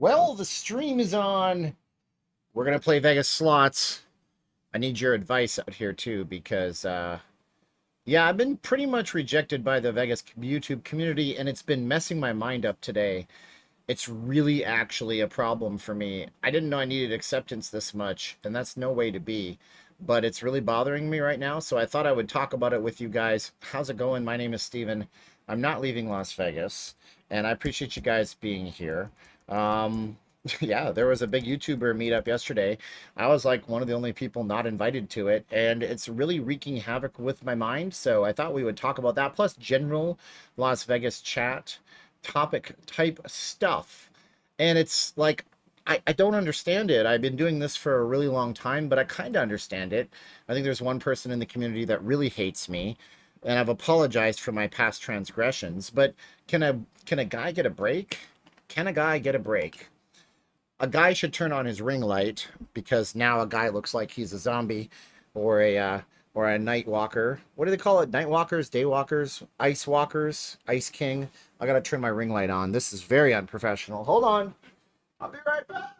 Well, the stream is on. We're gonna play Vegas slots. I need your advice out here too, because yeah, I've been pretty much rejected by the Vegas YouTube community, and it's been messing my mind up today. It's really actually a problem for me. I didn't know I needed acceptance this much, and that's no way to be. But it's really bothering me right now, so I thought I would talk about it with you guys. How's it going? My name is Steven. I'm not leaving Las Vegas, and I appreciate you guys being here. Um, yeah, there was a big YouTuber meetup yesterday. I was like one of the only people not invited to it, and it's really wreaking havoc with my mind. So I thought we would talk about that, plus general Las Vegas chat topic type stuff. And it's like, I don't understand it. I've been doing this for a really long time, but I kind of understand it. I think there's one person in the community that really hates me, and I've apologized for my past transgressions. But can a guy get a break? Can a guy get a break? A guy should turn on his ring light because now a guy looks like he's a zombie or a night walker. What do they call it? Night walkers, day walkers, ice walkers, ice king. I gotta turn my ring light on. This is very unprofessional. Hold on. I'll be right back.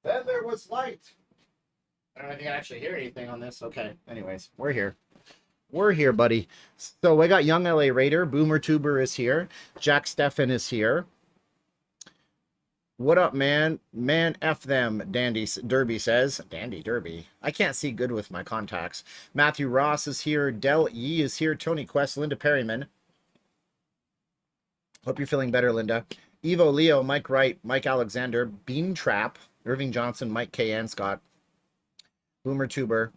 Then there was light. I don't know if you can actually hear anything on this. Okay. Anyways, we're here. We're here, buddy. So we got Young LA Raider. Boomer Tuber is here. Jack Steffen is here. What up, man? Man, F them, Dandy Derby says. Dandy Derby. I can't see good with my contacts. Matthew Ross is here. Del Yee is here. Tony Quest, Linda Perryman. Hope you're feeling better, Linda. Evo Leo, Mike Wright, Mike Alexander, Bean Trap, Irving Johnson, Mike K. Anscott, Boomer Tuber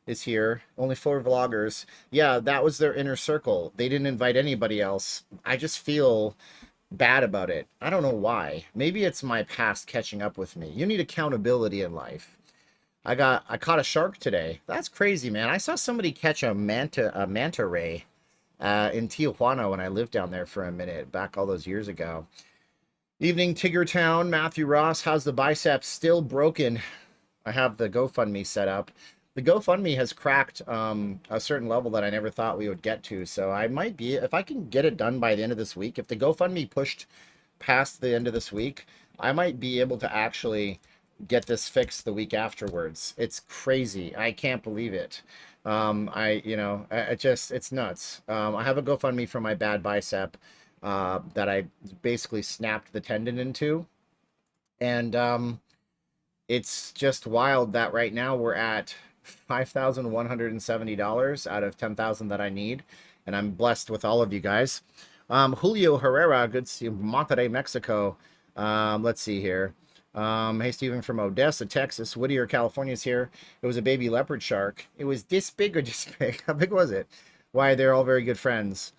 is here. Only 4 vloggers. Yeah, that was their inner circle. They didn't invite anybody else. I just feel bad about it. I don't know why. Maybe it's my past catching up with me. You need accountability in life. I caught a shark today. That's crazy, man. I saw somebody catch a manta ray in Tijuana when I lived down there for a minute back all those years ago. Evening, Tiggertown. Matthew Ross, how's the biceps? Still broken. I have the GoFundMe set up. The GoFundMe has cracked a certain level that I never thought we would get to. So I might be, if I can get it done by the end of this week, if the GoFundMe pushed past the end of this week, I might be able to actually get this fixed the week afterwards. It's crazy. I can't believe it. It's nuts. I have a GoFundMe for my bad bicep that I basically snapped the tendon into. And it's just wild that right now we're at $5,170 out of 10,000 that I need, and I'm blessed with all of you guys. Julio Herrera, good to see you, Monterrey, Mexico. Let's see here. Hey, Stephen from Odessa, Texas. Whittier, California is here. It was a baby leopard shark. It was this big or this big? How big was it? Why, they're all very good friends.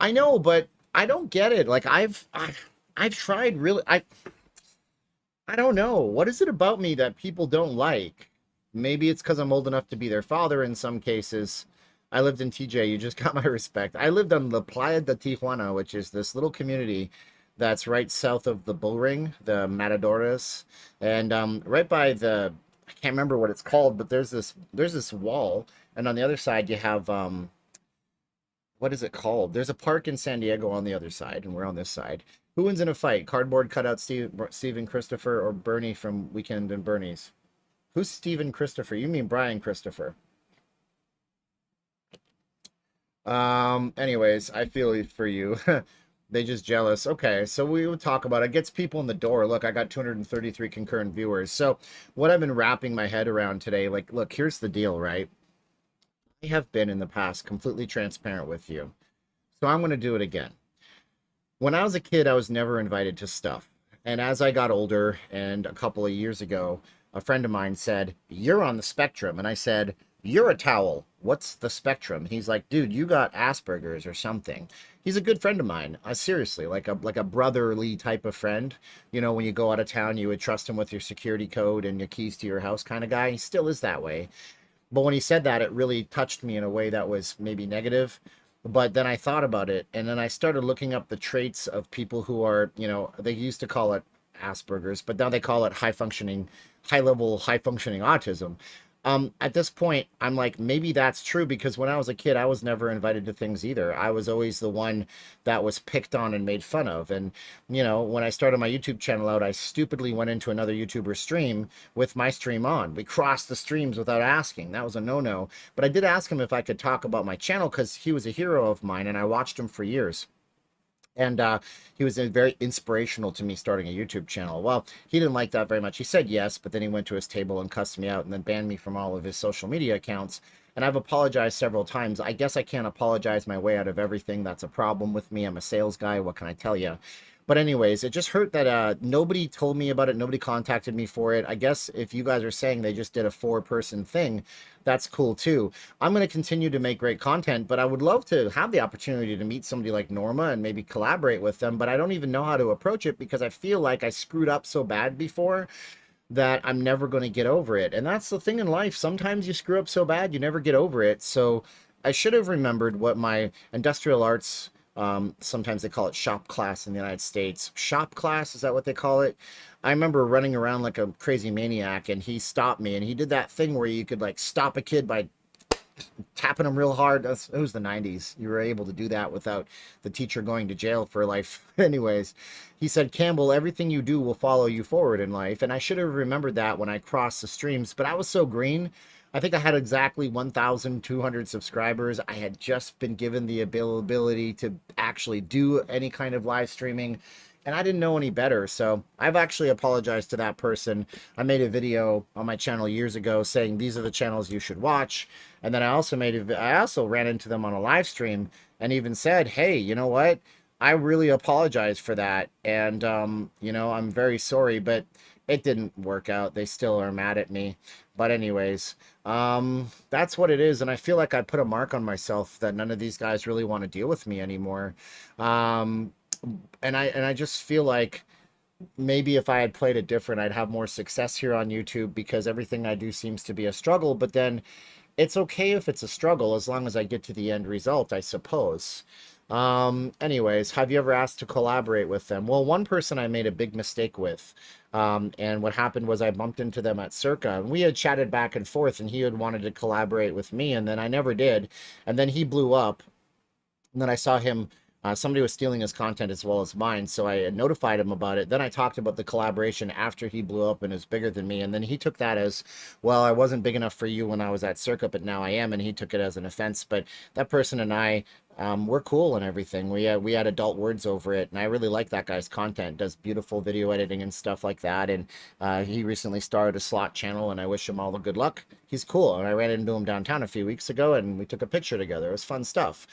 I know, but I don't get it. Like I've tried really. I don't know. What is it about me that people don't like? Maybe it's because I'm old enough to be their father in some cases. I lived in TJ. You just got my respect. I lived on La Playa de Tijuana, which is this little community that's right south of the Bull Ring, the Matadoras, and right by the, I can't remember what it's called, but there's this wall, and on the other side you have what is it called? There's a park in San Diego on the other side, and we're on this side. Who wins in a fight? Cardboard cutout Steven Christopher or Bernie from Weekend and Bernie's? Who's Steven Christopher? You mean Brian Christopher. Anyways, I feel for you. They just jealous. Okay, so we would talk about it. Gets people in the door. Look, I got 233 concurrent viewers. So what I've been wrapping my head around today, like, look, here's the deal, right? I have been in the past completely transparent with you. So I'm going to do it again. When I was a kid, I was never invited to stuff. And as I got older, and a couple of years ago, a friend of mine said, "You're on the spectrum." And I said, "You're a towel. What's the spectrum?" He's like, "Dude, you got Asperger's or something." He's a good friend of mine. Seriously, like a brotherly type of friend. You know, when you go out of town, you would trust him with your security code and your keys to your house kind of guy. He still is that way. But when he said that, it really touched me in a way that was maybe negative. But then I thought about it, and then I started looking up the traits of people who are, you know, they used to call it Asperger's, but now they call it high functioning autism. At this point, I'm like, maybe that's true because when I was a kid, I was never invited to things either. I was always the one that was picked on and made fun of. And, you know, when I started my YouTube channel out, I stupidly went into another YouTuber stream with my stream on. We crossed the streams without asking. That was a no-no. But I did ask him if I could talk about my channel because he was a hero of mine and I watched him for years. And he was very inspirational to me starting a YouTube channel. Well, he didn't like that very much. He said yes, but then he went to his table and cussed me out and then banned me from all of his social media accounts. And I've apologized several times. I guess I can't apologize my way out of everything. That's a problem with me. I'm a sales guy. What can I tell you? But anyways, it just hurt that nobody told me about it. Nobody contacted me for it. I guess if you guys are saying they just did a 4-person thing, that's cool too. I'm going to continue to make great content, but I would love to have the opportunity to meet somebody like Norma and maybe collaborate with them. But I don't even know how to approach it because I feel like I screwed up so bad before that I'm never going to get over it. And that's the thing in life. Sometimes you screw up so bad, you never get over it. So I should have remembered what my industrial arts, sometimes they call it shop class in the United States. Shop class, is that what they call it? I remember running around like a crazy maniac and he stopped me and he did that thing where you could like stop a kid by tapping them real hard. It was the 90s. You were able to do that without the teacher going to jail for life. Anyways, he said, Campbell, everything you do will follow you forward in life. And I should have remembered that when I crossed the streams, but I was so green. I think I had exactly 1,200 subscribers. I had just been given the ability to actually do any kind of live streaming, and I didn't know any better. So I've actually apologized to that person. I made a video on my channel years ago saying these are the channels you should watch. And then I also ran into them on a live stream and even said, hey, you know what? I really apologize for that. And, you know, I'm very sorry, but it didn't work out. They still are mad at me. But anyways, that's what it is. And I feel like I put a mark on myself that none of these guys really want to deal with me anymore. And I just feel like maybe if I had played it different, I'd have more success here on YouTube because everything I do seems to be a struggle. But then it's okay if it's a struggle as long as I get to the end result, I suppose. Anyways, have you ever asked to collaborate with them? Well, one person I made a big mistake with. And what happened was I bumped into them at Circa and we had chatted back and forth and he had wanted to collaborate with me and then I never did. And then he blew up and then I saw him, somebody was stealing his content as well as mine. So I had notified him about it. Then I talked about the collaboration after he blew up and is bigger than me. And then he took that as, well, I wasn't big enough for you when I was at Circa, but now I am. And he took it as an offense. But that person and I, we're cool and everything. We had adult words over it, and I really like that guy's content. Does beautiful video editing and stuff like that. And he recently started a slot channel, and I wish him all the good luck. He's cool, and I ran into him downtown a few weeks ago, and we took a picture together. It was fun stuff.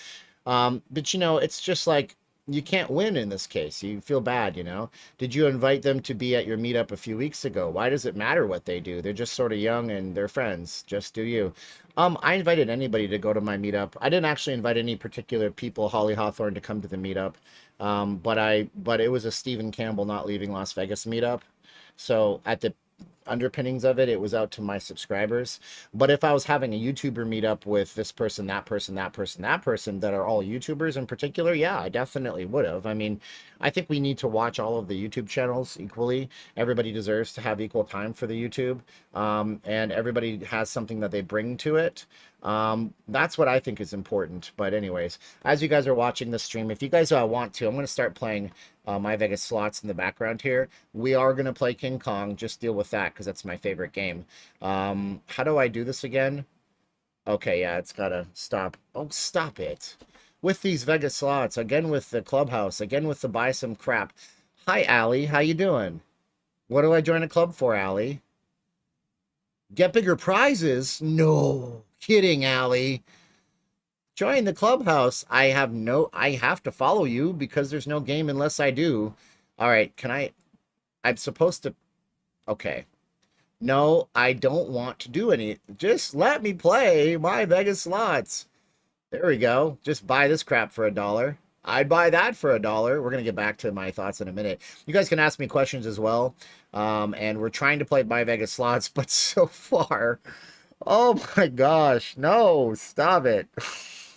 But you know, it's just like you can't win in this case. You feel bad, you know. Did you invite them to be at your meetup a few weeks ago? Why does it matter what they do? They're just sort of young and they're friends. Just do you. I invited anybody to go to my meetup. I didn't actually invite any particular people, Holly Hawthorne, to come to the meetup. But it was a Stephen Campbell Not Leaving Las Vegas meetup. So at the underpinnings of it, it was out to my subscribers. But if I was having a YouTuber meetup with this person, that person, that person, that person, that are all YouTubers in particular, yeah, I definitely would have. I mean, I think we need to watch all of the YouTube channels equally. Everybody deserves to have equal time for the YouTube, and everybody has something that they bring to it. That's what I think is important. But anyways, as you guys are watching the stream, if you guys want to, I'm going to start playing my Vegas slots in the background here. We are going to play King Kong. Just deal with that because that's my favorite game. How do I do this again? Okay, yeah, it's got to stop. Oh, stop it. With these Vegas slots, again with the clubhouse, again with the buy some crap. Hi, Allie. How you doing? What do I join a club for, Allie? Get bigger prizes? No. Kidding, Allie. Join the clubhouse. I have to follow you because there's no game unless I do. All right, I'm supposed to, okay. No, I don't want to do any. Just let me play my Vegas slots. There we go. Just buy this crap for $1. I'd buy that for $1. We're going to get back to my thoughts in a minute. You guys can ask me questions as well. And we're trying to play my Vegas slots, but so far, oh my gosh, no, stop it.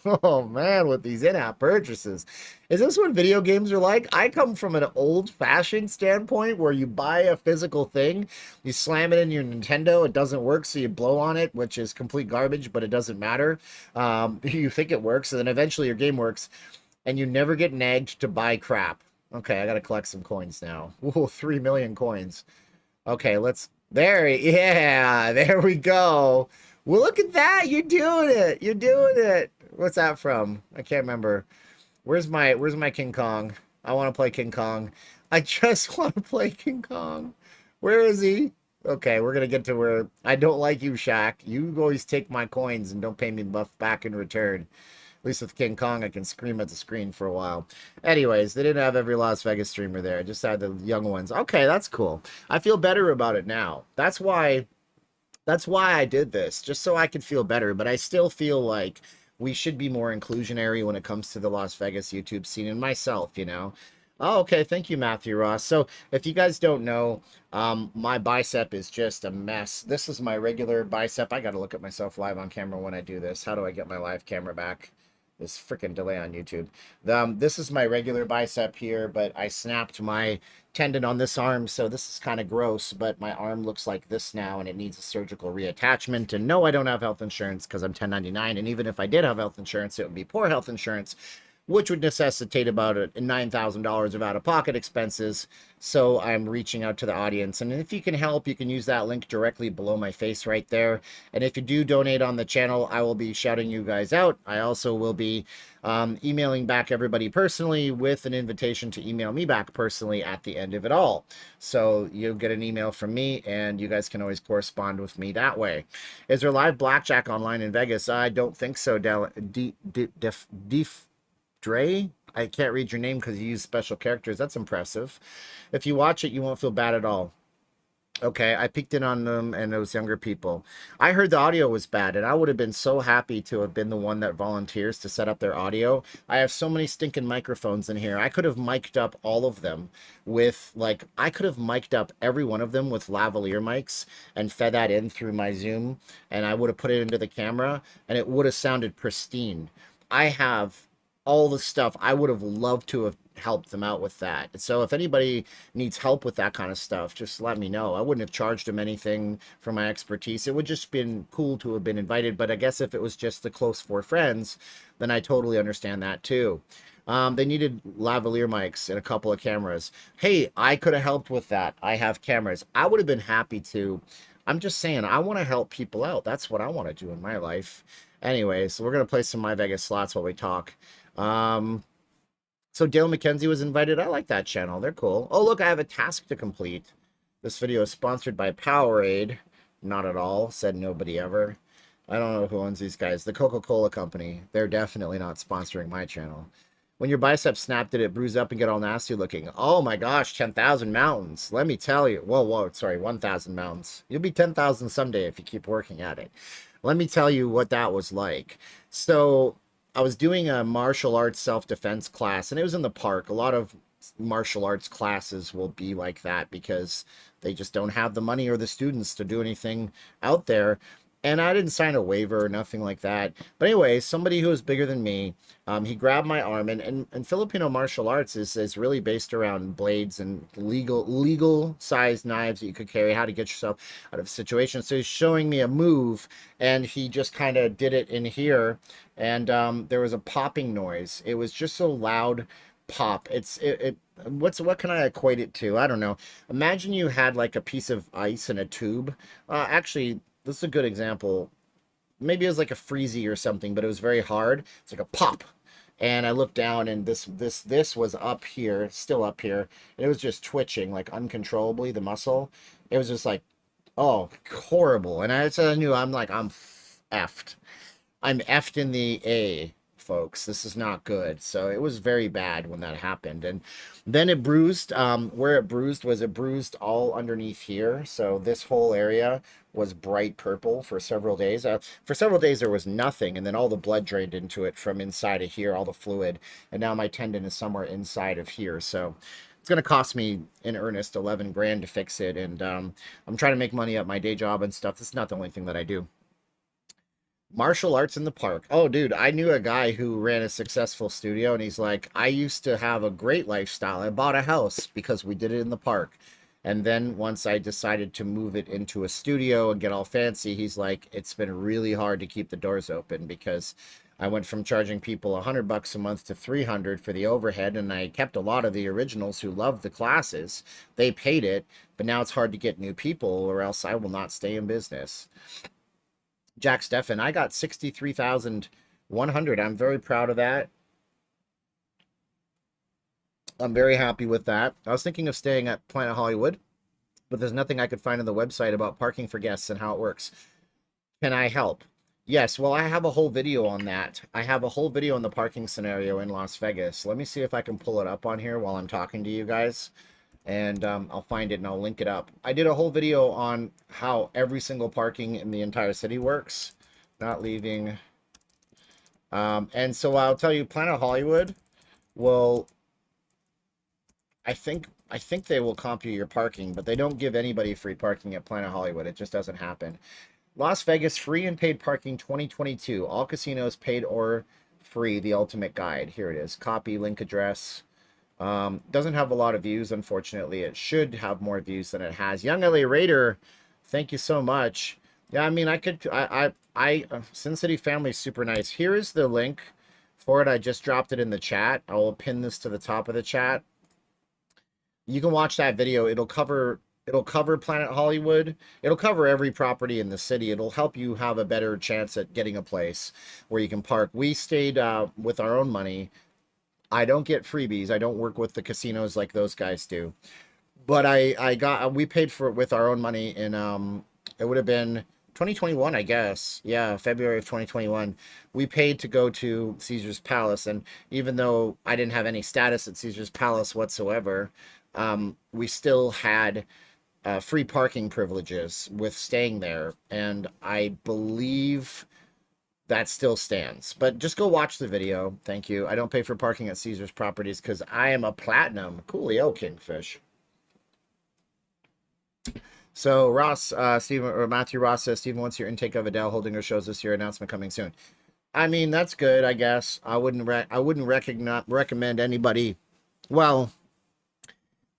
Oh man, with these in-app purchases. Is this what video games are like? I come from an old-fashioned standpoint where you buy a physical thing, you slam it in your Nintendo, it doesn't work, so you blow on it, which is complete garbage, but it doesn't matter. You think it works, and then eventually your game works, and you never get nagged to buy crap. Okay, I gotta collect some coins now. Ooh, 3 million coins. Okay, there we go. Well, look at that. You're doing it. You're doing it. What's that from? I can't remember. Where's my King Kong? I want to play King Kong. I just want to play King Kong. Where is he? Okay, we're gonna get to where I don't like you, Shaq. You always take my coins and don't pay me buff back in return. At least with King Kong, I can scream at the screen for a while. Anyways, they didn't have every Las Vegas streamer there. Just had the young ones. Okay, that's cool. I feel better about it now. That's why I did this, just so I could feel better. But I still feel like we should be more inclusionary when it comes to the Las Vegas YouTube scene and myself, you know. Oh, okay. Thank you, Matthew Ross. So if you guys don't know, my bicep is just a mess. This is my regular bicep. I got to look at myself live on camera when I do this. How do I get my live camera back? This freaking delay on YouTube. This is my regular bicep here, but I snapped my tendon on this arm, so this is kind of gross, but my arm looks like this now, and it needs a surgical reattachment. And no, I don't have health insurance because I'm 1099, and even if I did have health insurance, it would be poor health insurance, which would necessitate about $9,000 of out-of-pocket expenses. So I'm reaching out to the audience. And if you can help, you can use that link directly below my face right there. And if you do donate on the channel, I will be shouting you guys out. I also will be emailing back everybody personally with an invitation to email me back personally at the end of it all. So you'll get an email from me, and you guys can always correspond with me that way. Is there live blackjack online in Vegas? I don't think so. Dre, I can't read your name because you use special characters. That's impressive. If you watch it, you won't feel bad at all. Okay, I peeked in on them and those younger people. I heard the audio was bad, and I would have been so happy to have been the one that volunteers to set up their audio. I have so many stinking microphones in here. I could have mic'd up all of them with, like, I could have mic'd up every one of them with lavalier mics and fed that in through my Zoom, and I would have put it into the camera, and it would have sounded pristine. I have all the stuff. I would have loved to have helped them out with that. So if anybody needs help with that kind of stuff, just let me know. I wouldn't have charged them anything for my expertise. It would just been cool to have been invited. But I guess if it was just the close four friends, then I totally understand that too. They needed lavalier mics and a couple of cameras. Hey, I could have helped with that. I have cameras. I would have been happy to. I'm just saying, I want to help people out. That's what I want to do in my life. Anyway, so we're going to play some My Vegas slots while we talk. So Dale McKenzie was invited. I like that channel. They're cool. Oh, look, I have a task to complete. This video is sponsored by Powerade. Not at all. Said nobody ever. I don't know who owns these guys. The Coca-Cola company. They're definitely not sponsoring my channel. When your bicep snapped, did it bruise up and get all nasty looking? Oh my gosh, 10,000 mountains. Let me tell you. Whoa, sorry, 1,000 mountains. You'll be 10,000 someday if you keep working at it. Let me tell you what that was like. So I was doing a martial arts self-defense class, and it was in the park. A lot of martial arts classes will be like that because they just don't have the money or the students to do anything out there. And I didn't sign a waiver or nothing like that. But anyway, somebody who was bigger than me, he grabbed my arm. And Filipino martial arts is really based around blades and legal sized knives that you could carry, how to get yourself out of situations. So he's showing me a move, and he just kind of did it in here. And there was a popping noise. It was just so loud. Pop. What can I equate it to? I don't know. Imagine you had like a piece of ice in a tube. Actually, this is a good example. Maybe it was like a freezy or something, but it was very hard. It's like a pop. And I looked down, and this was up here, still up here, and it was just twitching like uncontrollably, the muscle. It was just like, oh, horrible. And I knew, I'm effed. I'm effed in the A, folks. This is not good. So it was very bad when that happened. And then it bruised. Where it bruised all underneath here. So this whole area was bright purple for several days. For several days there was nothing, and then all the blood drained into it from inside of here, all the fluid. And now my tendon is somewhere inside of here. So it's going to cost me in earnest 11 grand to fix it. And I'm trying to make money at my day job and stuff. This is not the only thing that I do. Martial arts in the park. Oh, dude, I knew a guy who ran a successful studio, and he's like, I used to have a great lifestyle. I bought a house because we did it in the park. And then once I decided to move it into a studio and get all fancy, he's like, it's been really hard to keep the doors open because I went from charging people $100 a month to 300 for the overhead, and I kept a lot of the originals who loved the classes. They paid it, but now it's hard to get new people, or else I will not stay in business. Jack Steffen, I got 63,100. I'm very proud of that. I'm very happy with that. I was thinking of staying at Planet Hollywood, but there's nothing I could find on the website about parking for guests and how it works. Can I help? Yes, well, I have a whole video on that. I have a whole video on the parking scenario in Las Vegas. Let me see if I can pull it up on here while I'm talking to you guys. And I'll find it and I'll link it up. I did a whole video on how every single parking in the entire city works. Not leaving. And so I'll tell you, Planet Hollywood will... I think they will comp you your parking, but they don't give anybody free parking at Planet Hollywood. It just doesn't happen. Las Vegas free and paid parking 2022. All casinos paid or free. The ultimate guide. Here it is. Copy link address. Doesn't have a lot of views, unfortunately. It should have more views than it has. Young LA Raider, thank you so much. Yeah, I mean, Sin City Family is super nice. Here is the link for it. I just dropped it in the chat. I will pin this to the top of the chat. You can watch that video. It'll cover Planet Hollywood. It'll cover every property in the city. It'll help you have a better chance at getting a place where you can park. We stayed with our own money. I don't get freebies. I don't work with the casinos like those guys do. But we paid for it with our own money in it would have been 2021, I guess. Yeah, February of 2021. We paid to go to Caesar's Palace, and even though I didn't have any status at Caesar's Palace whatsoever, we still had free parking privileges with staying there, and I believe that still stands. But just go watch the video. Thank you. I don't pay for parking at Caesar's properties because I am a platinum. Coolio, Kingfish. So Ross, Stephen, or Matthew Ross says, Stephen, what's your intake of Adele holding her shows this year? Announcement coming soon. I mean, that's good, I guess. I wouldn't recommend anybody. Well,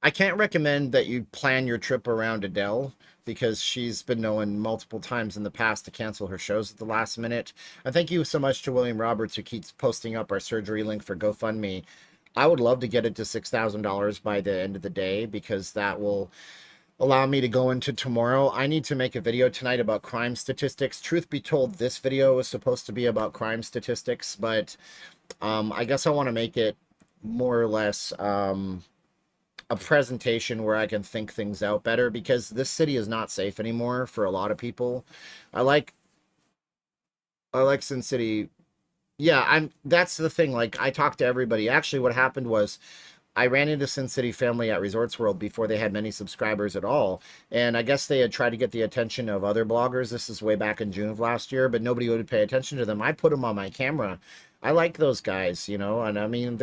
I can't recommend that you plan your trip around Adele because she's been known multiple times in the past to cancel her shows at the last minute. And thank you so much to William Roberts, who keeps posting up our surgery link for GoFundMe. I would love to get it to $6,000 by the end of the day because that will allow me to go into tomorrow. I need to make a video tonight about crime statistics. Truth be told, this video is supposed to be about crime statistics, but I guess I want to make it more or less a presentation where I can think things out better because this city is not safe anymore for a lot of people. I like Sin City. Yeah, that's the thing. Like, I talked to everybody. Actually, what happened was I ran into Sin City Family at Resorts World before they had many subscribers at all. And I guess they had tried to get the attention of other bloggers. This is way back in June of last year, but nobody would pay attention to them. I put them on my camera. I like those guys, and I mean,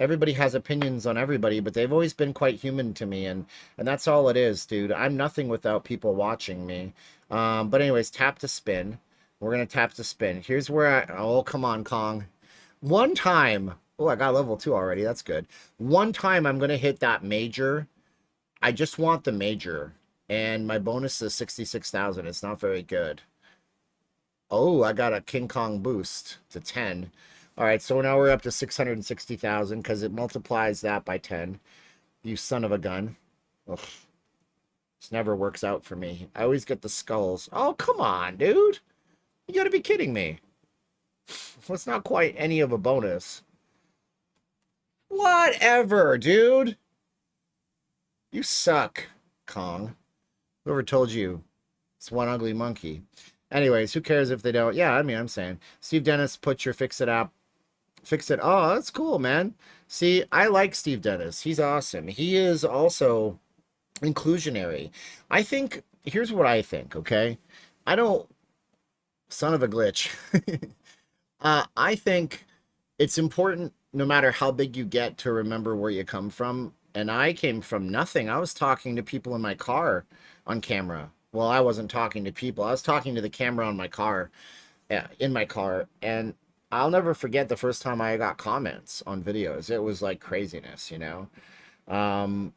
everybody has opinions on everybody, but they've always been quite human to me, and that's all it is, dude. I'm nothing without people watching me. But anyways, tap to spin. We're gonna tap to spin. Here's where oh, come on, Kong. One time, oh, I got level 2 already. That's good. One time I'm gonna hit that major. I just want the major, and my bonus is 66,000. It's not very good. Oh, I got a King Kong boost to 10. All right, so now we're up to 660,000 because it multiplies that by 10. You son of a gun. Ugh. This never works out for me. I always get the skulls. Oh, come on, dude. You gotta be kidding me. Well, it's not quite any of a bonus. Whatever, dude. You suck, Kong. Whoever told you? It's one ugly monkey. Anyways, who cares if they don't? Yeah, I mean, I'm saying. Steve Dennis, put your Fix-It app. Fix-It. Oh, that's cool, man. See, I like Steve Dennis. He's awesome. He is also inclusionary. I think, here's what I think, okay? I don't, son of a glitch. I think it's important, no matter how big you get, to remember where you come from. And I came from nothing. I was talking to people in my car on camera. Well, I wasn't talking to people. I was talking to the camera on my car. in my car, and I'll never forget the first time I got comments on videos. It was like craziness, you know. Um,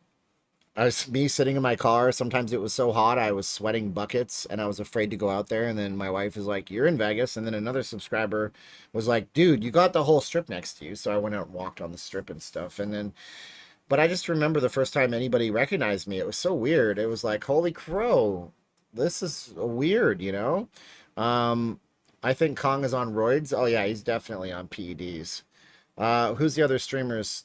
I was me sitting in my car. Sometimes it was so hot I was sweating buckets, and I was afraid to go out there. And then my wife was like, "You're in Vegas." And then another subscriber was like, "Dude, you got the whole strip next to you." So I went out and walked on the strip and stuff. And then, but I just remember the first time anybody recognized me. It was so weird. It was like, "Holy crow, this is weird," you know. Um, I think Kong is on roids. Oh yeah, he's definitely on PEDs. Who's the other streamers?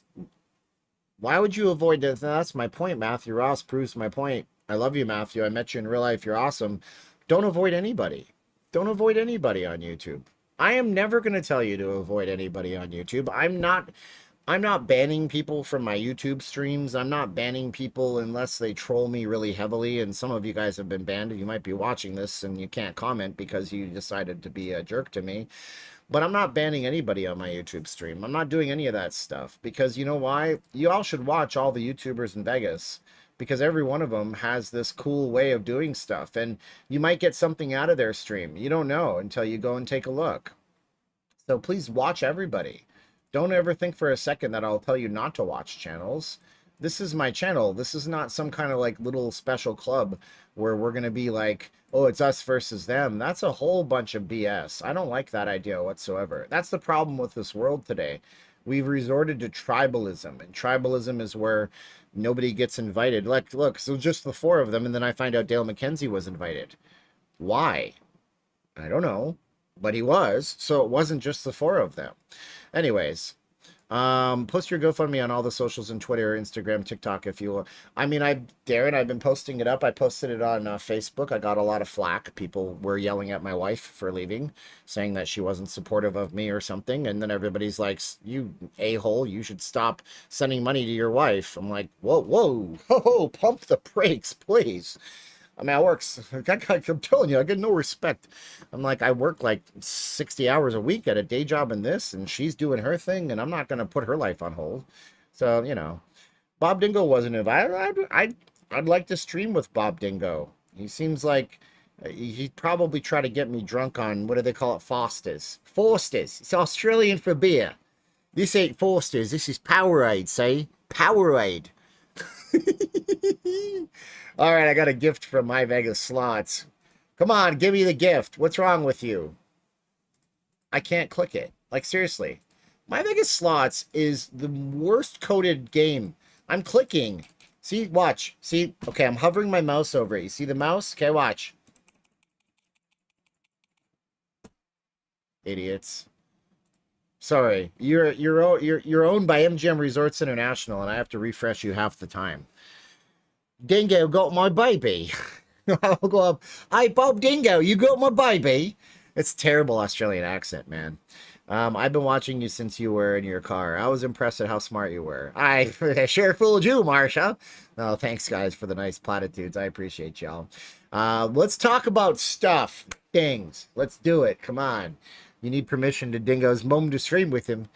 Why would you avoid that? That's my point. Matthew Ross proves my point. I love you, Matthew. I met you in real life. You're awesome. Don't avoid anybody. Don't avoid anybody on YouTube. I am never going to tell you to avoid anybody on YouTube. I'm not banning people from my YouTube streams. I'm not banning people unless they troll me really heavily. And some of you guys have been banned. You might be watching this and you can't comment because you decided to be a jerk to me. But I'm not banning anybody on my YouTube stream. I'm not doing any of that stuff because you know why? You all should watch all the YouTubers in Vegas because every one of them has this cool way of doing stuff, and you might get something out of their stream. You don't know until you go and take a look. So please watch everybody. Don't ever think for a second that I'll tell you not to watch channels. This is my channel. This is not some kind of like little special club where we're going to be like, oh, it's us versus them. That's a whole bunch of BS. I don't like that idea whatsoever. That's the problem with this world today. We've resorted to tribalism, and tribalism is where nobody gets invited. Like, look, so just the four of them, and then I find out Dale McKenzie was invited. Why? I don't know, but he was, so it wasn't just the four of them. Anyways, post your GoFundMe on all the socials and Twitter, Instagram, TikTok if you will. I mean, Darren, I've been posting it up. I posted it on Facebook. I got a lot of flack. People were yelling at my wife for leaving, saying that she wasn't supportive of me or something. And then everybody's like, you a-hole, you should stop sending money to your wife. I'm like, whoa, whoa, ho, pump the brakes, please. I mean, I'm telling you, I get no respect. I'm like, I work like 60 hours a week at a day job in this, and she's doing her thing, and I'm not going to put her life on hold. So, you know, Bob Dingo wasn't invited. I'd like to stream with Bob Dingo. He seems like he'd probably try to get me drunk on, what do they call it? Fosters. Forsters. It's Australian for beer. This ain't Forsters. This is Powerade, see? Powerade. All right, I got a gift from My Vegas Slots. Come on, give me the gift. What's wrong with you? I can't click it. Like, seriously. My Vegas Slots is the worst coded game. I'm clicking. See, watch. See, okay, I'm hovering my mouse over it. You see the mouse? Okay, watch. Idiots. Sorry, you're owned by MGM Resorts International, and I have to refresh you half the time. Dingo got my baby. I'll go up. Hey, Bob Dingo, you got my baby. It's terrible Australian accent, man. I've been watching you since you were in your car. I was impressed at how smart you were. I sure fooled you, Marsha. No, thanks, guys, for the nice platitudes. I appreciate y'all. Let's talk about stuff, things. Let's do it. Come on. You need permission to Dingo's mom to stream with him.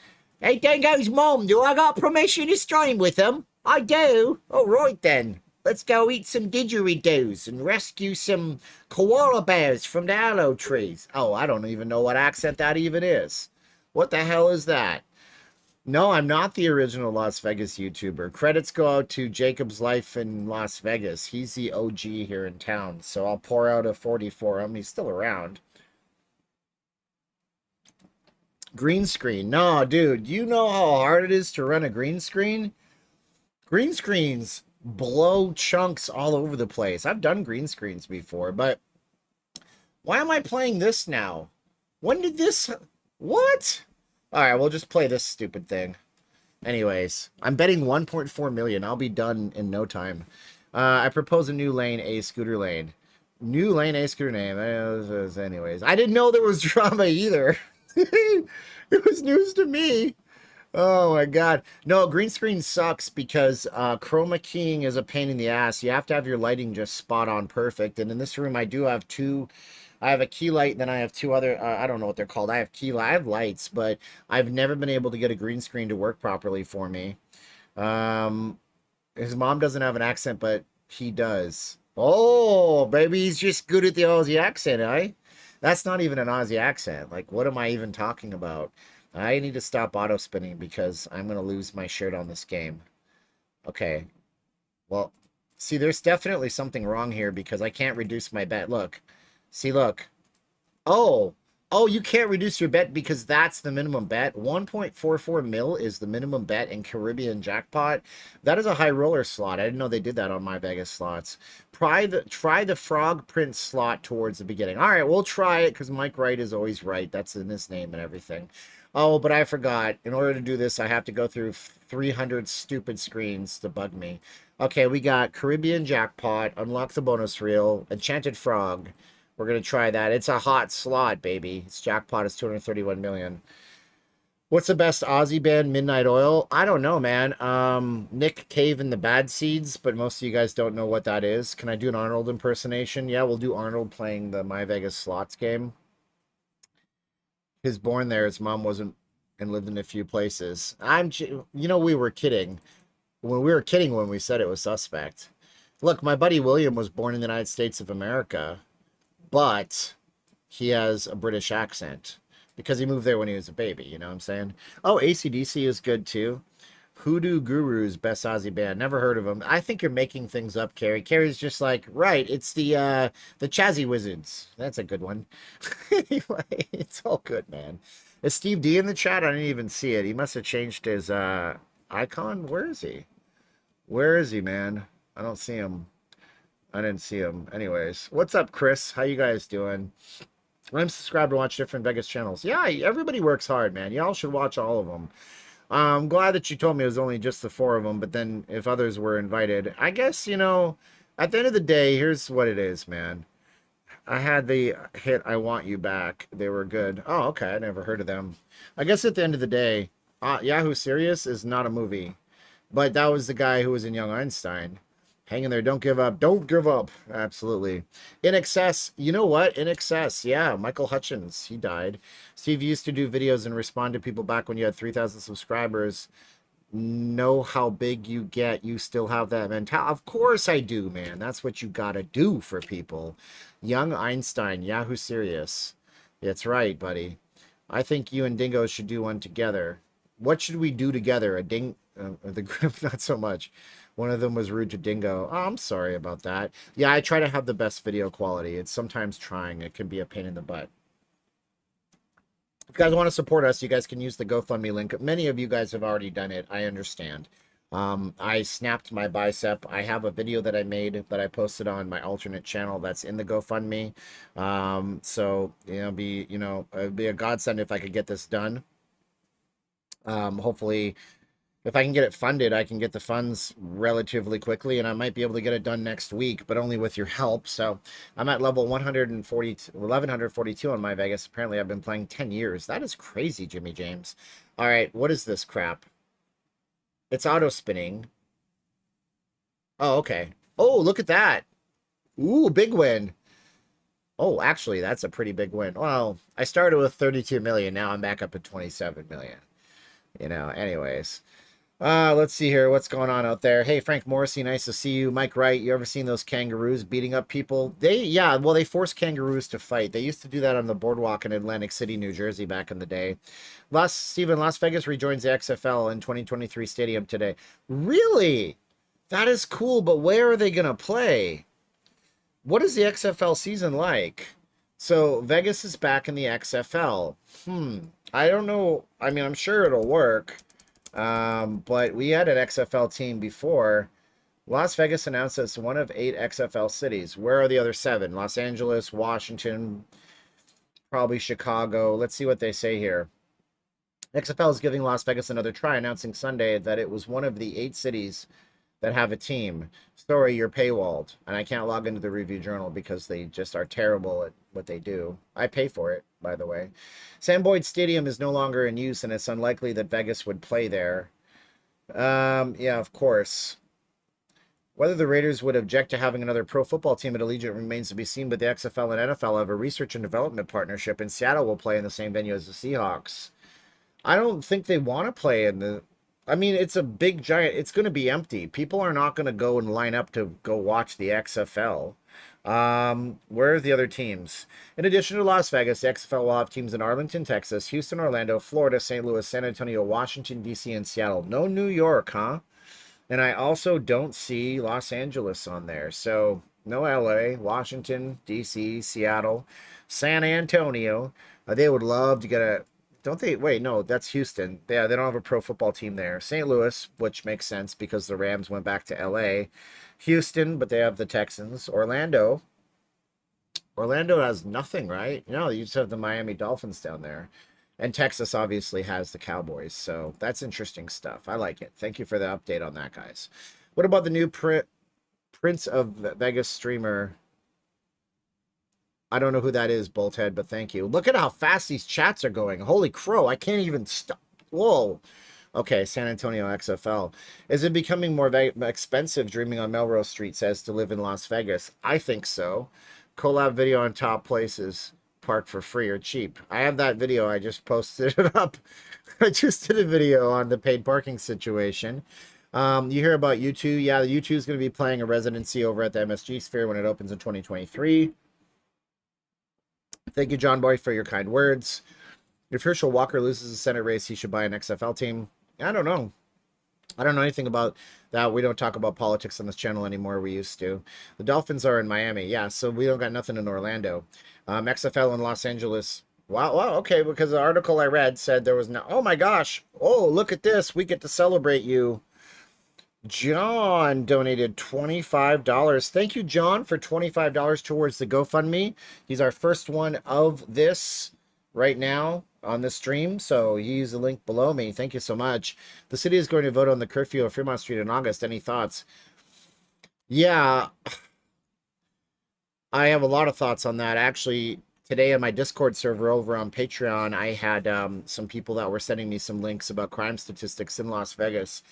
Hey, Dingo's mom, do I got permission to stream with him? I do. All right, then. Let's go eat some didgeridoos and rescue some koala bears from the aloe trees. Oh, I don't even know what accent that even is. What the hell is that? No, I'm not the original Las Vegas YouTuber. Credits go out to Jacob's Life in Las Vegas. He's the OG here in town, so I'll pour out a 40 for him. He's still around. Green screen. No, dude, you know how hard it is to run a green screen? Green screens blow chunks all over the place. I've done green screens before, but why am I playing this now? When did this... What? All right, we'll just play this stupid thing. Anyways, I'm betting 1.4 million. I'll be done in no time. I propose a new lane, a scooter lane. New lane, a scooter name. Anyways, I didn't know there was drama either. It was news to me. Oh my god. No, green screen sucks because chroma keying is a pain in the ass. You have to have your lighting just spot on perfect. And in this room I do have I have a key light, and then I have two other I don't know what they're called. I have lights, but I've never been able to get a green screen to work properly for me. His mom doesn't have an accent, but he does. Oh, baby, he's just good at the Aussie accent, eh? That's not even an Aussie accent. Like, what am I even talking about? I need to stop auto spinning because I'm gonna lose my shirt on this game. Okay. Well, see, there's definitely something wrong here because I can't reduce my bet. Look. See, look. Oh, oh, you can't reduce your bet because that's the minimum bet. 1.44 mil is the minimum bet in Caribbean jackpot. That is a high roller slot. I didn't know they did that on my Vegas slots. Try the frog print slot towards the beginning. All right, we'll try it because Mike Wright is always right. That's in his name and everything. Oh, but I forgot. In order to do this, I have to go through 300 stupid screens to bug me. Okay, we got Caribbean jackpot, unlock the bonus reel, enchanted frog. We're going to try that. It's a hot slot, baby. Its jackpot is 231 million. What's the best Aussie band? Midnight Oil? I don't know, man. Nick Cave and the Bad Seeds, but most of you guys don't know what that is. Can I do an Arnold impersonation? Yeah, we'll do Arnold playing the My Vegas Slots game. His born there. His mom wasn't and lived in a few places. We were kidding. We were kidding when we said it was suspect. Look, my buddy William was born in the United States of America, but he has a British accent because he moved there when he was a baby, you know what I'm saying? Oh, AC/DC is good too. Hoodoo Gurus, best Aussie band. Never heard of them. I think you're making things up, Carrie. Carrie's just like, right, it's the Chazzy Wizards. That's a good one. Anyway, it's all good, man. Is Steve D in the chat? I didn't even see it. He must have changed his icon. Where is he? Where is he, man? I don't see him. I didn't see him. Anyways, what's up, Chris? How you guys doing? I'm subscribed to watch different Vegas channels. Yeah, everybody works hard, man. Y'all should watch all of them. I'm glad that you told me it was only just the 4 of them, but then if others were invited, I guess, at the end of the day, here's what it is, man. I had the hit I Want You Back. They were good. Oh, okay. I never heard of them. I guess at the end of the day, Yahoo Serious is not a movie, but that was the guy who was in Young Einstein. Hang in there. Don't give up. Don't give up. Absolutely. In Excess. You know what? In Excess. Yeah. Michael Hutchins. He died. Steve used to do videos and respond to people back when you had 3,000 subscribers. Know how big you get. You still have that mentality. Of course I do, man. That's what you got to do for people. Young Einstein. Yahoo Serious. That's right, buddy. I think you and Dingo should do one together. What should we do together? The group, not so much. One of them was rude to Dingo. Oh, I'm sorry about that. Yeah, I try to have the best video quality. It's sometimes trying. It can be a pain in the butt. If you guys want to support us, you guys can use the GoFundMe link. Many of you guys have already done it. I understand. I snapped my bicep. I have a video that I made that I posted on my alternate channel that's in the GoFundMe. So, it'd be a godsend if I could get this done. Hopefully, if I can get it funded, I can get the funds relatively quickly, and I might be able to get it done next week, but only with your help. So I'm at level 1142 on my Vegas. Apparently, I've been playing 10 years. That is crazy, Jimmy James. All right, what is this crap? It's auto spinning. Oh, okay. Oh, look at that. Ooh, big win. Oh, actually, that's a pretty big win. Well, I started with 32 million. Now I'm back up at 27 million. Anyways. Let's see here. What's going on out there? Hey, Frank Morrissey, nice to see you. Mike Wright, you ever seen those kangaroos beating up people? They force kangaroos to fight. They used to do that on the boardwalk in Atlantic City, New Jersey back in the day. Steven, Las Vegas rejoins the XFL in 2023 stadium today. Really? That is cool, but where are they going to play? What is the XFL season like? So, Vegas is back in the XFL. I don't know. I mean, I'm sure it'll work. But we had an XFL team before. Las Vegas announced it's one of 8 XFL cities. Where are the other 7? Los Angeles, Washington, probably Chicago. Let's see what they say here. XFL is giving Las Vegas another try, announcing Sunday that it was one of the 8 cities that have a team. Sorry, you're paywalled. And I can't log into the Review Journal because they just are terrible at what they do. I pay for it, by the way. Sam Boyd Stadium is no longer in use, and it's unlikely that Vegas would play there. Yeah, of course. Whether the Raiders would object to having another pro football team at Allegiant remains to be seen, but the XFL and NFL have a research and development partnership, and Seattle will play in the same venue as the Seahawks. I don't think they want to play in the... I mean, it's a big, giant... It's going to be empty. People are not going to go and line up to go watch the XFL. Where are the other teams? In addition to Las Vegas, the XFL will have teams in Arlington, Texas, Houston, Orlando, Florida, St. Louis, San Antonio, Washington, D.C., and Seattle. No New York, huh? And I also don't see Los Angeles on there. So no LA, Washington, DC, Seattle, San Antonio. They would love to get a. Don't they? Wait, no, that's Houston. Yeah, they don't have a pro football team there. St. Louis, which makes sense because the Rams went back to LA. Houston, but they have the Texans. Orlando. Orlando has nothing, right? No, you just have the Miami Dolphins down there. And Texas obviously has the Cowboys. So that's interesting stuff. I like it. Thank you for the update on that, guys. What about the new Prince of Vegas streamer? I don't know who that is, Bolthead, but thank you. Look at how fast these chats are going. Holy crow, I can't even stop. Whoa. Okay, San Antonio XFL. Is it becoming more expensive dreaming on Melrose Street says to live in Las Vegas? I think so. Collab video on top places. Park for free or cheap. I have that video. I just posted it up. I just did a video on the paid parking situation. You hear about U2? Yeah, the U2 is going to be playing a residency over at the MSG Sphere when it opens in 2023. Thank you, John Boy, for your kind words. If Herschel Walker loses the Senate race, he should buy an XFL team. I don't know. I don't know anything about that. We don't talk about politics on this channel anymore. We used to. The Dolphins are in Miami. Yeah, so we don't got nothing in Orlando. XFL in Los Angeles. Wow, wow, okay, because the article I read said there was no... Oh, my gosh. Oh, look at this. We get to celebrate you. John donated $25. Thank you, John, for $25 towards the GoFundMe. He's our first one of this right now on the stream, so use the link below me. Thank you so much. The city is going to vote on the curfew of Fremont Street in August. Any thoughts? Yeah, I have a lot of thoughts on that. Actually, today on my Discord server over on Patreon, I had some people that were sending me some links about crime statistics in Las Vegas.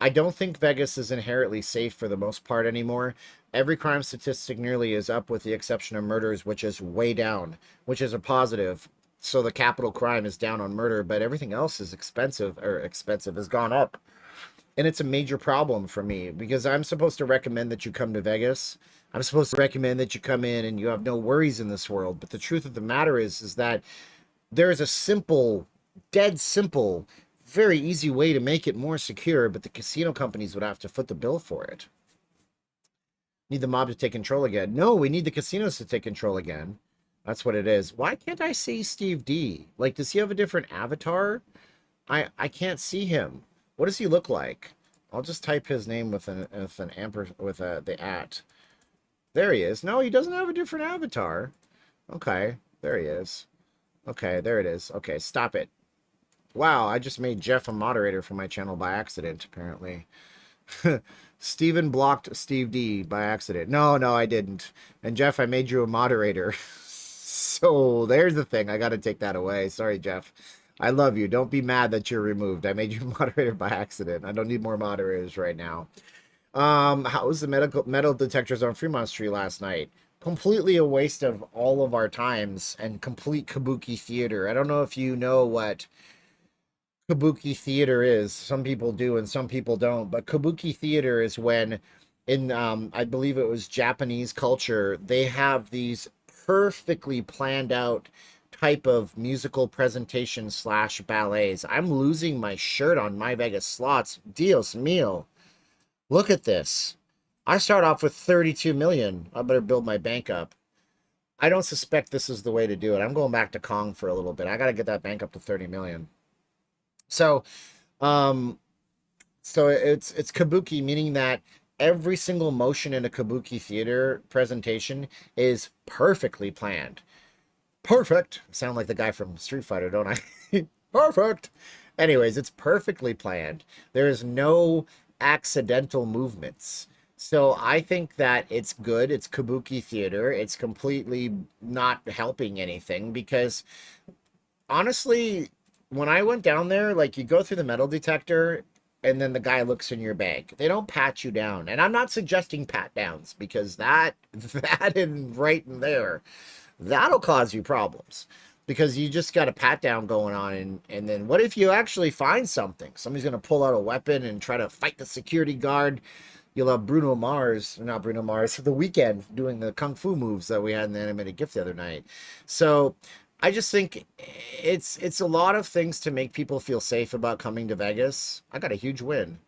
I don't think Vegas is inherently safe for the most part anymore. Every crime statistic nearly is up with the exception of murders, which is way down, which is a positive. So the capital crime is down on murder, but everything else is expensive has gone up. And it's a major problem for me because I'm supposed to recommend that you come to Vegas. I'm supposed to recommend that you come in and you have no worries in this world. But the truth of the matter is that there is a simple, dead simple, very easy way to make it more secure, but the casino companies would have to foot the bill for it. Need the mob to take control again. No, we need the casinos to take control again. That's what it is. Why can't I see Steve D? Like, does he have a different avatar? I can't see him. What does he look like? I'll just type his name with the @. There he is. No, he doesn't have a different avatar. Okay, there he is. Okay, there it is. Okay, stop it. Wow, I just made Jeff a moderator for my channel by accident, apparently. Steven blocked Steve D by accident. No, I didn't. And Jeff, I made you a moderator. So there's the thing. I got to take that away. Sorry, Jeff. I love you. Don't be mad that you're removed. I made you a moderator by accident. I don't need more moderators right now. How was the metal detectors on Fremont Street last night? Completely a waste of all of our times and complete kabuki theater. I don't know if you know what kabuki theater is. Some people do and some people don't, but kabuki theater is when in I believe it was Japanese culture, they have these perfectly planned out type of musical presentation / ballets. I'm losing my shirt on My Vegas Slots. Dios mio. Look at this. I start off with 32 million. I better build my bank up. I don't suspect this is the way to do it. I'm going back to Kong for a little bit. I got to get that bank up to 30 million. So, so it's kabuki, meaning that every single motion in a kabuki theater presentation is perfectly planned. Perfect. I sound like the guy from Street Fighter, don't I? Perfect. Anyways, it's perfectly planned. There is no accidental movements. So I think that it's good. It's kabuki theater. It's completely not helping anything because honestly, when I went down there, like you go through the metal detector and then the guy looks in your bag. They don't pat you down. And I'm not suggesting pat downs because that and right in there, that'll cause you problems because you just got a pat down going on. And then what if you actually find something? Somebody's going to pull out a weapon and try to fight the security guard. you'll have Bruno Mars, not Bruno Mars, The Weeknd doing the kung fu moves that we had in the animated GIF the other night. So I just think it's a lot of things to make people feel safe about coming to Vegas. I got a huge win.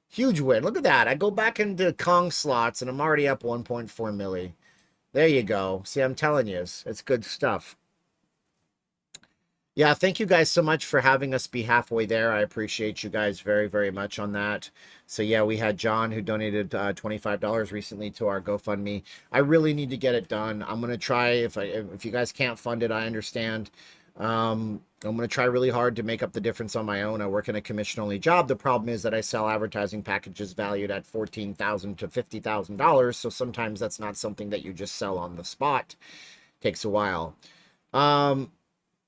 Huge win. Look at that. I go back into Kong slots and I'm already up 1.4 milli. There you go. See, I'm telling you, it's good stuff. Yeah, thank you guys so much for having us be halfway there. I appreciate you guys very, very much on that. So yeah, we had John who donated $25 recently to our GoFundMe. I really need to get it done. I'm gonna try. If you guys can't fund it, I understand. I'm gonna try really hard to make up the difference on my own. I work in a commission-only job. The problem is that I sell advertising packages valued at $14,000 to $50,000. So sometimes that's not something that you just sell on the spot. Takes a while.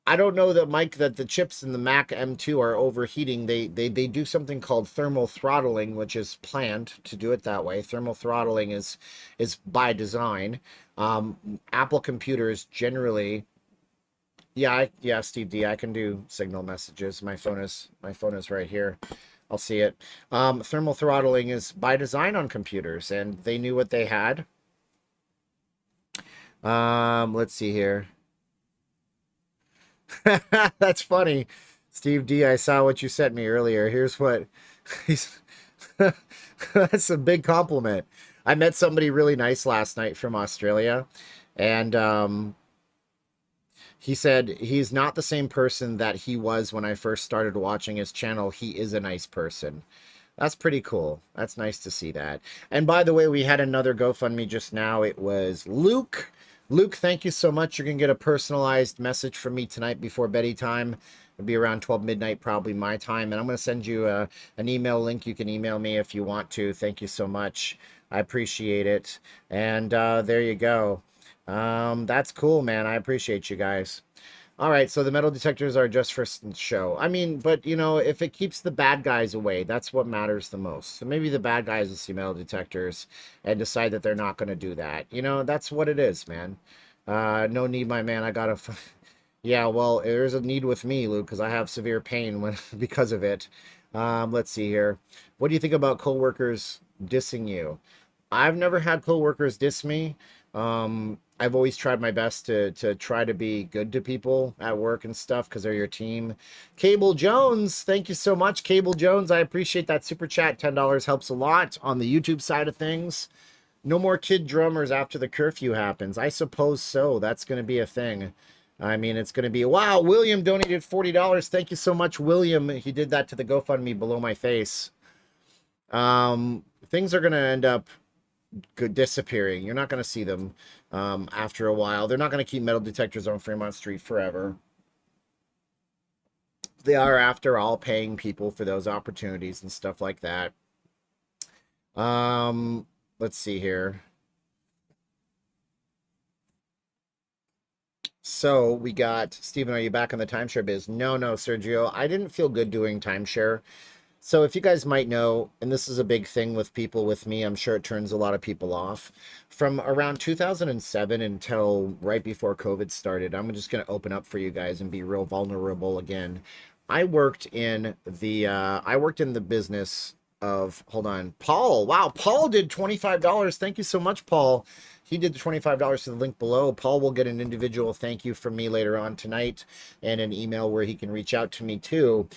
I don't know that, Mike, that the chips in the Mac M2 are overheating. They do something called thermal throttling, which is planned to do it that way. Thermal throttling is by design. Apple computers generally, yeah, Steve D, I can do signal messages. My phone is right here. I'll see it. Thermal throttling is by design on computers, and they knew what they had. Let's see here. That's funny. Steve D, I saw what you sent me earlier. Here's what he's that's a big compliment. I met somebody really nice last night from Australia, and he said he's not the same person that he was when I first started watching his channel. He is a nice person. That's pretty cool. That's nice to see that. And by the way, we had another GoFundMe just now. It was Luke. Luke, thank you so much. You're going to get a personalized message from me tonight before bedtime. It'll be around 12 midnight, probably my time. And I'm going to send you an email link. You can email me if you want to. Thank you so much. I appreciate it. And there you go. That's cool, man. I appreciate you guys. All right, so the metal detectors are just for show. I mean, but, you know, if it keeps the bad guys away, that's what matters the most. So maybe the bad guys will see metal detectors and decide that they're not going to do that. You know, that's what it is, man. No need, my man. I got to... Yeah, well, there's a need with me, Luke, because I have severe pain because of it. Let's see here. What do you think about coworkers dissing you? I've never had coworkers diss me. I've always tried my best to try to be good to people at work and stuff because they're your team. Cable Jones, thank you so much, Cable Jones. I appreciate that super chat. $10 helps a lot on the YouTube side of things. No more kid drummers after the curfew happens. I suppose so. That's going to be a thing. I mean, it's going to be... Wow, William donated $40. Thank you so much, William. He did that to the GoFundMe below my face. Things are going to end up disappearing. You're not going to see them after a while. They're not going to keep metal detectors on Fremont Street forever. They are, after all, paying people for those opportunities and stuff like that. Let's see here. So we got Steven, are you back on the timeshare biz? No, Sergio, I didn't feel good doing timeshare. So if you guys might know, and this is a big thing with people with me, I'm sure it turns a lot of people off. From around 2007 until right before COVID started, I'm just going to open up for you guys and be real vulnerable again. I worked in the business of, hold on, Paul. Wow, Paul did $25. Thank you so much, Paul. He did the $25 to the link below. Paul will get an individual thank you from me later on tonight and an email where he can reach out to me too.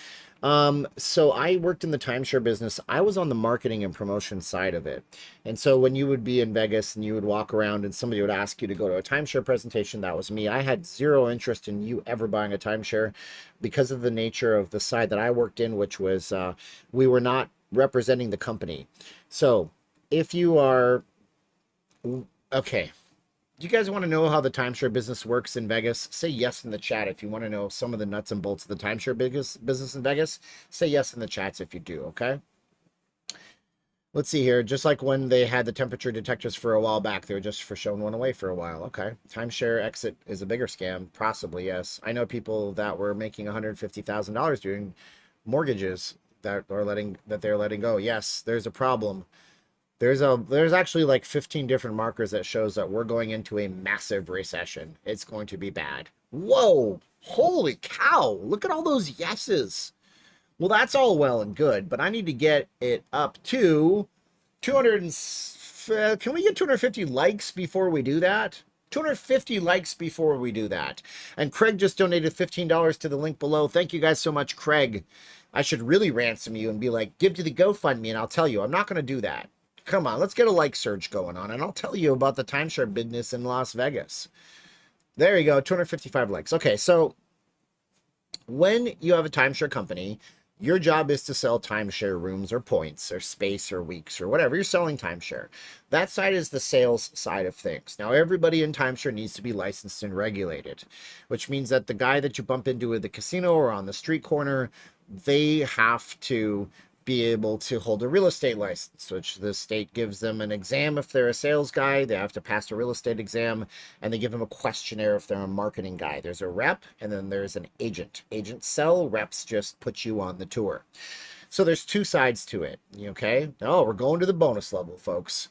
So I worked in the timeshare business. I was on the marketing and promotion side of it. And so when you would be in Vegas and you would walk around and somebody would ask you to go to a timeshare presentation, that was me. I had zero interest in you ever buying a timeshare because of the nature of the side that I worked in, which was, we were not representing the company. So if you are, okay. Do you guys want to know how the timeshare business works in Vegas? Say yes in the chat if you want to know some of the nuts and bolts of the timeshare business in Vegas. Say yes in the chats if you do, okay? Let's see here. Just like when they had the temperature detectors for a while back, they were just for showing one away for a while. Okay. Timeshare exit is a bigger scam. Possibly, yes. I know people that were making $150,000 doing mortgages that they're letting go. Yes, there's a problem. There's actually like 15 different markers that shows that we're going into a massive recession. It's going to be bad. Whoa, holy cow. Look at all those yeses. Well, that's all well and good, but I need to get it up to 200 can we get 250 likes before we do that? 250 likes before we do that. And Craig just donated $15 to the link below. Thank you guys so much, Craig. I should really ransom you and be like, give to the GoFundMe, and I'll tell you. I'm not going to do that. Come on, let's get a like surge going on, and I'll tell you about the timeshare business in Las Vegas. There you go, 255 likes. Okay, so when you have a timeshare company, your job is to sell timeshare rooms or points or space or weeks or whatever. You're selling timeshare. That side is the sales side of things. Now, everybody in timeshare needs to be licensed and regulated, which means that the guy that you bump into at the casino or on the street corner, they have to be able to hold a real estate license, which the state gives them an exam if they're a sales guy. They have to pass a real estate exam, and they give them a questionnaire if they're a marketing guy. There's a rep, and then there's an agent. Agents sell, reps just put you on the tour. So there's two sides to it, okay? Oh, we're going to the bonus level, folks.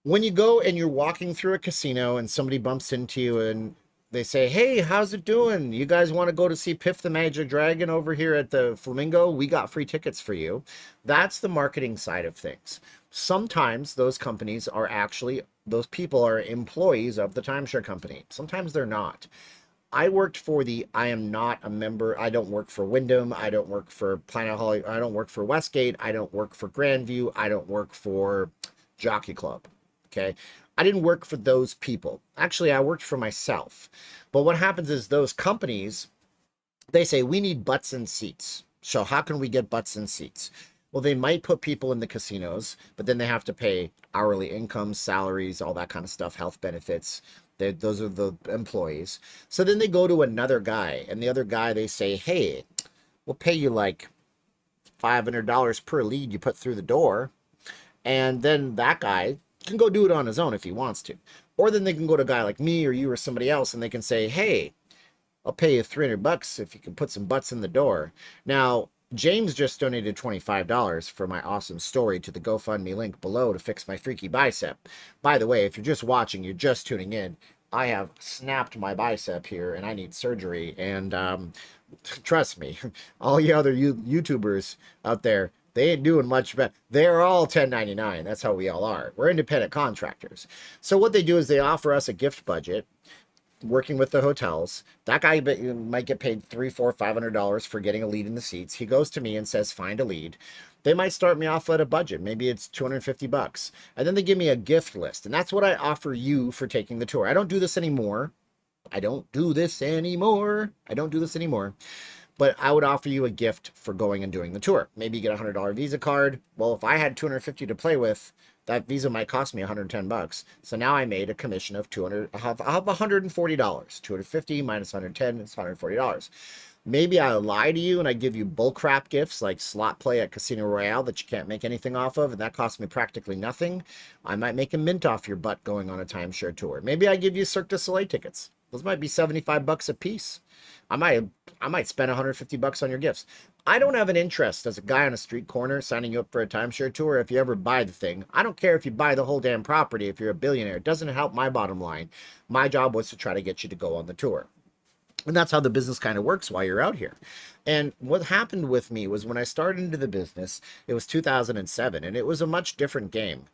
When you go and you're walking through a casino and somebody bumps into you and they say, hey, how's it doing? You guys want to go to see Piff the Magic Dragon over here at the Flamingo? We got free tickets for you. That's the marketing side of things. Sometimes those companies are actually, those people are employees of the timeshare company. Sometimes they're not. I worked for I am not a member. I don't work for Wyndham. I don't work for Planet Hollywood. I don't work for Westgate. I don't work for Grandview. I don't work for Jockey Club. Okay. I didn't work for those people. Actually, I worked for myself. But what happens is those companies, they say, we need butts and seats. So how can we get butts and seats? Well, they might put people in the casinos, but then they have to pay hourly incomes, salaries, all that kind of stuff, health benefits. Those are the employees. So then they go to another guy, and the other guy, they say, hey, we'll pay you like $500 per lead you put through the door. And then that guy can go do it on his own if he wants to. Or then they can go to a guy like me or you or somebody else, and they can say, hey, I'll pay you $300 if you can put some butts in the door. Now, James just donated $25 for my awesome story to the GoFundMe link below to fix my freaky bicep. By the way, if you're just watching, you're just tuning in, I have snapped my bicep here and I need surgery. And trust me, all you other YouTubers out there, they ain't doing much better. They're all 1099. That's how we all are. We're independent contractors. So what they do is they offer us a gift budget, working with the hotels. That guy might get paid $300, $400, $500 for getting a lead in the seats. He goes to me and says, find a lead. They might start me off at a budget. Maybe it's $250. And then they give me a gift list. And that's what I offer you for taking the tour. I don't do this anymore. But I would offer you a gift for going and doing the tour. Maybe you get a $100 Visa card. Well, if I had $250 to play with, that Visa might cost me $110. So now I made a commission of $140. 250 minus 110 is $140. Maybe I lie to you and I give you bullcrap gifts like slot play at Casino Royale that you can't make anything off of, and that costs me practically nothing. I might make a mint off your butt going on a timeshare tour. Maybe I give you Cirque du Soleil tickets. Those might be $75 a piece. I might spend $150 on your gifts. I don't have an interest as a guy on a street corner signing you up for a timeshare tour if you ever buy the thing. I don't care if you buy the whole damn property if you're a billionaire. It doesn't help my bottom line. My job was to try to get you to go on the tour. And that's how the business kind of works while you're out here. And what happened with me was when I started into the business, it was 2007, and it was a much different game.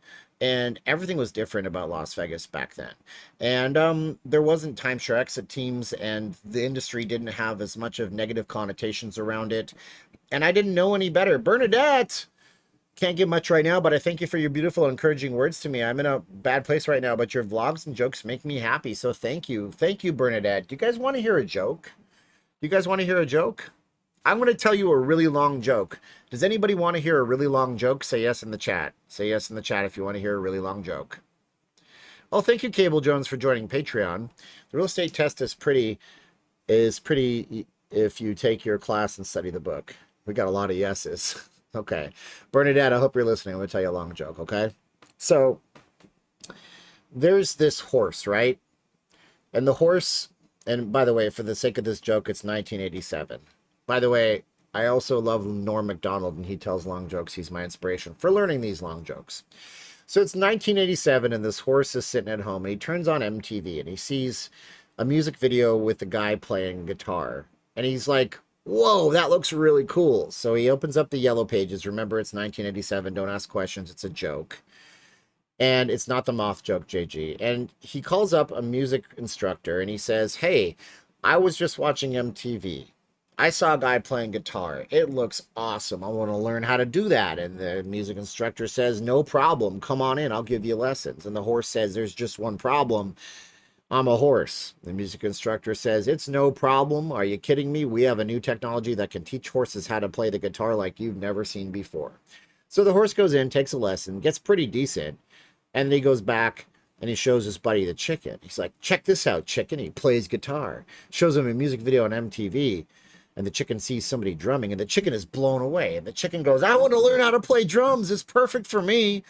And everything was different about Las Vegas back then. And there wasn't timeshare exit teams, and the industry didn't have as much of negative connotations around it. And I didn't know any better. Bernadette! Can't give much right now, but I thank you for your beautiful, encouraging words to me. I'm in a bad place right now, but your vlogs and jokes make me happy. So thank you. Thank you, Bernadette. Do you guys want to hear a joke? You guys want to hear a joke? I'm going to tell you a really long joke. Does anybody want to hear a really long joke? Say yes in the chat. Say yes in the chat if you want to hear a really long joke. Oh, thank you, Cable Jones, for joining Patreon. The real estate test is pretty if you take your class and study the book. We got a lot of yeses. Okay. Bernadette, I hope you're listening. I'm going to tell you a long joke, okay? So there's this horse, right? And the horse, and by the way, for the sake of this joke, it's 1987. By the way, I also love Norm Macdonald, and he tells long jokes. He's my inspiration for learning these long jokes. So it's 1987, and this horse is sitting at home, and he turns on MTV, and he sees a music video with the guy playing guitar. And he's like, whoa, that looks really cool. So he opens up the yellow pages. Remember, it's 1987. Don't ask questions. It's a joke. And it's not the moth joke, JG. And he calls up a music instructor and he says, hey, I was just watching MTV. I saw a guy playing guitar. It looks awesome. I want to learn how to do that. And the music instructor says, no problem. Come on in. I'll give you lessons. And the horse says, there's just one problem. I'm a horse. The music instructor says, it's no problem. Are you kidding me? We have a new technology that can teach horses how to play the guitar like you've never seen before. So the horse goes in, takes a lesson, gets pretty decent. And then he goes back and he shows his buddy the chicken. He's like, check this out, chicken. He plays guitar. Shows him a music video on MTV. And the chicken sees somebody drumming. And the chicken is blown away. And the chicken goes, I want to learn how to play drums. It's perfect for me.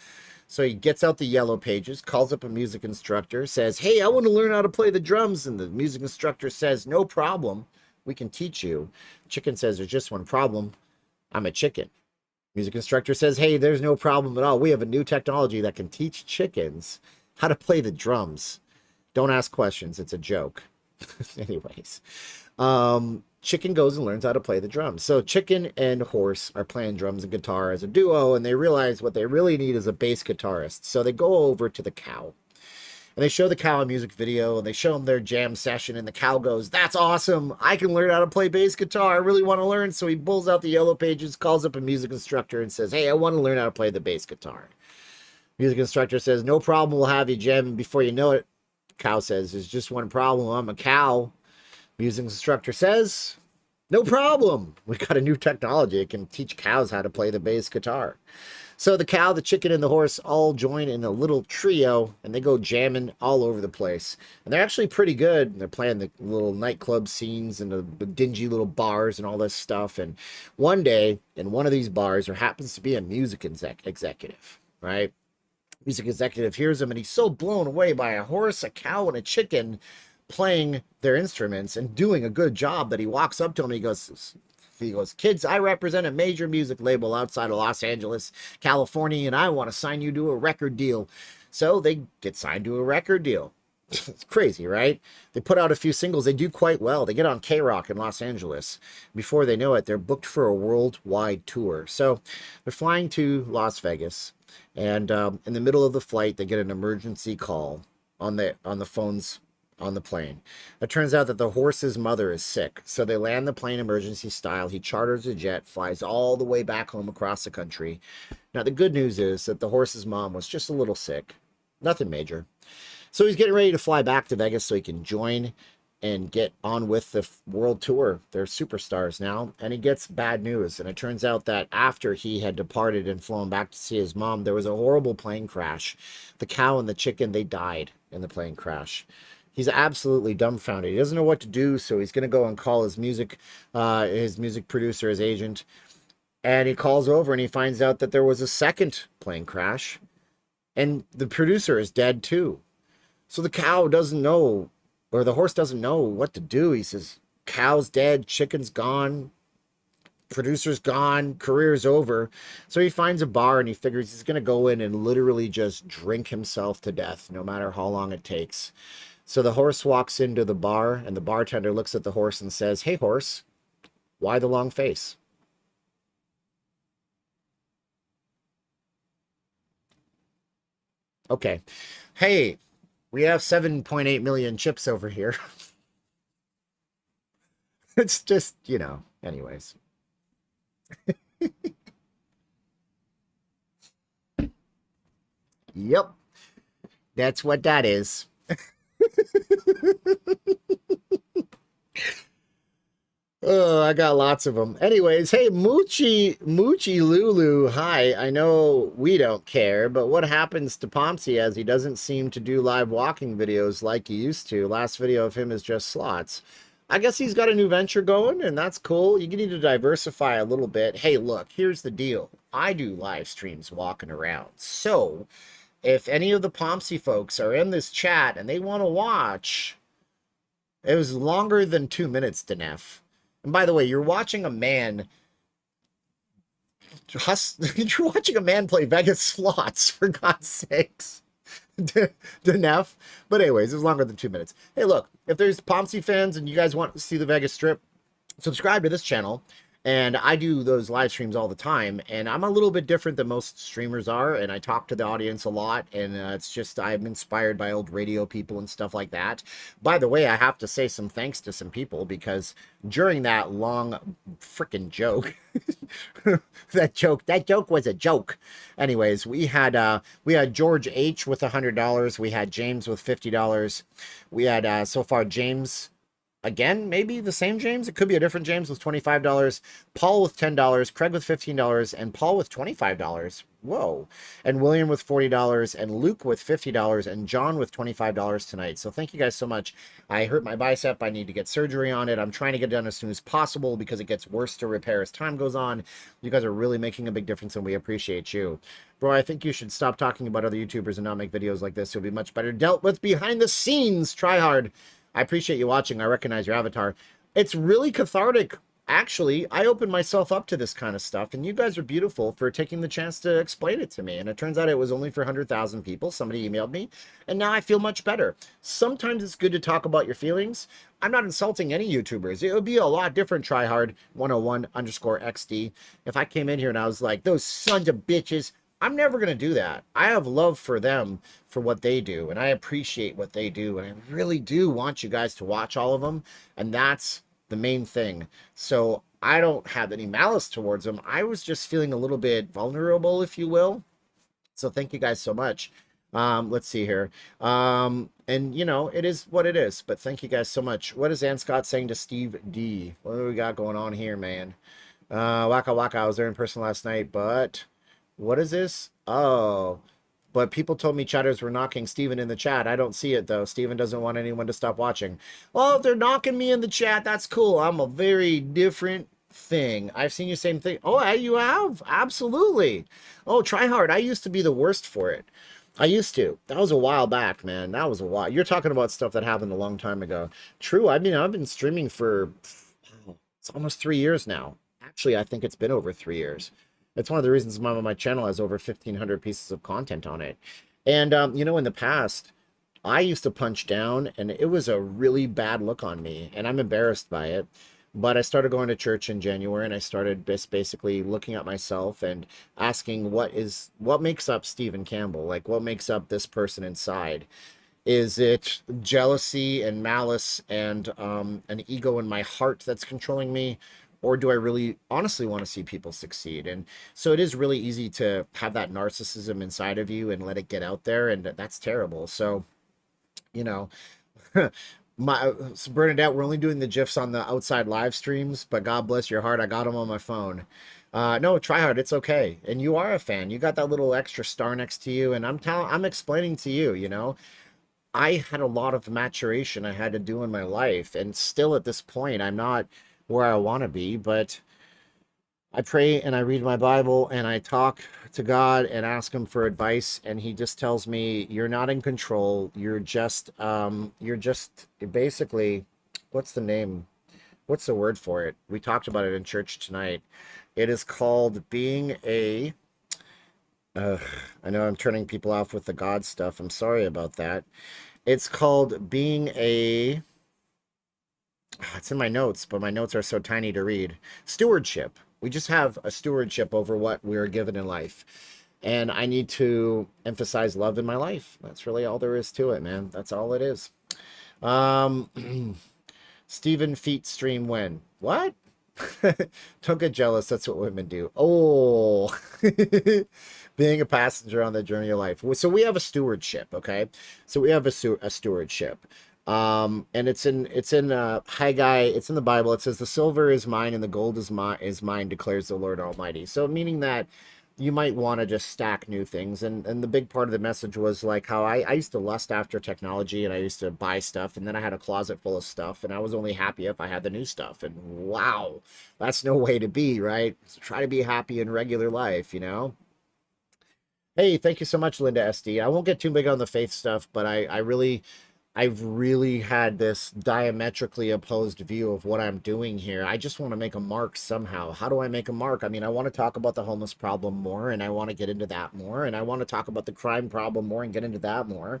So he gets out the yellow pages, calls up a music instructor, says, hey, I want to learn how to play the drums. And the music instructor says, no problem. We can teach you. Chicken says, there's just one problem. I'm a chicken. Music instructor says, hey, there's no problem at all. We have a new technology that can teach chickens how to play the drums. Don't ask questions. It's a joke. Anyways, chicken goes and learns how to play the drums. So chicken and horse are playing drums and guitar as a duo, and they realize what they really need is a bass guitarist. So they go over to the cow. And they show the cow a music video, and they show them their jam session, and the cow goes, that's awesome. I can learn how to play bass guitar. I really want to learn. So he pulls out the yellow pages, calls up a music instructor, and says, hey, I want to learn how to play the bass guitar. Music instructor says, no problem. We'll have you jam. And before you know it, cow says, there's just one problem. I'm a cow. Music instructor says, no problem. We got a new technology. It can teach cows how to play the bass guitar. So the cow, the chicken, and the horse all join in a little trio, and they go jamming all over the place. And they're actually pretty good. They're playing the little nightclub scenes and the dingy little bars and all this stuff. And one day, in one of these bars, there happens to be a music executive, right? Music executive hears him, and he's so blown away by a horse, a cow, and a chicken playing their instruments and doing a good job that he walks up to him and he goes, kids, I represent a major music label outside of Los Angeles, California, and I want to sign you to a record deal. So they get signed to a record deal. It's crazy, right? They put out a few singles. They do quite well. They get on K-Rock in Los Angeles. Before they know it, they're booked for a worldwide tour. So they're flying to Las Vegas, and in the middle of the flight, they get an emergency call on the phones on the plane. It turns out that the horse's mother is sick, so they land the plane emergency style. He charters a jet, flies all the way back home across the country. Now, the good news is that the horse's mom was just a little sick. Nothing major. So he's getting ready to fly back to Vegas so he can join and get on with the world tour. They're superstars now, and he gets bad news. And it turns out that after he had departed and flown back to see his mom, there was a horrible plane crash. The cow and the chicken, they died in the plane crash. He's absolutely dumbfounded. He doesn't know what to do, so he's going to go and call his music producer, his agent. And he calls over and he finds out that there was a second plane crash. And the producer is dead too. So the cow doesn't know, or the horse doesn't know what to do. He says, cow's dead, chicken's gone, producer's gone, career's over. So he finds a bar and he figures he's going to go in and literally just drink himself to death, no matter how long it takes. So the horse walks into the bar, and the bartender looks at the horse and says, hey, horse, why the long face? Okay. Hey, we have 7.8 million chips over here. It's just, anyways. Yep. That's what that is. Oh, I got lots of them. Anyways, hey, Moochie Lulu, hi. I know we don't care, but what happens to Pomsey as he doesn't seem to do live walking videos like he used to? Last video of him is just slots. I guess he's got a new venture going, and that's cool. You need to diversify a little bit. Hey, look, here's the deal. I do live streams walking around. So if any of the Pomsey folks are in this chat and they want to watch, it was longer than 2 minutes, Denef. And by the way, you're watching a man you're watching a man play Vegas slots, for God's sakes. Denef. But anyways, it was longer than 2 minutes. Hey, look, if there's Pomsey fans and you guys want to see the Vegas Strip, subscribe to this channel. And I do those live streams all the time, and I'm a little bit different than most streamers are, and I talk to the audience a lot, and it's just I'm inspired by old radio people and stuff like that. By the way, I have to say some thanks to some people, because during that long freaking joke, that joke was a joke. Anyways, we had George H with $100, we had James with $50, we had so far James. Again, maybe the same James. It could be a different James with $25. Paul with $10. Craig with $15. And Paul with $25. Whoa. And William with $40. And Luke with $50. And John with $25 tonight. So thank you guys so much. I hurt my bicep. I need to get surgery on it. I'm trying to get it done as soon as possible because it gets worse to repair as time goes on. You guys are really making a big difference, and we appreciate you. Bro, I think you should stop talking about other YouTubers and not make videos like this. You'll be much better dealt with behind the scenes. Try hard. I appreciate you watching. I recognize your avatar. It's really cathartic. Actually, I opened myself up to this kind of stuff, and you guys are beautiful for taking the chance to explain it to me. And it turns out it was only for 100,000 people. Somebody emailed me, and now I feel much better. Sometimes it's good to talk about your feelings. I'm not insulting any YouTubers. It would be a lot different, tryhard101_XD, if I came in here and I was like, those sons of bitches. I'm never going to do that. I have love for them for what they do, and I appreciate what they do, and I really do want you guys to watch all of them, and that's the main thing. So I don't have any malice towards them. I was just feeling a little bit vulnerable, if you will. So thank you guys so much. Let's see here. And, you know, it is what it is, but thank you guys so much. What is Ann Scott saying to Steve D? What do we got going on here, man? Waka Waka, I was there in person last night, but... What is this? Oh, but people told me chatters were knocking Steven in the chat. I don't see it, though. Steven doesn't want anyone to stop watching. Well, if they're knocking me in the chat, that's cool. I'm a very different thing. I've seen you same thing. Oh, you have? Absolutely. Oh, try hard. I used to be the worst for it. I used to. That was a while back, man. That was a while. You're talking about stuff that happened a long time ago. True. I mean, I've been streaming for it's almost 3 years now. Actually, I think it's been over 3 years. It's one of the reasons my channel has over 1,500 pieces of content on it. And, you know, in the past, I used to punch down, and it was a really bad look on me, and I'm embarrassed by it. But I started going to church in January, and I started just basically looking at myself and asking what makes up Stephen Campbell? Like, what makes up this person inside? Is it jealousy and malice and an ego in my heart that's controlling me? Or do I really honestly want to see people succeed? And so it is really easy to have that narcissism inside of you and let it get out there. And that's terrible. So, you know, Bernadette, we're only doing the GIFs on the outside live streams, but God bless your heart. I got them on my phone. No, try hard. It's okay. And you are a fan. You got that little extra star next to you. And I'm explaining to you, you know, I had a lot of maturation I had to do in my life. And still at this point, I'm not where I want to be, but I pray and I read my Bible and I talk to God and ask him for advice, and he just tells me, you're not in control. You're just basically, what's the word for it? We talked about it in church tonight. It is called being a I know I'm turning people off with the God stuff. I'm sorry about that. It's called being a it's in my notes, but my notes are so tiny to read. Stewardship. We just have a stewardship over what we're given in life. And I need to emphasize love in my life. That's really all there is to it, man. That's all it is. Stephen Feet stream when? What? Don't get jealous. That's what women do. Oh, being a passenger on the journey of life. So we have a stewardship, okay? So we have a stewardship. And it's in Haggai, it's in the Bible. It says the silver is mine and the gold is mine, declares the Lord Almighty. So meaning that you might want to just stack new things. And the big part of the message was like how I used to lust after technology, and I used to buy stuff, and then I had a closet full of stuff, and I was only happy if I had the new stuff. And wow, that's no way to be, right? So try to be happy in regular life, you know? Hey, thank you so much, Linda SD. I won't get too big on the faith stuff, but I really I've really had this diametrically opposed view of what I'm doing here. I just want to make a mark somehow. How do I make a mark? I mean, I want to talk about the homeless problem more, and I want to get into that more, and I want to talk about the crime problem more and get into that more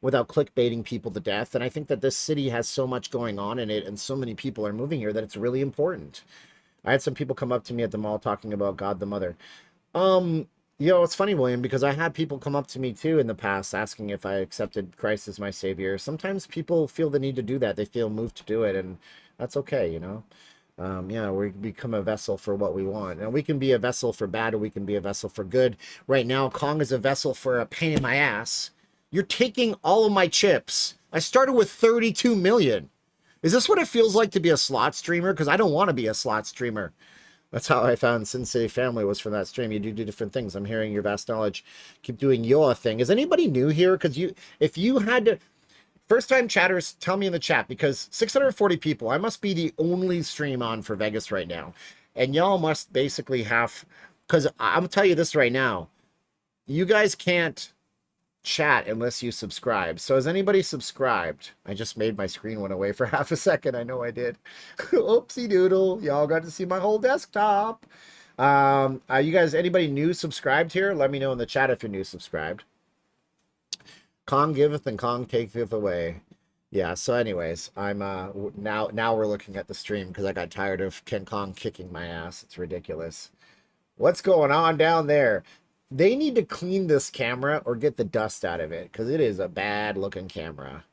without clickbaiting people to death. And I think that this city has so much going on in it, and so many people are moving here that it's really important. I had some people come up to me at the mall talking about God the Mother. Um, it's funny, William, because I had people come up to me too in the past asking if I accepted Christ as my savior. Sometimes people feel the need to do that. They feel moved to do it, and that's okay. We become a vessel for what we want. And we can be a vessel for bad, or we can be a vessel for good. Right now, Kong is a vessel for a pain in my ass. You're taking all of my chips. I started with 32 million. Is this what it feels like to be a slot streamer? Because I don't want to be a slot streamer. That's how I found Sensei Family, was from that stream. You do different things. I'm hearing your vast knowledge. Keep doing your thing. Is anybody new here? Because if you had to, first time chatters, tell me in the chat, because 640 people, I must be the only stream on for Vegas right now. And y'all must basically have, because I'm tell you this right now, you guys can't chat unless you subscribe. So has anybody subscribed? I just made my screen went away for half a second. I know I did. Oopsie doodle. Y'all got to see my whole desktop. You guys, anybody new subscribed here? Let me know in the chat if you're new subscribed. Kong giveth and Kong taketh away. Yeah, so anyways, I'm now we're looking at the stream because I got tired of King Kong kicking my ass. It's ridiculous. What's going on down there? They need to clean this camera or get the dust out of it, because it is a bad looking camera.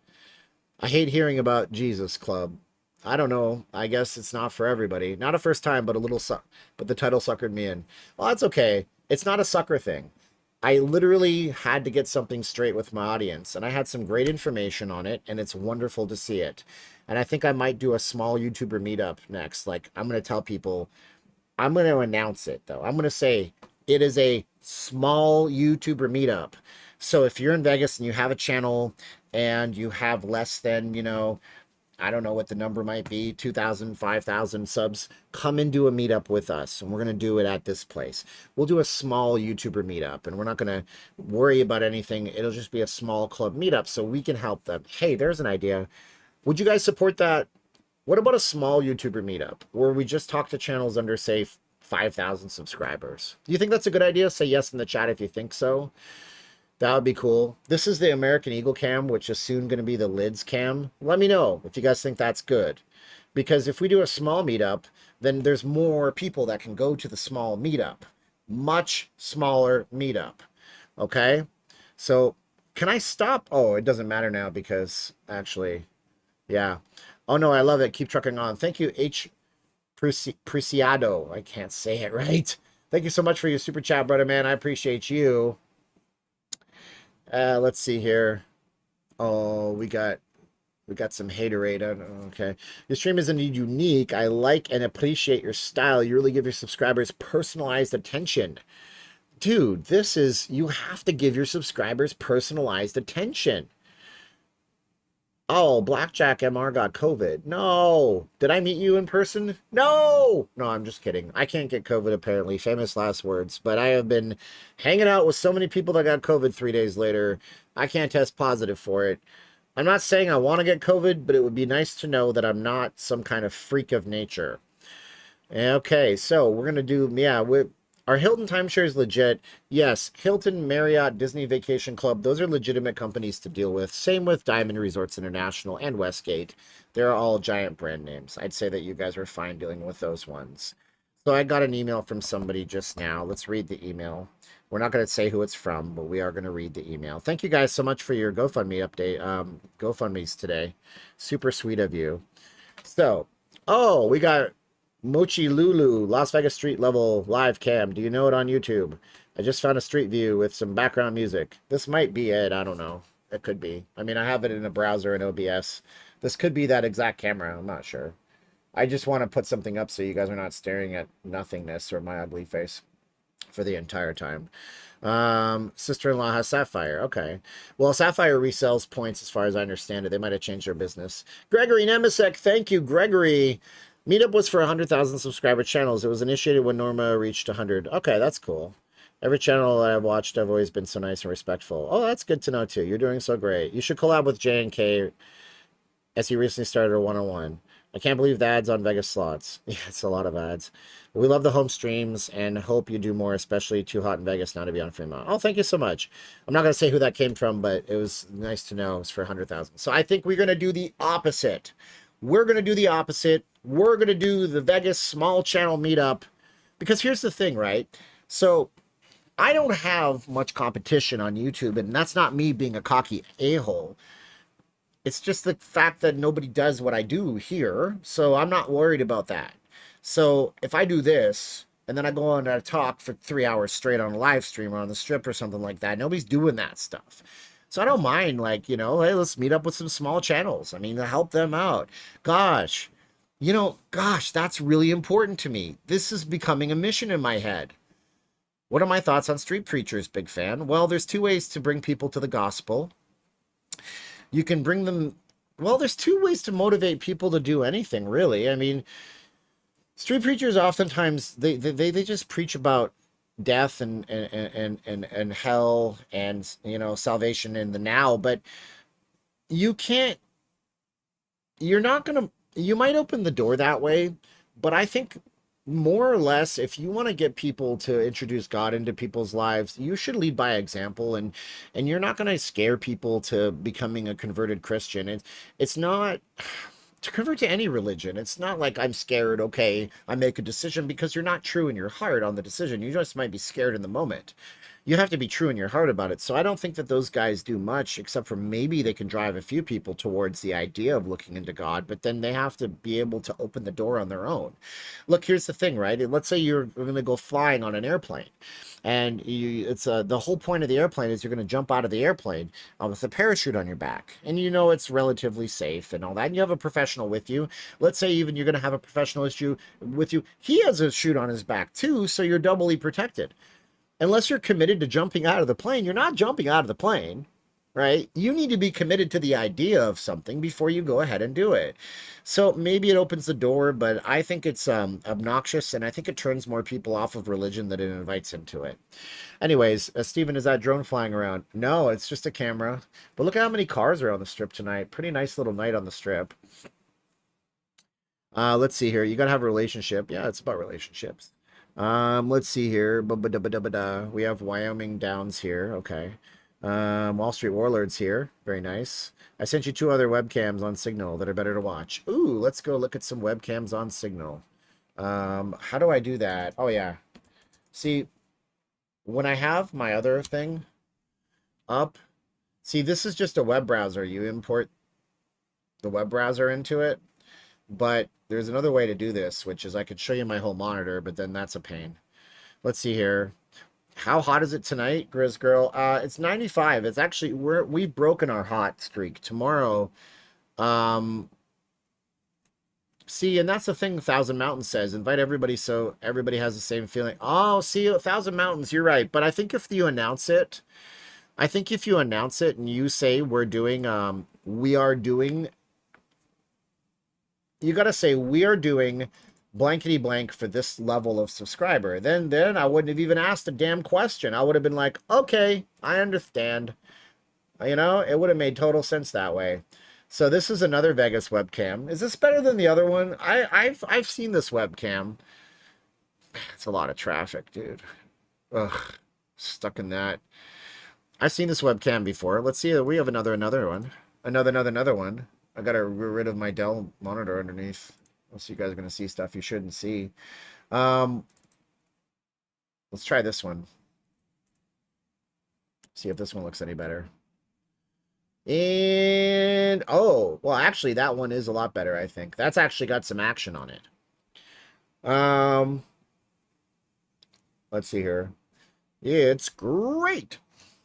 I hate hearing about Jesus Club. I don't know. I guess it's not for everybody. Not a first time, but but the title suckered me in. Well, that's okay. It's not a sucker thing. I literally had to get something straight with my audience, and I had some great information on it, and it's wonderful to see it. And I think I might do a small YouTuber meetup next. Like, I'm going to tell people, I'm going to announce it, though. I'm going to say it is a small YouTuber meetup. So if you're in Vegas and you have a channel and you have less than, I don't know what the number might be, 2,000, 5,000 subs, come and do a meetup with us. And we're going to do it at this place. We'll do a small YouTuber meetup, and we're not going to worry about anything. It'll just be a small club meetup so we can help them. Hey, there's an idea. Would you guys support that? What about a small YouTuber meetup where we just talk to channels under, say, 5,000 subscribers? Do you think that's a good idea? Say yes in the chat if you think so. That would be cool. This is the American Eagle cam, which is soon going to be the Lids cam. Let me know if you guys think that's good. Because if we do a small meetup, then there's more people that can go to the small meetup. Much smaller meetup. Okay? So, can I stop? Oh, it doesn't matter now because, actually, yeah. Oh, no, I love it. Keep trucking on. Thank you, H. Preciado. I can't say it right. Thank you so much for your super chat, brother, man. I appreciate you. Let's see here. Oh, we got some haterade. Okay. Your stream isn't unique. I like and appreciate your style. You really give your subscribers personalized attention. Dude, you have to give your subscribers personalized attention. Oh, Blackjack MR got COVID. No. Did I meet you in person? No. No, I'm just kidding. I can't get COVID, apparently. Famous last words. But I have been hanging out with so many people that got COVID 3 days later. I can't test positive for it. I'm not saying I want to get COVID, but it would be nice to know that I'm not some kind of freak of nature. Okay, so we're going to do, our Hilton timeshare is legit. Yes, Hilton, Marriott, Disney Vacation Club, those are legitimate companies to deal with. Same with Diamond Resorts International and Westgate. They're all giant brand names. I'd say that you guys are fine dealing with those ones. So I got an email from somebody just now. Let's read the email. We're not going to say who it's from, but we are going to read the email. Thank you guys so much for your GoFundMe update. GoFundMe's today. Super sweet of you. So, we got Mochi Lulu, Las Vegas street level live cam. Do you know it on YouTube? I just found a street view with some background music. This might be it. I don't know. It could be. I mean, I have it in a browser in OBS. This could be that exact camera. I'm not sure. I just want to put something up so you guys are not staring at nothingness or my ugly face for the entire time. Sister-in-law has Sapphire. Okay. Well, Sapphire resells points as far as I understand it. They might have changed their business. Gregory Nemisek. Thank you, Gregory. Meetup was for 100,000 subscriber channels. It was initiated when Norma reached 100. Okay, that's cool. Every channel that I've watched, I've always been so nice and respectful. Oh, that's good to know, too. You're doing so great. You should collab with J&K as he recently started a one-on-one. I can't believe the ads on Vegas slots. Yeah, it's a lot of ads. We love the home streams and hope you do more, especially Too Hot in Vegas now to be on Fremont. Oh, thank you so much. I'm not going to say who that came from, but it was nice to know. It's for 100,000. So I think we're going to do the opposite. We're going to do the opposite. We're going to do the Vegas small channel meetup. Because here's the thing, right? So I don't have much competition on YouTube, and that's not me being a cocky a-hole. It's just the fact that nobody does what I do here, so I'm not worried about that. So if I do this, and then I go on to talk for 3 hours straight on a live stream or on the strip or something like that, nobody's doing that stuff. So I don't mind, like, you know, hey, let's meet up with some small channels. I mean, to help them out. Gosh, you know, gosh, that's really important to me. This is becoming a mission in my head. What are my thoughts on street preachers, big fan? Well, there's two ways to bring people to the gospel. You can bring them, well, there's two ways to motivate people to do anything, really. I mean, street preachers oftentimes, they just preach about death and hell and, you know, salvation in the now, but you can't, you're not going to, you might open the door that way, but I think more or less, if you want to get people to introduce God into people's lives, you should lead by example, and you're not going to scare people to becoming a converted Christian. It's not to convert to any religion. It's not like I'm scared, okay, I make a decision, because you're not true in your heart on the decision. You just might be scared in the moment. You have to be true in your heart about it. So I don't think that those guys do much, except for maybe they can drive a few people towards the idea of looking into God, but then they have to be able to open the door on their own. Look, here's the thing, right? Let's say you're going to go flying on an airplane, and it's the whole point of the airplane is you're going to jump out of the airplane with a parachute on your back, and you know it's relatively safe and all that, and you have a professional with you. Let's say even you're going to have a professional issue with you. He has a chute on his back too, so you're doubly protected. Unless you're committed to jumping out of the plane, you're not jumping out of the plane, right? You need to be committed to the idea of something before you go ahead and do it. So maybe it opens the door, but I think it's obnoxious, and I think it turns more people off of religion than it invites into it. Anyways, Steven, is that drone flying around? No, it's just a camera. But look at how many cars are on the strip tonight. Pretty nice little night on the strip. Let's see here. You got to have a relationship. Yeah, it's about relationships. Let's see here. We have Wyoming Downs here. Okay. Wall Street Warlords here. Very nice. I sent you 2 other webcams on Signal that are better to watch. Ooh, let's go look at some webcams on Signal. How do I do that? Oh, yeah. See, when I have my other thing up, see, this is just a web browser. You import the web browser into it, but there's another way to do this, which is I could show you my whole monitor, but then that's a pain. Let's see here. How hot is it tonight, Grizz Girl? It's 95. It's actually, we've broken our hot streak. Tomorrow, see, and that's the thing Thousand Mountains says. Invite everybody so everybody has the same feeling. Oh, see, Thousand Mountains, you're right. But I think if you announce it, and you say we're doing, we are doing, you got to say we are doing blankety blank for this level of subscriber. Then I wouldn't have even asked a damn question. I would have been like, okay, I understand. You know, it would have made total sense that way. So this is another Vegas webcam. Is this better than the other one? I've seen this webcam. It's a lot of traffic, dude. Ugh, stuck in that. I've seen this webcam before. Let's see. We have another one. Another one. I gotta get rid of my Dell monitor underneath. Else you guys are gonna see stuff you shouldn't see. Let's try this one. See if this one looks any better. And oh, well, actually, that one is a lot better, I think. That's actually got some action on it. Let's see here. It's great.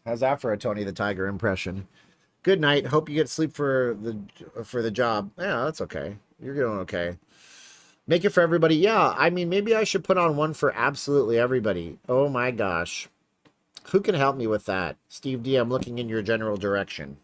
How's that for a Tony the Tiger impression? Good night. Hope you get sleep for the job. Yeah, that's okay. You're doing okay. Make it for everybody. Yeah, I mean, maybe I should put on one for absolutely everybody. Oh my gosh. Who can help me with that? Steve D, I'm looking in your general direction.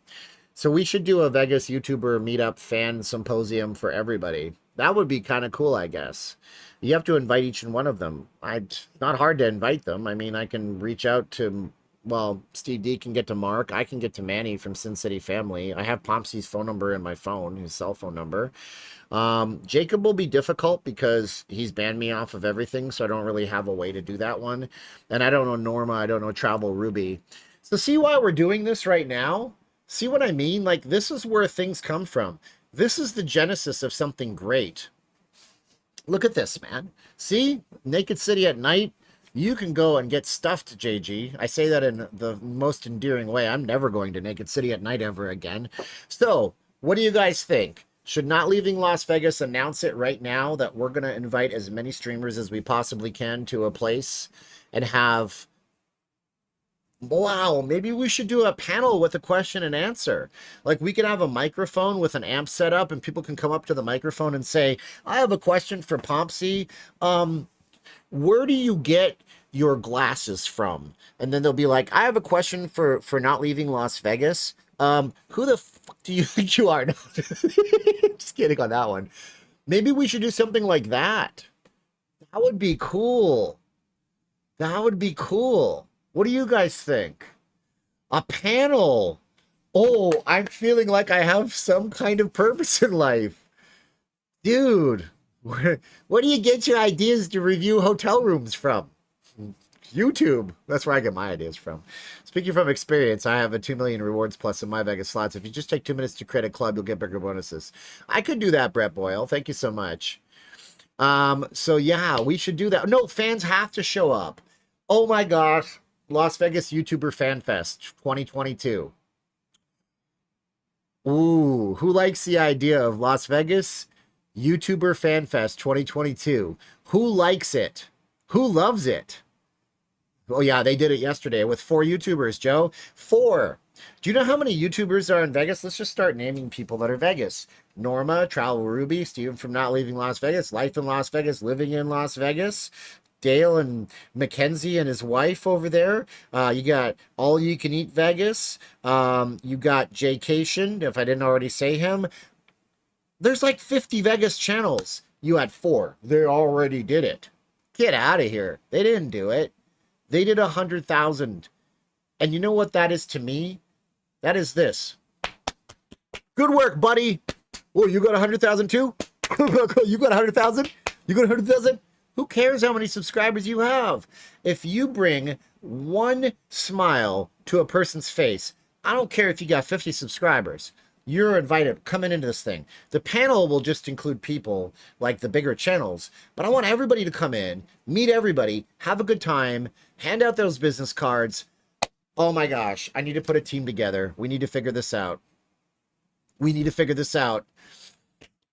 So we should do a Vegas YouTuber meetup fan symposium for everybody. That would be kind of cool, I guess. You have to invite each and one of them. It's not hard to invite them. I mean, I can reach out to, well, Steve D can get to Mark. I can get to Manny from Sin City Family. I have Pompsey's phone number in my phone, his cell phone number. Jacob will be difficult because he's banned me off of everything, so I don't really have a way to do that one. And I don't know Norma, I don't know Travel Ruby. So see why we're doing this right now? See what I mean? Like, this is where things come from. This is the genesis of something great. Look at this, man. See? Naked City at night. You can go and get stuffed, JG. I say that in the most endearing way. I'm never going to Naked City at night ever again. So, what do you guys think? Should Not Leaving Las Vegas announce it right now that we're going to invite as many streamers as we possibly can to a place and have... Wow, maybe we should do a panel with a question and answer. Like, we could have a microphone with an amp set up and people can come up to the microphone and say, I have a question for Pompsy. Where do you get your glasses from? And then they'll be like, I have a question for Not Leaving Las Vegas. Who the fuck do you think you are? No, just kidding on that one. Maybe we should do something like that. That would be cool. That would be cool. What do you guys think? A panel. Oh, I'm feeling like I have some kind of purpose in life. Dude, where do you get your ideas to review hotel rooms from? YouTube. That's where I get my ideas from. Speaking from experience, I have a 2 million rewards plus in my Vegas slots. If you just take 2 minutes to create a club, you'll get bigger bonuses. I could do that, Brett Boyle. Thank you so much. So yeah, we should do that. No, fans have to show up. Oh my gosh. Las Vegas YouTuber Fan Fest 2022. Ooh, who likes the idea of Las Vegas YouTuber Fan Fest 2022? Who likes it? Who loves it? Oh yeah, they did it yesterday with 4 YouTubers, Joe. 4. Do you know how many YouTubers are in Vegas? Let's just start naming people that are Vegas. Norma, Travel Ruby, Steven from Not Leaving Las Vegas, Life in Las Vegas, Living in Las Vegas, Dale and Mackenzie and his wife over there. You got All You Can Eat Vegas. You got Jaycation, if I didn't already say him. There's like 50 Vegas channels. You had 4. They already did it. Get out of here. They didn't do it. They did 100,000. And you know what that is to me? That is this. Good work, buddy. Oh, you got 100,000 too? You got 100,000? You got 100,000? Who cares how many subscribers you have? If you bring one smile to a person's face, I don't care if you got 50 subscribers. You're invited coming into this thing. The panel will just include people like the bigger channels, but I want everybody to come in, meet everybody, have a good time, hand out those business cards. Oh my gosh, I need to put a team together. We need to figure this out. We need to figure this out.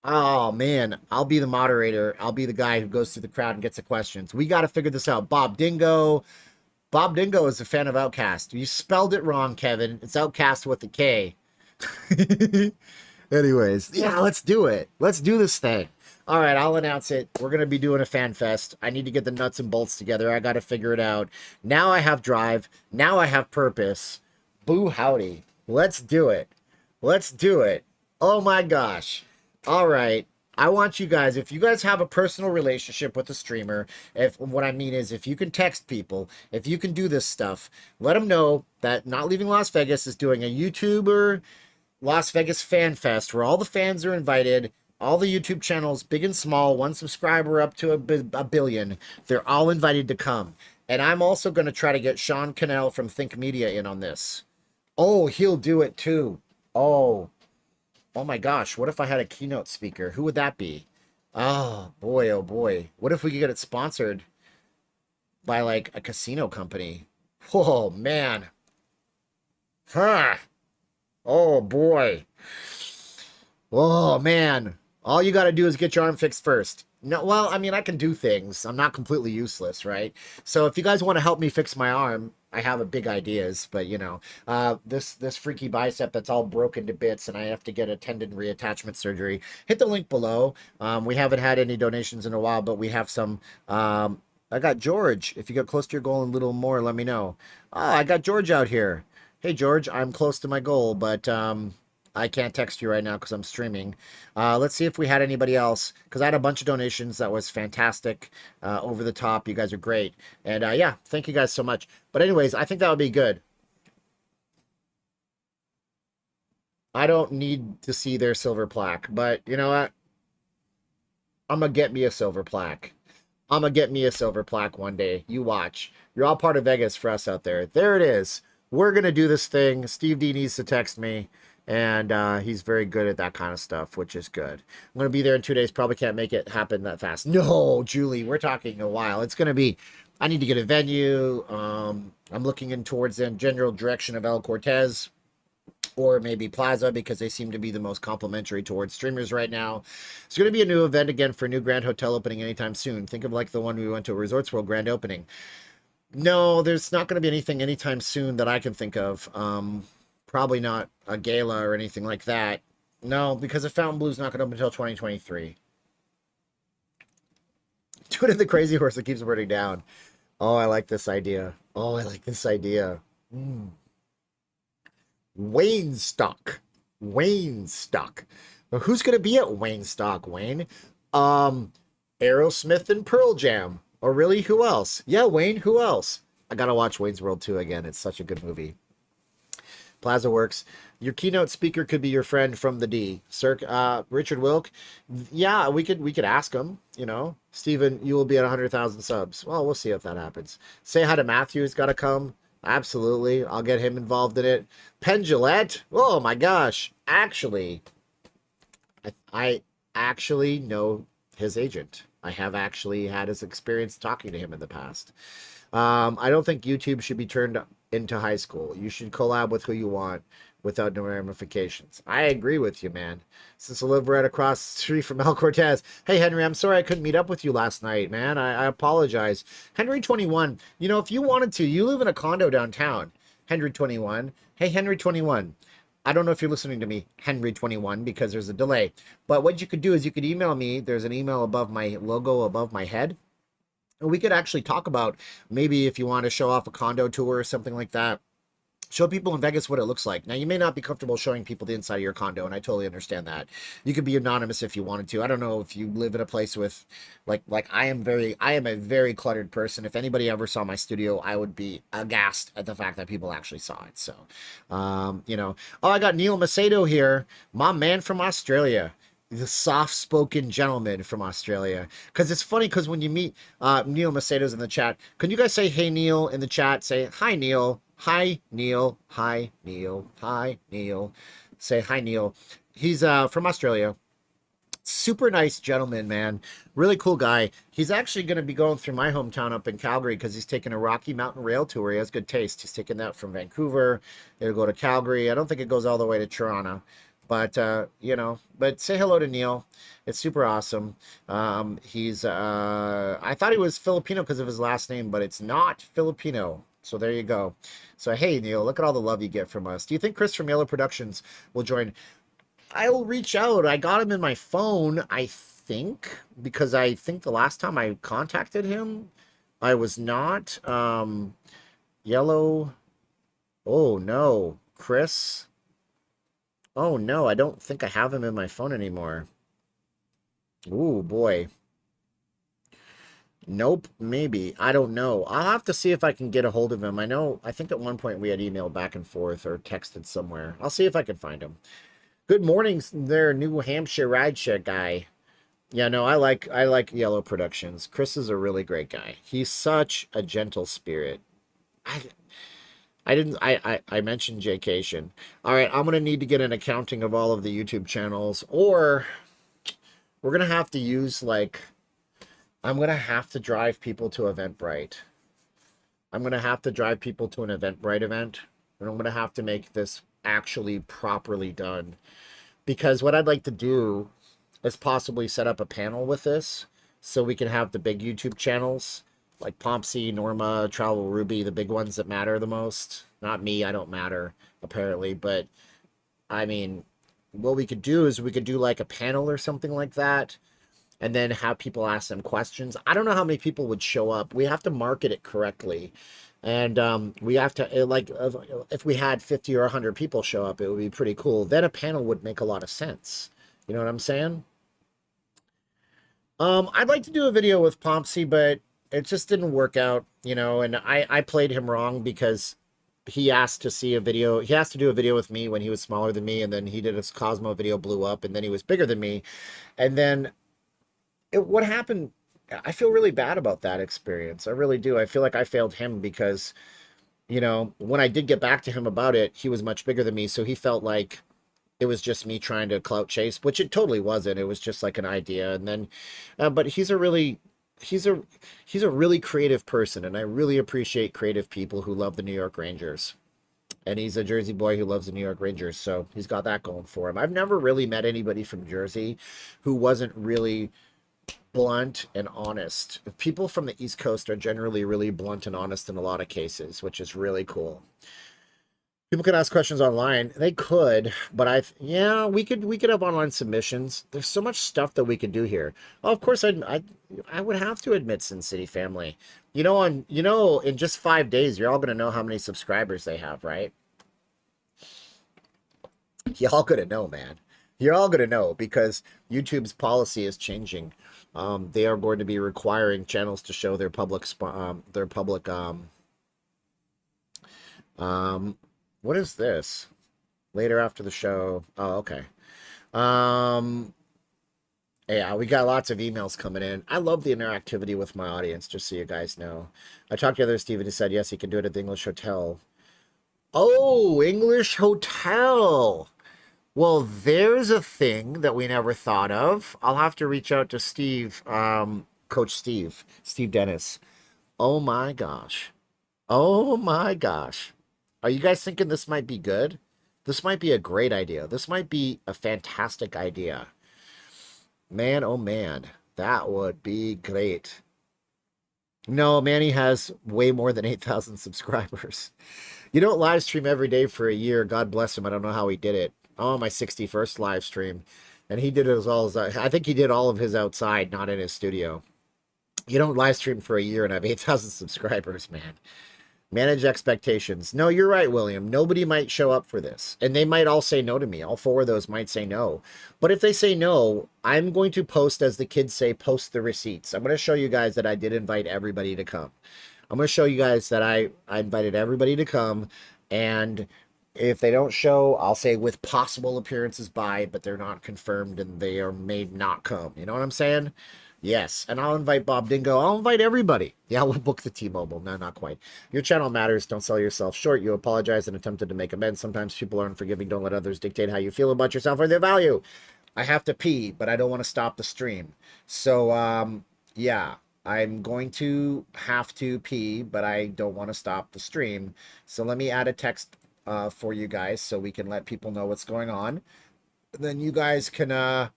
Oh man, I'll be the moderator. I'll be the guy who goes through the crowd and gets the questions. We got to figure this out. Bob Dingo. Bob Dingo is a fan of Outcast. You spelled it wrong, Kevin. It's Outcast with a K. Anyways, yeah, let's do it. Let's do this thing. All right, I'll announce it. We're going to be doing a fan fest. I need to get the nuts and bolts together. I got to figure it out. Now I have drive. Now I have purpose. Boo howdy. Let's do it. Let's do it. Oh my gosh. All right. I want you guys, if you guys have a personal relationship with a streamer, if what I mean is if you can text people, if you can do this stuff, let them know that Not Leaving Las Vegas is doing a YouTuber Las Vegas Fan Fest where all the fans are invited, all the YouTube channels, big and small, 1 subscriber up to a billion. They're all invited to come. And I'm also going to try to get Sean Cannell from Think Media in on this. Oh, he'll do it too. Oh my gosh, what if I had a keynote speaker? Who would that be? Oh boy. What if we could get it sponsored by like a casino company? Oh man. Huh. Oh boy. Oh man. All you got to do is get your arm fixed first. No, well, I mean, I can do things. I'm not completely useless, right? So if you guys want to help me fix my arm, I have big ideas, but you know, this freaky bicep that's all broken to bits and I have to get a tendon reattachment surgery. Hit the link below. We haven't had any donations in a while, but we have some. I got George. If you get close to your goal and a little more, let me know. Oh, I got George out here. Hey, George, I'm close to my goal, but I can't text you right now because I'm streaming. Let's see if we had anybody else, because I had a bunch of donations. That was fantastic. Over the top. You guys are great. And yeah, thank you guys so much. But anyways, I think that would be good. I don't need to see their silver plaque, but you know what? I'm gonna get me a silver plaque. I'm gonna get me a silver plaque one day. You watch. You're all part of Vegas for us out there. There it is. We're gonna do this thing. Steve D needs to text me, and he's very good at that kind of stuff, which is good. I'm gonna be there in 2 days. Probably can't make it happen that fast. No, Julie, we're talking a while. It's gonna be. I need to get a venue. I'm looking in towards the general direction of El Cortez, or maybe Plaza, because they seem to be the most complimentary towards streamers right now. It's going to be a new event again for a new Grand Hotel opening anytime soon. Think of like the one we went to, Resorts World Grand Opening. No, there's not going to be anything anytime soon that I can think of. Probably not a gala or anything like that. No, because the Fountain Blue's not going to open until 2023. Do it in the Crazy Horse that keeps burning down. Oh, I like this idea. Oh, I like this idea. Wayne Stock. Well, who's gonna be at Wayne Stock, Wayne? Aerosmith and Pearl Jam. Or really, who else? Yeah, Wayne, who else? I gotta watch Wayne's World 2 again. It's such a good movie. Plaza Works. Your keynote speaker could be your friend from the D. Sir, Richard Wilk. Yeah, we could ask him, you know. Steven, you will be at 100,000 subs. Well, we'll see if that happens. Say hi to Matthew, he's gotta come. Absolutely. I'll get him involved in it. Penn Jillette. Oh my gosh. Actually, I actually know his agent. I have actually had his experience talking to him in the past. I don't think YouTube should be turned into high school. You should collab with who you want without no ramifications. I agree with you, man. Since I live right across the street from El Cortez. Hey, Henry, I'm sorry I couldn't meet up with you last night, man. I apologize. Henry 21, you know, if you wanted to, you live in a condo downtown. Henry 21. Hey, Henry 21. I don't know if you're listening to me, Henry 21, because there's a delay. But what you could do is you could email me. There's an email above my logo above my head. And we could actually talk about maybe if you want to show off a condo tour or something like that. Show people in Vegas what it looks like. Now, you may not be comfortable showing people the inside of your condo, and I totally understand that. You could be anonymous if you wanted to. I don't know if you live in a place with, like I am a very cluttered person. If anybody ever saw my studio, I would be aghast at the fact that people actually saw it. So, you know. Oh, I got Neil Macedo here, my man from Australia. The soft-spoken gentleman from Australia. Because it's funny, because when you meet Neil Macedo's in the chat, can you guys say, hey, Neil, in the chat? Say, hi, Neil. Hi, Neil. Hi, Neil. Hi, Neil. Say, hi, Neil. He's from Australia. Super nice gentleman, man. Really cool guy. He's actually going to be going through my hometown up in Calgary because he's taking a Rocky Mountain Rail tour. He has good taste. He's taking that from Vancouver. It'll go to Calgary. I don't think it goes all the way to Toronto. But, you know, but say hello to Neil. It's super awesome. He's, I thought he was Filipino because of his last name, but it's not Filipino. So there you go. So, hey, Neil, look at all the love you get from us. Do you think Chris from Yellow Productions will join? I'll reach out. I got him in my phone, I think, because I think the last time I contacted him, I was not. Yellow. Oh, no. Chris. Oh, no, I don't think I have him in my phone anymore. Ooh, boy. Nope, maybe. I don't know. I'll have to see if I can get a hold of him. I think at one point we had emailed back and forth or texted somewhere. I'll see if I can find him. Good morning there, New Hampshire rideshare guy. Yeah, no, I like Yellow Productions. Chris is a really great guy. He's such a gentle spirit. I mentioned Jaycation. All right, I'm going to need to get an accounting of all of the YouTube channels, or we're going to have to use, like, I'm going to have to drive people to Eventbrite. I'm going to have to drive people to an Eventbrite event, and I'm going to have to make this actually properly done. Because what I'd like to do is possibly set up a panel with this, so we can have the big YouTube channels, like Pompsy, Norma, Travel Ruby, the big ones that matter the most. Not me, I don't matter, apparently. But, I mean, what we could do is we could do like a panel or something like that, and then have people ask them questions. I don't know how many people would show up. We have to market it correctly. And we have to like if we had 50 or 100 people show up, it would be pretty cool. Then a panel would make a lot of sense. You know what I'm saying? I'd like to do a video with Pompsy, but it just didn't work out, you know, and I played him wrong because he asked to see a video. He asked to do a video with me when he was smaller than me, and then he did his Cosmo video, blew up, and then he was bigger than me. And then what happened? I feel really bad about that experience. I really do. I feel like I failed him because, you know, when I did get back to him about it, he was much bigger than me, so he felt like it was just me trying to clout chase, which it totally wasn't. It was just like an idea. And then, but he's a, he's a really creative person. And I really appreciate creative people who love the New York Rangers. And he's a Jersey boy who loves the New York Rangers. So he's got that going for him. I've never really met anybody from Jersey who wasn't really blunt and honest. People from the East Coast are generally really blunt and honest in a lot of cases, which is really cool. People could ask questions online. They could, but yeah, we could have online submissions. There's so much stuff that we could do here. Oh, of course, I would have to admit Sin City Family. In just 5 days, you're all gonna know how many subscribers they have, right? Y'all gonna know, man. You're all gonna know because YouTube's policy is changing. They are going to be requiring channels to show their public what is this? Later after the show. Oh, okay. Um, yeah, we got lots of emails coming in. I love the interactivity with my audience, just so you guys know. I talked to the other Steven who said, yes, he can do it at the English Hotel. Oh, English Hotel. Well, there's a thing that we never thought of. I'll have to reach out to Steve, Coach Steve Dennis. Oh my gosh. Oh my gosh. Are you guys thinking this might be good? This might be a great idea. This might be a fantastic idea. Man, oh man, that would be great. No, Manny has way more than 8,000 subscribers. You don't live stream every day for a year. God bless him. I don't know how he did it. Oh, my 61st live stream. And he did it as well as I think he did all of his outside, not in his studio. You don't live stream for a year and have 8,000 subscribers, man. Manage expectations. No, you're right, William. Nobody might show up for this. And they might all say no to me. All four of those might say no. But if they say no, I'm going to post, as the kids say, post the receipts. I'm going to show you guys that I did invite everybody to come. I'm going to show you guys that I invited everybody to come. And if they don't show, I'll say with possible appearances by, but they're not confirmed and they are may not come. You know what I'm saying? Yes, and I'll invite Bob Dingo. I'll invite everybody. Yeah, we'll book the T-Mobile. No, not quite. Your channel matters. Don't sell yourself short. You apologize and attempted to make amends. Sometimes people are unforgiving. Don't let others dictate how you feel about yourself or their value. I have to pee, but I don't want to stop the stream. So, yeah, I'm going to have to pee, but I don't want to stop the stream. So let me add a text for you guys so we can let people know what's going on. Then you guys can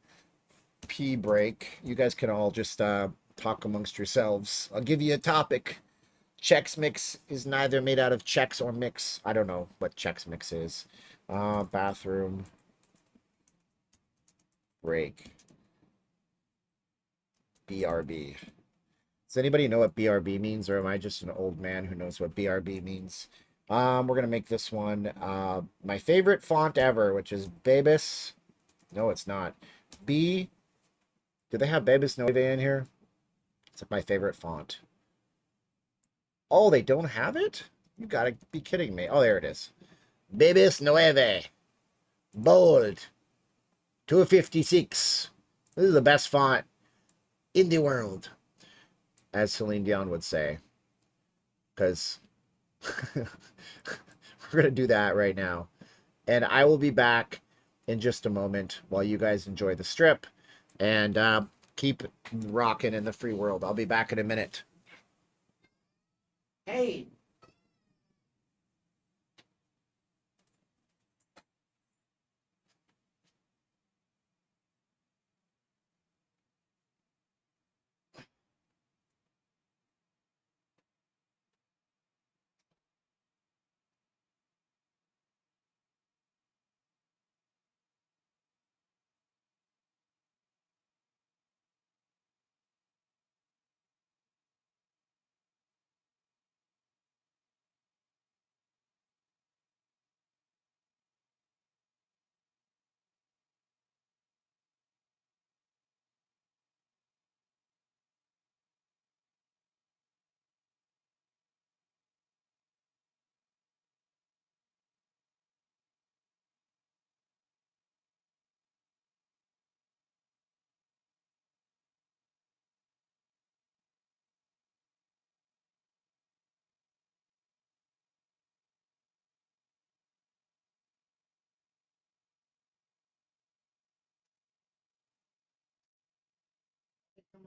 pee break. You guys can all just talk amongst yourselves. I'll give you a topic. Chex Mix is neither made out of Chex or mix. I don't know what Chex Mix is. Bathroom break. BRB. Does anybody know what BRB means, or am I just an old man who knows what BRB means? We're gonna make this one my favorite font ever, which is Babus. No, it's not. B. Do they have Babus Nove in here? It's like my favorite font. Oh, they don't have it? You gotta be kidding me. Oh, there it is. Babus Nueve. Bold. 256. This is the best font in the world, as Celine Dion would say. Because we're going to do that right now. And I will be back in just a moment while you guys enjoy the strip and keep rocking in the free world. I'll be back in a minute. Hey.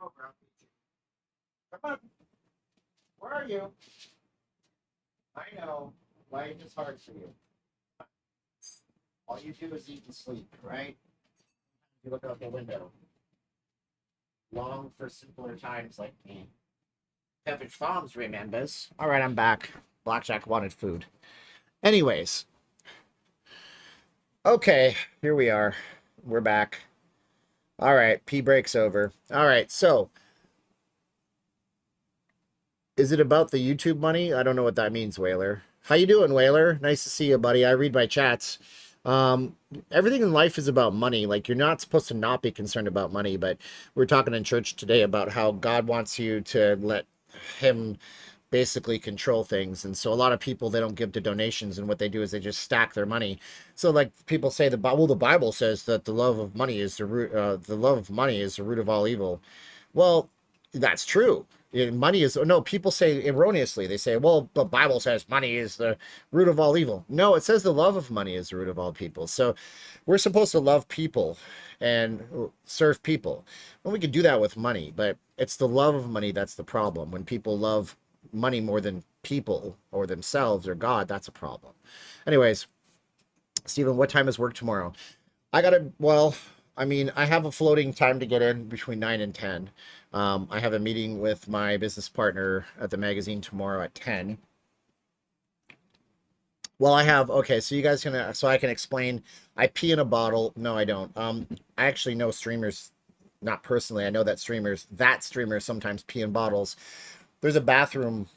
over. I'll feed you. Come on. Where are you? I know. Life is hard for you. All you do is eat and sleep, right? You look out the window. Long for simpler times like me. Pepperidge Farms remembers. All right, I'm back. Blackjack wanted food. Anyways. Okay, here we are. We're back. All right, pee break's over. All right, so is it about the YouTube money? I don't know what that means, Whaler. How you doing, Whaler? Nice to see you, buddy. I read my chats. Everything in life is about money. Like, you're not supposed to not be concerned about money, but we're talking in church today about how God wants you to let him basically control things. And so a lot of people, they don't give to donations, and what they do is they just stack their money. So like people say the Bible says that the love of money is the root of all evil. Well, that's true. Money is, no, people say erroneously, they say, well, the Bible says money is the root of all evil. No, it says the love of money is the root of all people. So we're supposed to love people and serve people. Well, we can do that with money, but it's the love of money that's the problem. When people love money more than people or themselves or God, that's a problem. Anyways, Steven, what time is work tomorrow? I have a floating time to get in between 9 and 10. I have a meeting with my business partner at the magazine tomorrow at 10. Well, okay, so you guys so I can explain. I pee in a bottle. No, I don't. I actually know streamers, not personally. I know that streamers sometimes pee in bottles. There's a bathroom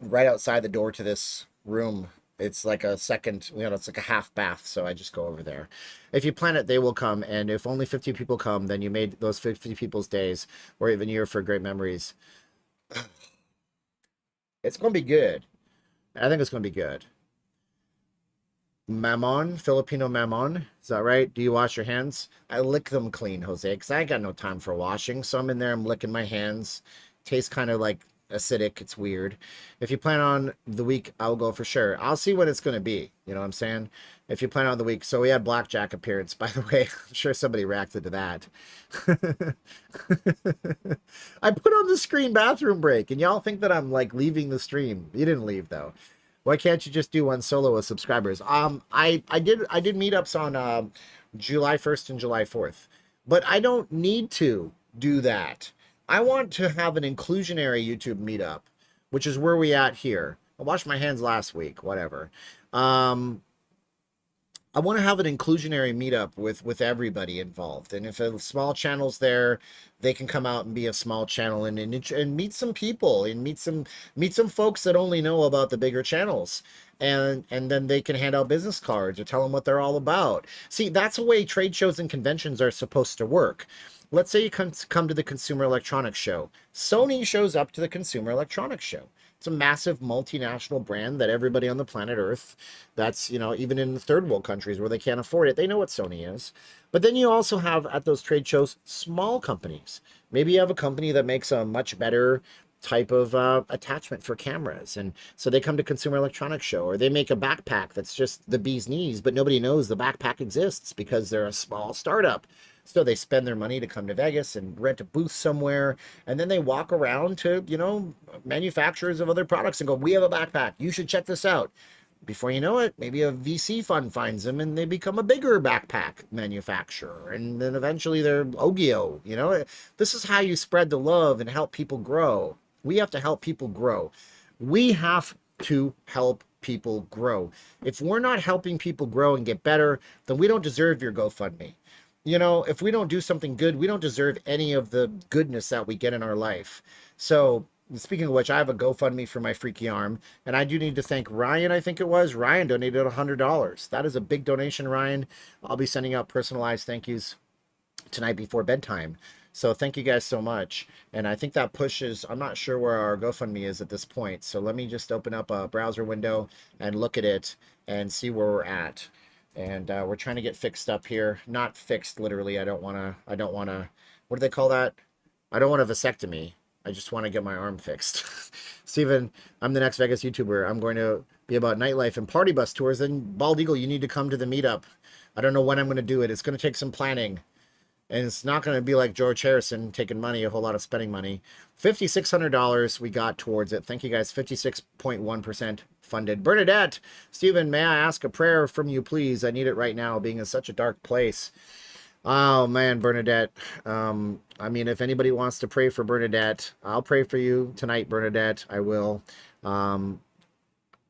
right outside the door to this room. It's like a second, it's like a half bath, so I just go over there. If you plan it, they will come, and if only 50 people come, then you made those 50 people's days, or even year for great memories. It's going to be good. I think it's going to be good. Mammon, Filipino mammon, is that right? Do you wash your hands? I lick them clean, Jose, because I ain't got no time for washing, so I'm in there, I'm licking my hands. Tastes kind of like acidic. It's weird. If you plan on the week, I'll go for sure. I'll see what it's going to be. You know what I'm saying? If you plan on the week. So we had Blackjack appearance, by the way. I'm sure somebody reacted to that. I put on the screen bathroom break, and y'all think that I'm like leaving the stream. You didn't leave though. Why can't you just do one solo with subscribers? I did meetups on July 1st and July 4th, but I don't need to do that. I want to have an inclusionary YouTube meetup, which is where we at here. I washed my hands last week, whatever. I want to have an inclusionary meetup with everybody involved. And if a small channel's there, they can come out and be a small channel and meet some people and meet some folks that only know about the bigger channels. And then they can hand out business cards or tell them what they're all about. See, that's the way trade shows and conventions are supposed to work. Let's say you come to the Consumer Electronics Show. Sony shows up to the Consumer Electronics Show. It's a massive multinational brand that everybody on the planet Earth, that's, even in the third world countries where they can't afford it, they know what Sony is. But then you also have at those trade shows small companies. Maybe you have a company that makes a much better type of attachment for cameras, and so they come to Consumer Electronics Show, or they make a backpack that's just the bee's knees, but nobody knows the backpack exists because they're a small startup. So they spend their money to come to Vegas and rent a booth somewhere, and then they walk around to, manufacturers of other products and go, we have a backpack, you should check this out. Before you know it, maybe a VC fund finds them and they become a bigger backpack manufacturer. And then eventually they're Ogio. This is how you spread the love and help people grow. We have to help people grow. We have to help people grow. If we're not helping people grow and get better, then we don't deserve your GoFundMe. If we don't do something good, we don't deserve any of the goodness that we get in our life. So speaking of which, I have a GoFundMe for my freaky arm, and I do need to thank Ryan. I think it was Ryan donated $100. That is a big donation, Ryan. I'll be sending out personalized thank yous tonight before bedtime. So thank you guys so much. And I think that pushes, I'm not sure where our GoFundMe is at this point. So let me just open up a browser window and look at it and see where we're at. And we're trying to get fixed up here. Not fixed, literally. I don't want to, what do they call that? I don't want a vasectomy. I just want to get my arm fixed. Steven, I'm the next Vegas YouTuber. I'm going to be about nightlife and party bus tours. And Bald Eagle, you need to come to the meetup. I don't know when I'm going to do it. It's going to take some planning. And it's not going to be like George Harrison taking money, a whole lot of spending money. $5,600 we got towards it. Thank you guys. 56.1% funded. Bernadette, Steven, may I ask a prayer from you, please? I need it right now, being in such a dark place. Oh, man, Bernadette. I mean, if anybody wants to pray for Bernadette, I'll pray for you tonight, Bernadette. I will.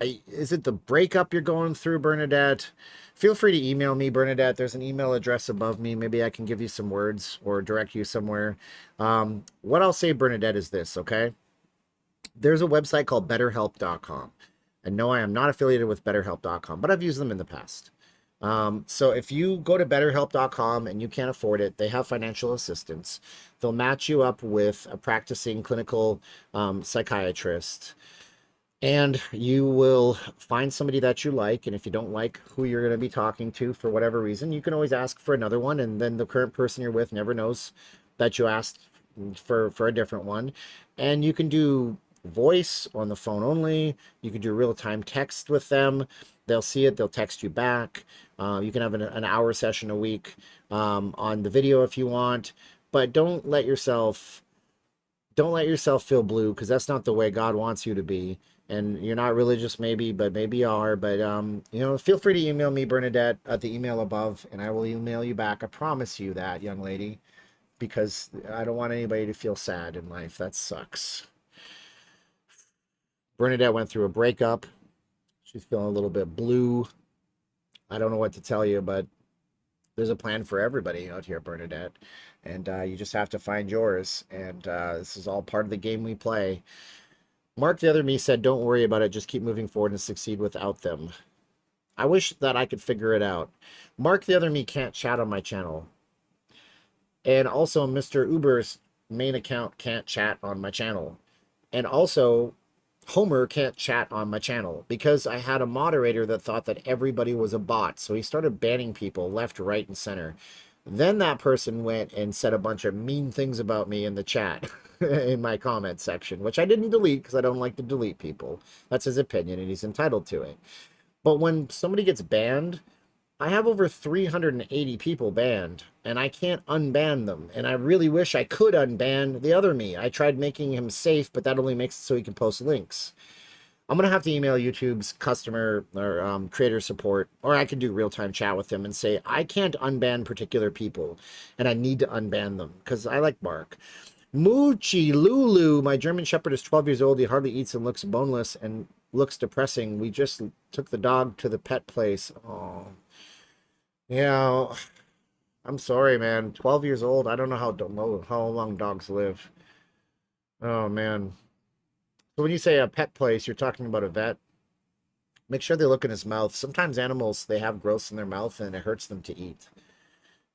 Is it the breakup you're going through, Bernadette? Feel free to email me, Bernadette. There's an email address above me. Maybe I can give you some words or direct you somewhere. What I'll say, Bernadette, is this, okay? There's a website called betterhelp.com. And no, I am not affiliated with betterhelp.com, but I've used them in the past. So if you go to betterhelp.com and you can't afford it, they have financial assistance. They'll match you up with a practicing clinical psychiatrist. And you will find somebody that you like. And if you don't like who you're going to be talking to for whatever reason, you can always ask for another one. And then the current person you're with never knows that you asked for a different one. And you can do voice on the phone only. You can do real-time text with them. They'll see it. They'll text you back. You can have an hour session a week on the video if you want. But don't let yourself feel blue, because that's not the way God wants you to be. And you're not religious, maybe, but maybe you are. But, you know, feel free to email me, Bernadette, at the email above, and I will email you back. I promise you that, young lady, because I don't want anybody to feel sad in life. That sucks. Bernadette went through a breakup. She's feeling a little bit blue. I don't know what to tell you, but there's a plan for everybody out here, Bernadette. And you just have to find yours. And this is all part of the game we play. Mark the Other Me said, don't worry about it. Just keep moving forward and succeed without them. I wish that I could figure it out. Mark the Other Me can't chat on my channel. And also, Mr. Uber's main account can't chat on my channel. And also, Homer can't chat on my channel because I had a moderator that thought that everybody was a bot. So he started banning people left, right, and center. Then that person went and said a bunch of mean things about me in the chat in my comment section, which I didn't delete because I don't like to delete people. That's his opinion and he's entitled to it. But when somebody gets banned, I have over 380 people banned and I can't unban them. And I really wish I could unban the other me. I tried making him safe, but that only makes it so he can post links. I'm going to have to email YouTube's customer or creator support, or I can do real-time chat with them and say, I can't unban particular people, and I need to unban them, because I like Mark. Moochie Lulu, my German Shepherd is 12 years old. He hardly eats and looks boneless and looks depressing. We just took the dog to the pet place. Oh, yeah, I'm sorry, man. 12 years old. I don't know how long dogs live. Oh, man. So when you say a pet place, you're talking about a vet. Make sure they look in his mouth. Sometimes animals, they have growths in their mouth and it hurts them to eat.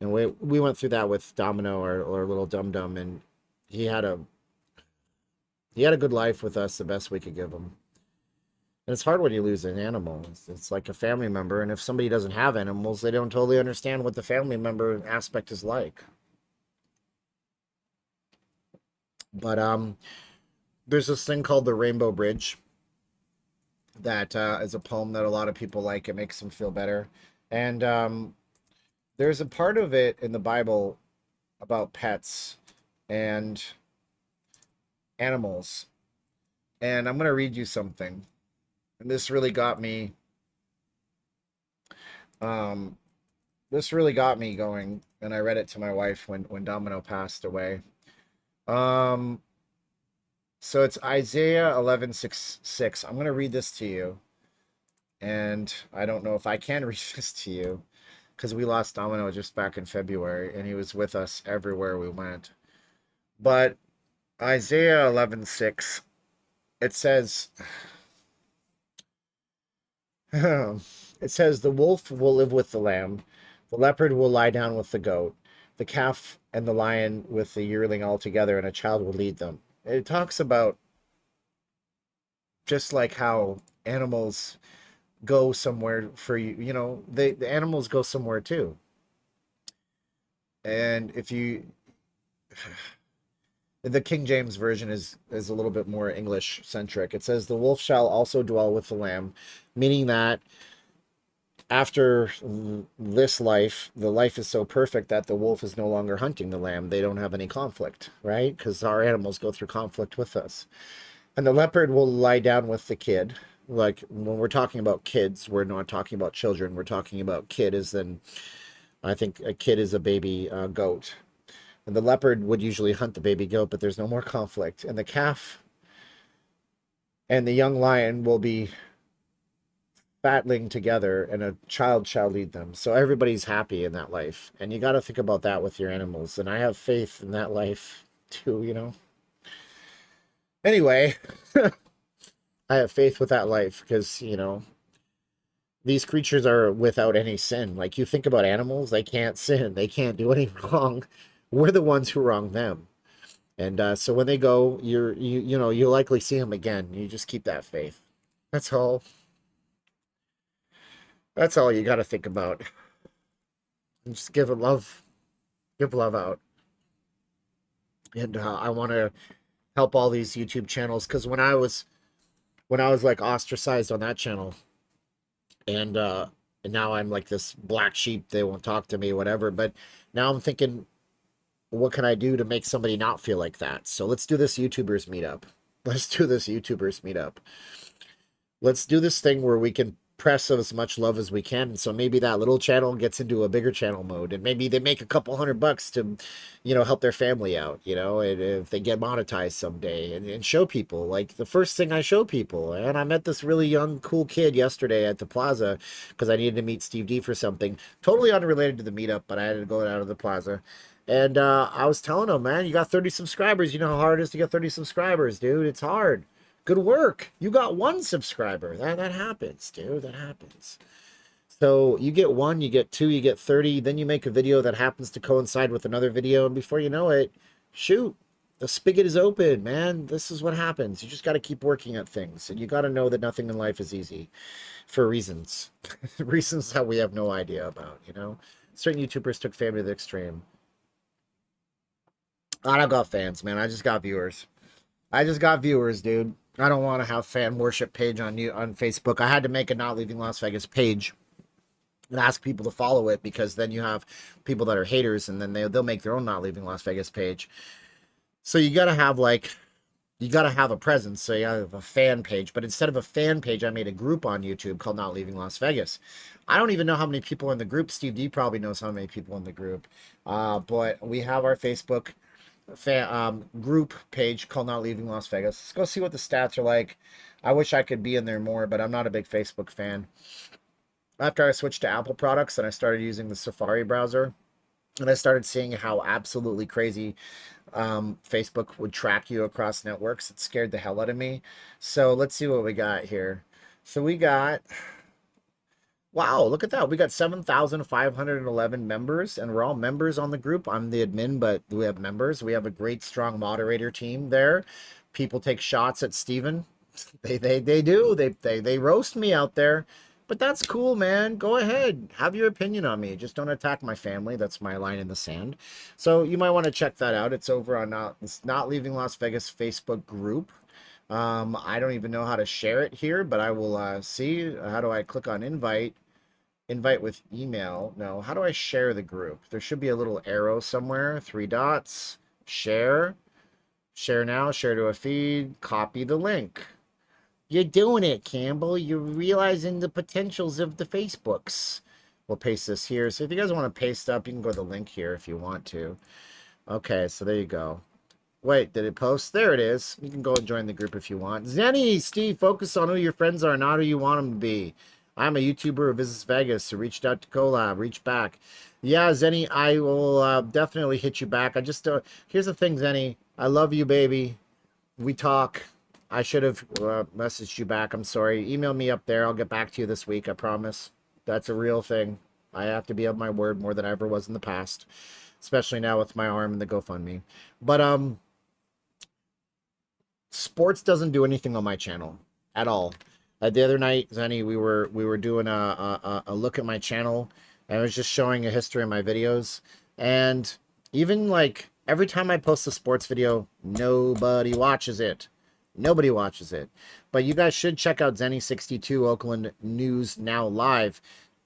And we went through that with Domino, our little dum-dum, and he had a good life with us, the best we could give him. And it's hard when you lose an animal. It's like a family member, and if somebody doesn't have animals, they don't totally understand what the family member aspect is like. But there's this thing called the Rainbow Bridge that is a poem that a lot of people like. It makes them feel better. And there's a part of it in the Bible about pets and animals. And I'm going to read you something. And this really got me. This really got me going. And I read it to my wife when Domino passed away. So it's Isaiah 11:6. I'm going to read this to you. And I don't know if I can read this to you, because we lost Domino just back in February, and he was with us everywhere we went. But Isaiah 11:6, it says, it says, the wolf will live with the lamb, the leopard will lie down with the goat, the calf and the lion with the yearling all together, and a child will lead them. It talks about just like how animals go somewhere for you, you know, the animals go somewhere too. And if you, the King James version is a little bit more English centric. It says the wolf shall also dwell with the lamb, meaning that after this life, the life is so perfect that the wolf is no longer hunting the lamb. They don't have any conflict, right? Because our animals go through conflict with us. And the leopard will lie down with the kid. Like when we're talking about kids, we're not talking about children. We're talking about kid as in, I think a kid is a baby goat. And the leopard would usually hunt the baby goat, but there's no more conflict. And the calf and the young lion will be battling together, and a child shall lead them. So everybody's happy in that life. And you got to think about that with your animals. And I have faith in that life too, you know. Anyway, I have faith with that life because, you know, these creatures are without any sin. Like you think about animals, they can't sin. They can't do any wrong. We're the ones who wrong them. And so when they go, you know, you'll likely see them again. You just keep that faith. That's all. That's all you got to think about. And just give love out. And I want to help all these YouTube channels because when I was like ostracized on that channel, and now I'm like this black sheep. They won't talk to me, whatever. But now I'm thinking, what can I do to make somebody not feel like that? So let's do this YouTubers meetup. Let's do this YouTubers meetup. Let's do this thing where we can press as much love as we can. And so maybe that little channel gets into a bigger channel mode, and maybe they make a couple $100 to, you know, help their family out, you know, and if they get monetized someday, and show people. Like the first thing I show people, and I met this really young, cool kid yesterday at the plaza because I needed to meet Steve D for something totally unrelated to the meetup, but I had to go out of the plaza. And I was telling him, man, you got 30 subscribers. You know how hard it is to get 30 subscribers, dude. It's hard. Good work. You got 1 subscriber. That happens, dude. That happens. So you get 1, you get 2, you get 30. Then you make a video that happens to coincide with another video. And before you know it, shoot, the spigot is open, man. This is what happens. You just got to keep working at things. And you got to know that nothing in life is easy for reasons. Reasons that we have no idea about, you know. Certain YouTubers took fame to the extreme. I don't got fans, man. I just got viewers. I just got viewers, dude. I don't want to have fan worship page on Facebook. I had to make a Not Leaving Las Vegas page and ask people to follow it, because then you have people that are haters, and then they'll make their own Not Leaving Las Vegas page. So you got to have a presence. So you have a fan page, but instead of a fan page, I made a group on YouTube called Not Leaving Las Vegas. I don't even know how many people are in the group. Steve D probably knows how many people in the group. But we have our Facebook group page called Not Leaving Las Vegas. Let's go see what the stats are like. I wish I could be in there more, but I'm not a big Facebook fan. After I switched to Apple products and I started using the Safari browser, and I started seeing how absolutely crazy Facebook would track you across networks, it scared the hell out of me. So let's see what we got here. So we got, wow, look at that. We got 7,511 members, and we're all members on the group. I'm the admin, but we have members. We have a great, strong moderator team there. People take shots at Steven. They do. They roast me out there. But that's cool, man. Go ahead. Have your opinion on me. Just don't attack my family. That's my line in the sand. So you might want to check that out. It's over on Not Leaving Las Vegas Facebook group. I don't even know how to share it here, but I will see. How do I click on invite? Invite with email. No, how do I share the group? There should be a little arrow somewhere. 3 dots. Share. Share now. Share to a feed. Copy the link. You're doing it, Campbell. You're realizing the potentials of the Facebooks. We'll paste this here. So if you guys want to paste up, you can go to the link here if you want to. Okay, so there you go. Wait, did it post? There it is. You can go and join the group if you want. Zenny, Steve, focus on who your friends are, not who you want them to be. I'm a YouTuber who visits Vegas, who reached out to collab. Reach back. Yeah, Zenny, I will definitely hit you back. I just don't. Here's the thing, Zenny. I love you, baby. We talk. I should have messaged you back. I'm sorry. Email me up there. I'll get back to you this week. I promise. That's a real thing. I have to be of my word more than I ever was in the past, especially now with my arm and the GoFundMe. But sports doesn't do anything on my channel at all. The other night, Zenny, we were doing a look at my channel, and I was just showing a history of my videos, and even like every time I post a sports video, nobody watches it. Nobody watches it. But you guys should check out Zenny62 Oakland News Now Live.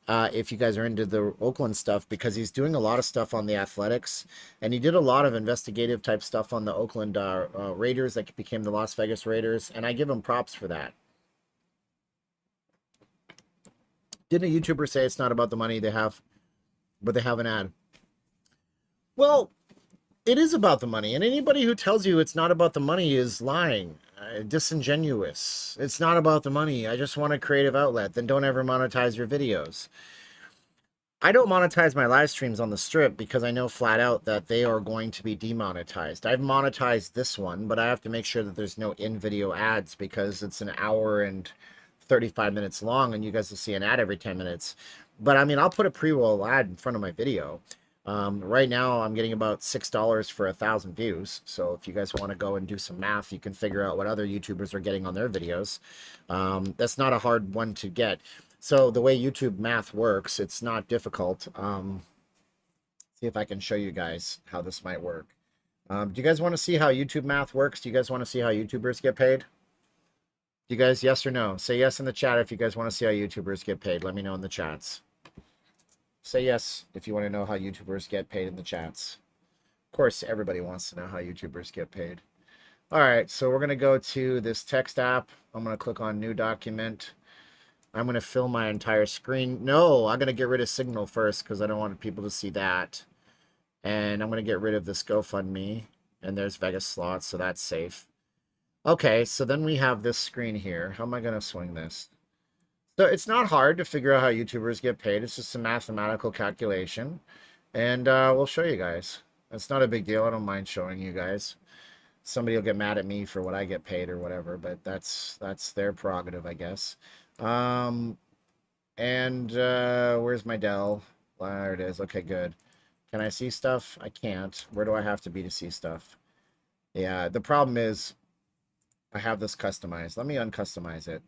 if you guys are into the Oakland stuff, because he's doing a lot of stuff on the Athletics, and he did a lot of investigative type stuff on the Oakland Raiders that became the Las Vegas Raiders, and I give him props for that. Didn't a YouTuber say it's not about the money they have, but they have an ad? Well, it is about the money, and anybody who tells you it's not about the money is lying, disingenuous. It's not about the money. I just want a creative outlet. Then don't ever monetize your videos. I don't monetize my live streams on the strip because I know flat out that they are going to be demonetized. I've monetized this one, but I have to make sure that there's no in-video ads because it's an hour and 35 minutes long, and you guys will see an ad every 10 minutes. But I mean, I'll put a pre-roll ad in front of my video. Right now I'm getting about $6 for 1,000 views. So if you guys want to go and do some math, you can figure out what other YouTubers are getting on their videos. That's not a hard one to get. So the way YouTube math works, it's not difficult. See if I can show you guys how this might work. Do you guys want to see how YouTube math works? Do you guys want to see how YouTubers get paid? Do you guys, yes or no? Say yes in the chat if you guys want to see how YouTubers get paid. Let me know in the chats. Say yes if you want to know how YouTubers get paid in the chats. Of course, everybody wants to know how YouTubers get paid. All right, so we're going to go to this text app. I'm going to click on New Document. I'm going to fill my entire screen. No, I'm going to get rid of Signal first because I don't want people to see that. And I'm going to get rid of this GoFundMe. And there's Vegas slots, so that's safe. Okay, so then we have this screen here. How am I going to swing this? So it's not hard to figure out how YouTubers get paid. It's just a mathematical calculation. And we'll show you guys. It's not a big deal. I don't mind showing you guys. Somebody will get mad at me for what I get paid or whatever, but that's their prerogative, I guess. Where's my Dell? There it is. Okay, good. Can I see stuff? I can't. Where do I have to be to see stuff? Yeah, the problem is I have this customized. Let me uncustomize it.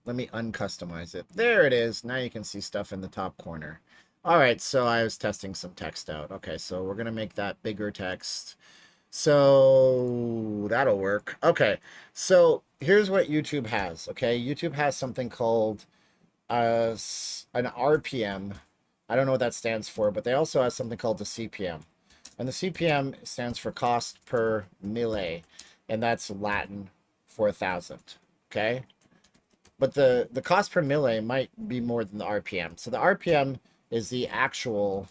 Let me uncustomize it. There it is. Now you can see stuff in the top corner. All right, so I was testing some text out. Okay, so we're going to make that bigger text. So that'll work. Okay, so here's what YouTube has. Okay, YouTube has something called an RPM. I don't know what that stands for, but they also have something called the CPM. And the CPM stands for cost per mille, and that's Latin for 1,000. Okay? But the cost per mille might be more than the RPM. So the RPM is the actual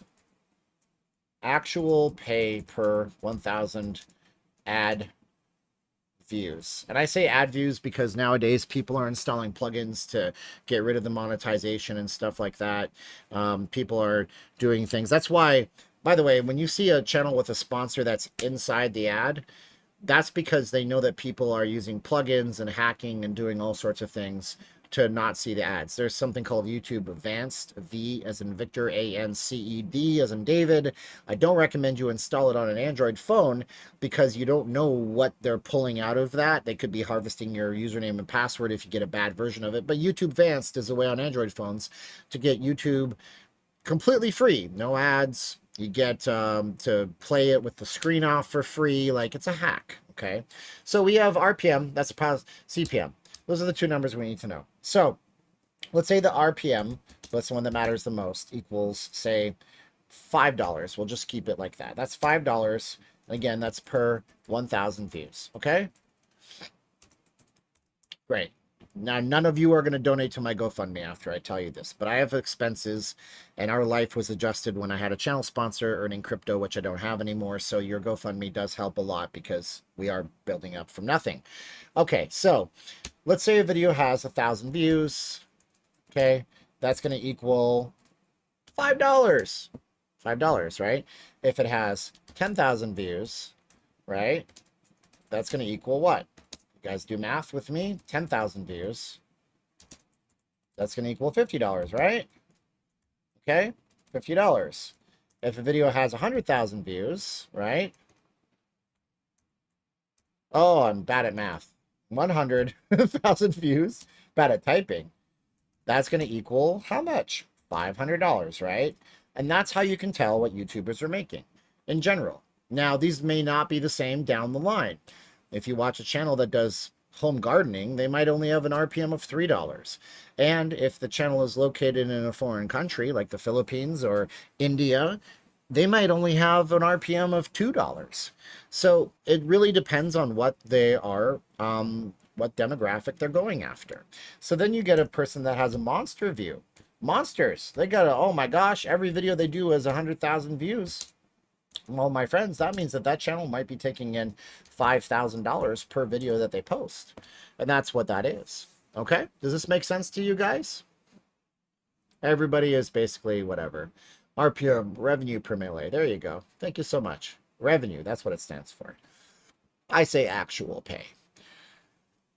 pay per 1,000 ad views. And I say ad views because nowadays people are installing plugins to get rid of the monetization and stuff like that. People are doing things. That's why, by the way, when you see a channel with a sponsor that's inside the ad, that's because they know that people are using plugins and hacking and doing all sorts of things to not see the ads. There's something called YouTube Advanced, V as in Victor, ANCED as in David. I don't recommend you install it on an Android phone because you don't know what they're pulling out of that. They could be harvesting your username and password if you get a bad version of it. But YouTube Advanced is a way on Android phones to get YouTube completely free. No ads. You get to play it with the screen off for free. Like, it's a hack, okay? So we have RPM, that's CPM. Those are the two numbers we need to know. So let's say the RPM, that's the one that matters the most, equals, say, $5. We'll just keep it like that. That's $5. And again, that's per 1,000 views, okay? Great. Now, none of you are going to donate to my GoFundMe after I tell you this, but I have expenses, and our life was adjusted when I had a channel sponsor earning crypto, which I don't have anymore, so your GoFundMe does help a lot because we are building up from nothing. Okay, so let's say a video has 1,000 views, okay? That's going to equal $5. $5, right? If it has 10,000 views, right, that's going to equal what? You guys do math with me. 10,000 views. That's going to equal $50, right? Okay, $50. If a video has 100,000 views, right? Oh, I'm bad at math. 100,000 views. Bad at typing. That's going to equal how much? $500, right? And that's how you can tell what YouTubers are making in general. Now, these may not be the same down the line. If you watch a channel that does home gardening, they might only have an RPM of $3. And if the channel is located in a foreign country like the Philippines or India, they might only have an RPM of $2. So it really depends on what they are, what demographic they're going after. So then you get a person that has a monster view. Monsters, they got a, oh my gosh, every video they do has 100,000 views. Well, my friends, that means that that channel might be taking in $5,000 per video that they post. And that's what that is. Okay? Does this make sense to you guys? Everybody is basically whatever. RPM, revenue per melee. There you go. Thank you so much. Revenue, that's what it stands for. I say actual pay.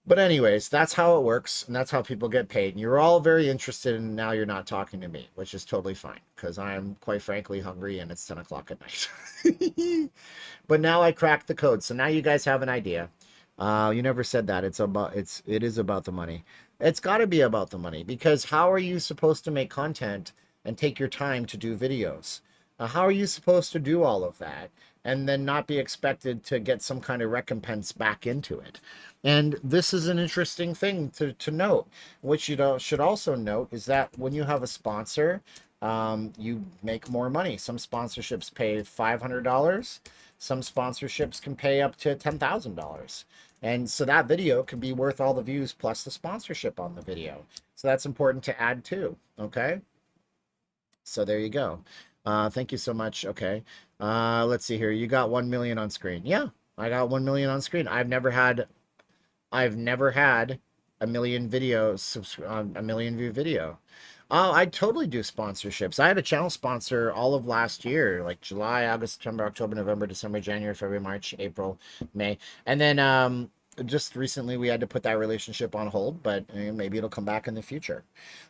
But anyways, that's how it works, and that's how people get paid. And you're all very interested, and now you're not talking to me, which is totally fine, because I'm quite frankly hungry, and it's 10 o'clock at night. But now I cracked the code, so now you guys have an idea. You never said that. It is about the money. It's got to be about the money, because how are you supposed to make content and take your time to do videos? How are you supposed to do all of that and then not be expected to get some kind of recompense back into it? And this is an interesting thing to note. What you should also note is that when you have a sponsor, you make more money. Some sponsorships pay $500. Some sponsorships can pay up to $10,000. And so that video can be worth all the views plus the sponsorship on the video. So that's important to add too. Okay. So there you go. Thank you so much. Okay. Let's see here. You got 1 million on screen. Yeah, I got 1 million on screen. I've never had a million videos, a million view video. I totally do sponsorships. I had a channel sponsor all of last year, like July, August, September, October, November, December, January, February, March, April, May. And then just recently we had to put that relationship on hold, but maybe it'll come back in the future.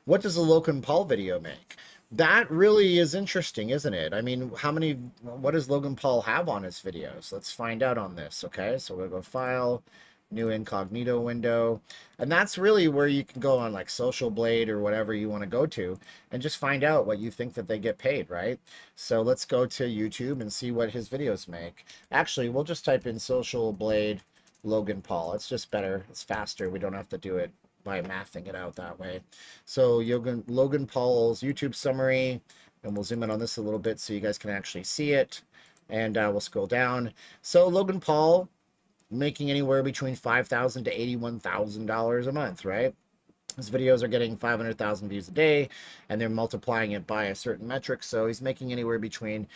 What does a Logan Paul video make? That really is interesting, isn't it? I mean, what does Logan Paul have on his videos? Let's find out on this, okay? So we'll go File, New Incognito window. And that's really where you can go on like Social Blade or whatever you want to go to and just find out what you think that they get paid, right? So let's go to YouTube and see what his videos make. Actually, we'll just type in Social Blade Logan Paul. It's just better. It's faster. We don't have to do it by mathing it out that way. So Logan Paul's YouTube summary, and we'll zoom in on this a little bit so you guys can actually see it. And we'll scroll down. So Logan Paul making anywhere between $5,000 to $81,000 a month, right? His videos are getting 500,000 views a day, and they're multiplying it by a certain metric. So he's making anywhere between,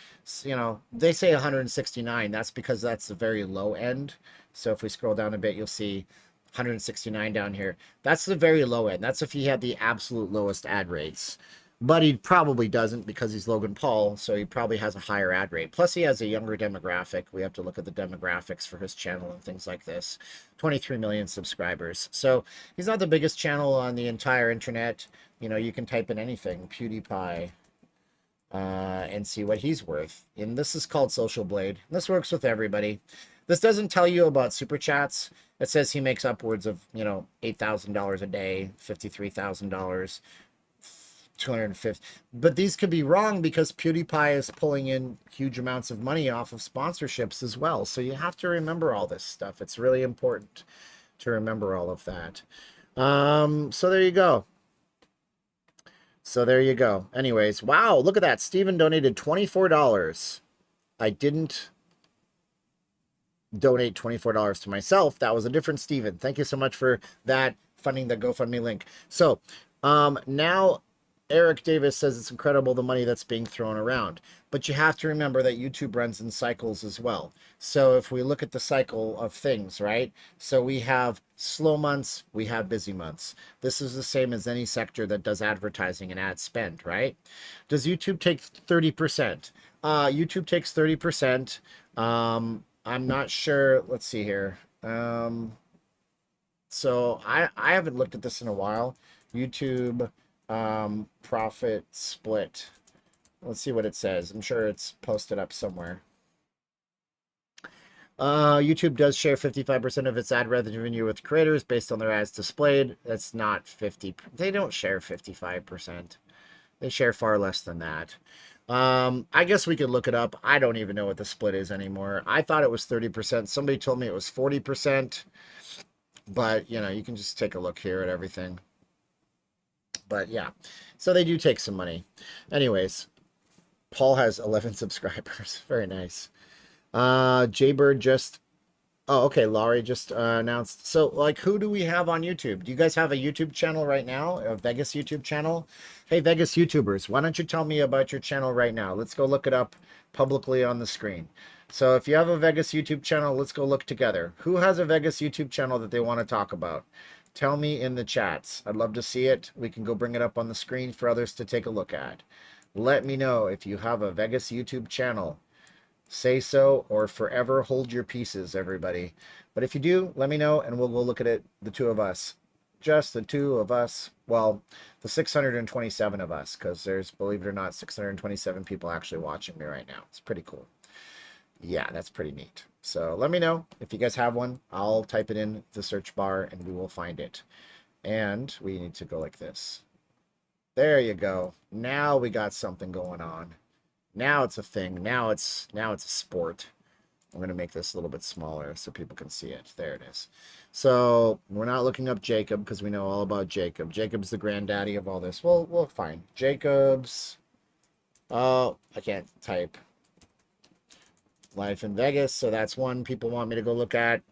they say 169. That's because that's the very low end. So if we scroll down a bit, you'll see 169 down here. That's the very low end. That's if he had the absolute lowest ad rates. But he probably doesn't because he's Logan Paul, so he probably has a higher ad rate. Plus, he has a younger demographic. We have to look at the demographics for his channel and things like this. 23 million subscribers. So he's not the biggest channel on the entire internet. You can type in anything, PewDiePie, and see what he's worth. And this is called Social Blade. This works with everybody. This doesn't tell you about super chats. It says he makes upwards of, $8,000 a day, $53,000. 250, but these could be wrong because PewDiePie is pulling in huge amounts of money off of sponsorships as well. So you have to remember all this stuff. It's really important to remember all of that. So there you go. Anyways, wow, look at that. Steven donated $24. I didn't donate $24 to myself. That was a different Steven. Thank you so much for that, funding the GoFundMe link. So now Eric Davis says it's incredible the money that's being thrown around. But you have to remember that YouTube runs in cycles as well. So if we look at the cycle of things, right? So we have slow months, we have busy months. This is the same as any sector that does advertising and ad spend, right? Does YouTube take 30%? YouTube takes 30%. I'm not sure. Let's see here. So I haven't looked at this in a while. YouTube profit split. Let's see what it says. I'm sure it's posted up somewhere. YouTube does share 55% of its ad revenue with creators based on their ads displayed. That's not 50. They don't share 55%. They share far less than that. I guess we could look it up. I don't even know what the split is anymore. I thought it was 30%. Somebody told me it was 40%. But, you know, you can just take a look here at everything. But yeah, so they do take some money. Anyways, Paul has 11 subscribers. Very nice. Jaybird just... Oh, okay. Laurie just announced. So, like, who do we have on YouTube? Do you guys have a YouTube channel right now? A Vegas YouTube channel? Hey, Vegas YouTubers, why don't you tell me about your channel right now? Let's go look it up publicly on the screen. So, if you have a Vegas YouTube channel, let's go look together. Who has a Vegas YouTube channel that they want to talk about? Tell me in the chats. I'd love to see it. We can go bring it up on the screen for others to take a look at. Let me know if you have a Vegas YouTube channel. Say so or forever hold your pieces, everybody. But if you do, let me know and we'll go look at it, the two of us. Just the two of us. Well, the 627 of us, because there's, believe it or not, 627 people actually watching me right now. It's pretty cool. Yeah, that's pretty neat. So let me know if you guys have one. I'll type it in the search bar and we will find it. And we need to go like this. There you go. Now we got something going on. Now it's a thing. Now it's a sport. I'm going to make this a little bit smaller so people can see it. There it is. So we're not looking up Jacob because we know all about Jacob. Jacob's the granddaddy of all this. Well, we'll find Jacob's. Oh, I can't type. Life in Vegas. So that's one people want me to go look at.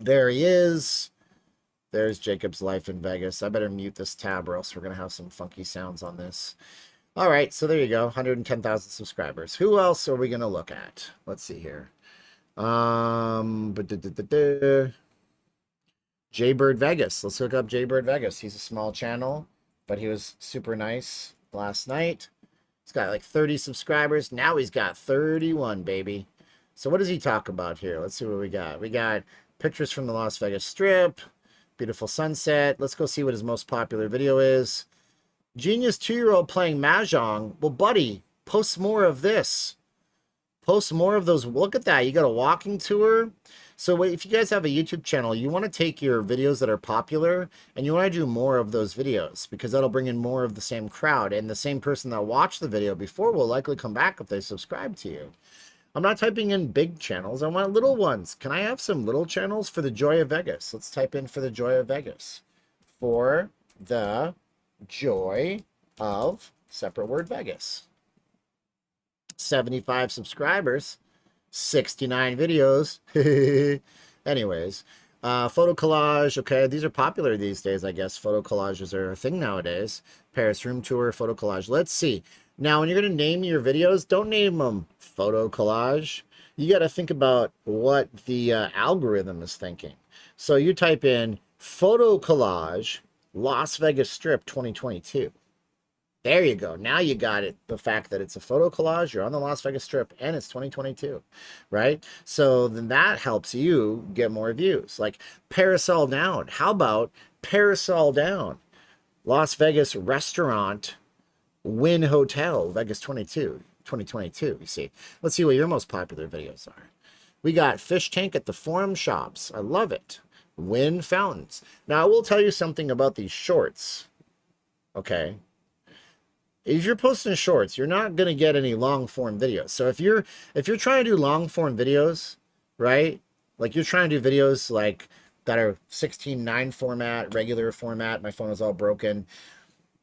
There he is. There's Jacob's Life in Vegas. I better mute this tab or else we're going to have some funky sounds on this. All right, so there you go, 110,000 subscribers. Who else are we going to look at? Let's see here. Jaybird Vegas. Let's look up Jaybird Vegas. He's a small channel, but he was super nice last night. He's got like 30 subscribers. Now he's got 31, baby. So what does he talk about here? Let's see what we got. We got pictures from the Las Vegas Strip, beautiful sunset. Let's go see what his most popular video is. Genius 2-year-old playing Mahjong. Well, buddy, post more of this. Post more of those. Look at that. You got a walking tour. So if you guys have a YouTube channel, you want to take your videos that are popular and you want to do more of those videos because that'll bring in more of the same crowd. And the same person that watched the video before will likely come back if they subscribe to you. I'm not typing in big channels. I want little ones. Can I have some little channels for the Joy of Vegas? Let's type in for the Joy of Vegas. For the Joy of, separate word, Vegas. 75 subscribers, 69 videos. Anyways, photo collage. Okay, these are popular these days, I guess. Photo collages are a thing nowadays. Paris room tour, photo collage. Let's see. Now, when you're going to name your videos, don't name them photo collage. You got to think about what the algorithm is thinking. So you type in photo collage Las Vegas Strip 2022. There you go. Now you got it. The fact that it's a photo collage, you're on the Las Vegas Strip, and it's 2022, right? So then that helps you get more views. Like Parasol Down. How about Parasol Down? Las Vegas Restaurant Wynn Hotel, Vegas 2022, you see. Let's see what your most popular videos are. We got Fish Tank at the Forum Shops. I love it. Win Fountains. Now, I will tell you something about these shorts. Okay. If you're posting shorts, you're not going to get any long form videos. So if you're trying to do long form videos, right? Like you're trying to do videos like that are 16:9 format, regular format. My phone is all broken.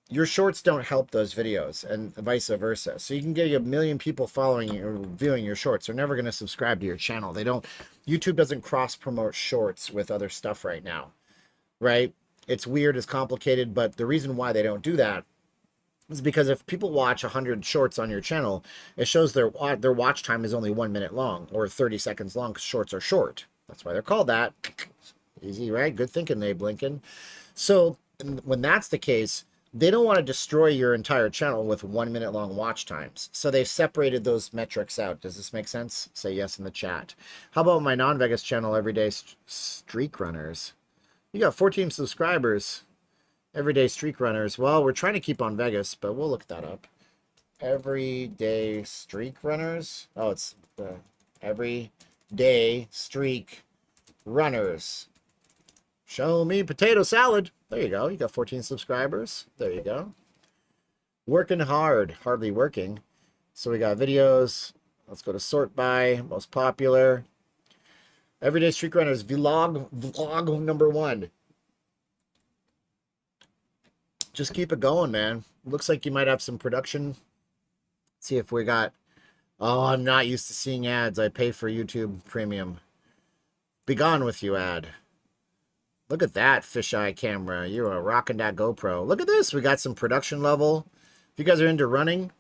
Your shorts don't help those videos and vice versa. So you can get a million people following you or viewing your shorts. They're never going to subscribe to your channel. YouTube doesn't cross promote shorts with other stuff right now, right? It's weird, it's complicated, but the reason why they don't do that is because if people watch 100 shorts on your channel, it shows their watch time is only 1 minute long or 30 seconds long because shorts are short. That's why they're called that. Easy, right? Good thinking, Abe Lincoln. So when that's the case, they don't want to destroy your entire channel with 1 minute long watch times. So they've separated those metrics out. Does this make sense? Say yes in the chat. How about my non-Vegas channel, Everyday Streak Runners? You got 14 subscribers. Everyday Streak Runners. Well, we're trying to keep on Vegas, but we'll look that up. Everyday Streak Runners. Oh, it's Everyday Streak Runners. Show me potato salad. There you go. You got 14 subscribers. There you go. Working hard. Hardly working. So we got videos. Let's go to sort by. Most popular. Everyday Street Runners vlog number 1. Just keep it going, man. Looks like you might have some production. See if we got... Oh, I'm not used to seeing ads. I pay for YouTube Premium. Be gone with you, ad. Look at that fisheye camera. You are rocking that GoPro. Look at this. We got some production level. If you guys are into running,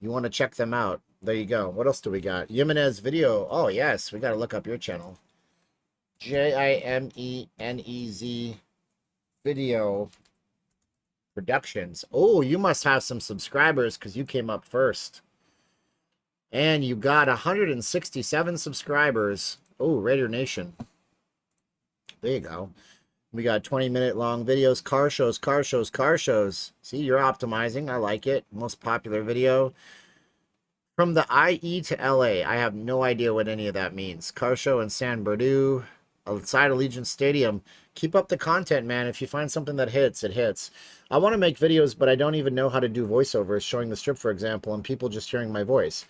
you want to check them out. There you go. What else do we got? Jimenez Video. Oh, yes. We got to look up your channel. Jimenez Video Productions. Oh, you must have some subscribers because you came up first. And you got 167 subscribers. Oh, Raider Nation. There you go. We got 20-minute long videos, car shows, car shows, car shows. See, you're optimizing. I like it. Most popular video. From the IE to LA. I have no idea what any of that means. Car show in San Bernardino, outside Allegiant Stadium. Keep up the content, man. If you find something that hits, it hits. I want to make videos, but I don't even know how to do voiceovers, showing the strip, for example, and people just hearing my voice.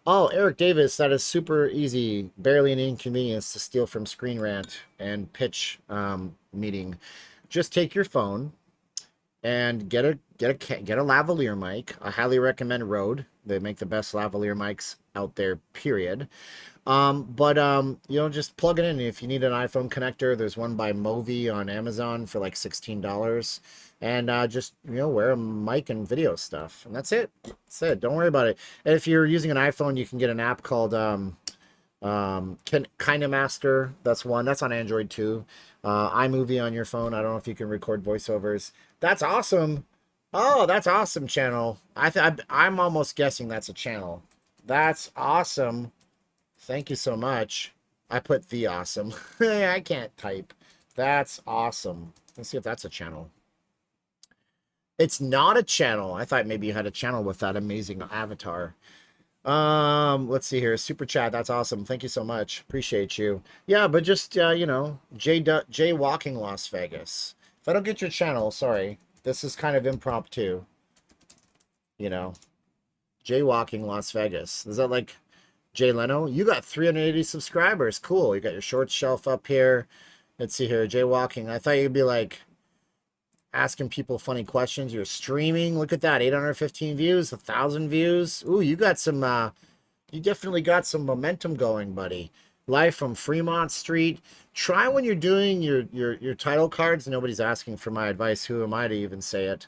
Oh, Eric Davis, that is super easy. Barely an inconvenience to steal from Screen Rant and pitch meeting. Just take your phone and get a lavalier mic. I highly recommend Rode. They make the best lavalier mics out there, period. Just plug it in. If you need an iPhone connector, there's one by Movi on Amazon for like $16. And just, wear a mic and video stuff. And that's it. That's it. Don't worry about it. And if you're using an iPhone, you can get an app called KineMaster. That's one. That's on Android too. iMovie on your phone. I don't know if you can record voiceovers. That's awesome. Oh, that's awesome, channel. I'm almost guessing that's a channel. That's awesome. Thank you so much. I put the awesome. I can't type. That's awesome. Let's see if that's a channel. It's not a channel. I thought maybe you had a channel with that amazing avatar. Let's see here. Super chat. That's awesome. Thank you so much. Appreciate you. Yeah, but just, jaywalking Las Vegas. If I don't get your channel, sorry. This is kind of impromptu. Jaywalking Las Vegas. Is that like Jay Leno? You got 380 subscribers. Cool. You got your short shelf up here. Let's see here. Jaywalking. I thought you'd be like asking people funny questions. You're streaming. Look at that. 815 views, 1,000 views. Ooh, you got some, you definitely got some momentum going, buddy. Live from Fremont Street. Try when you're doing your title cards. Nobody's asking for my advice. Who am I to even say it?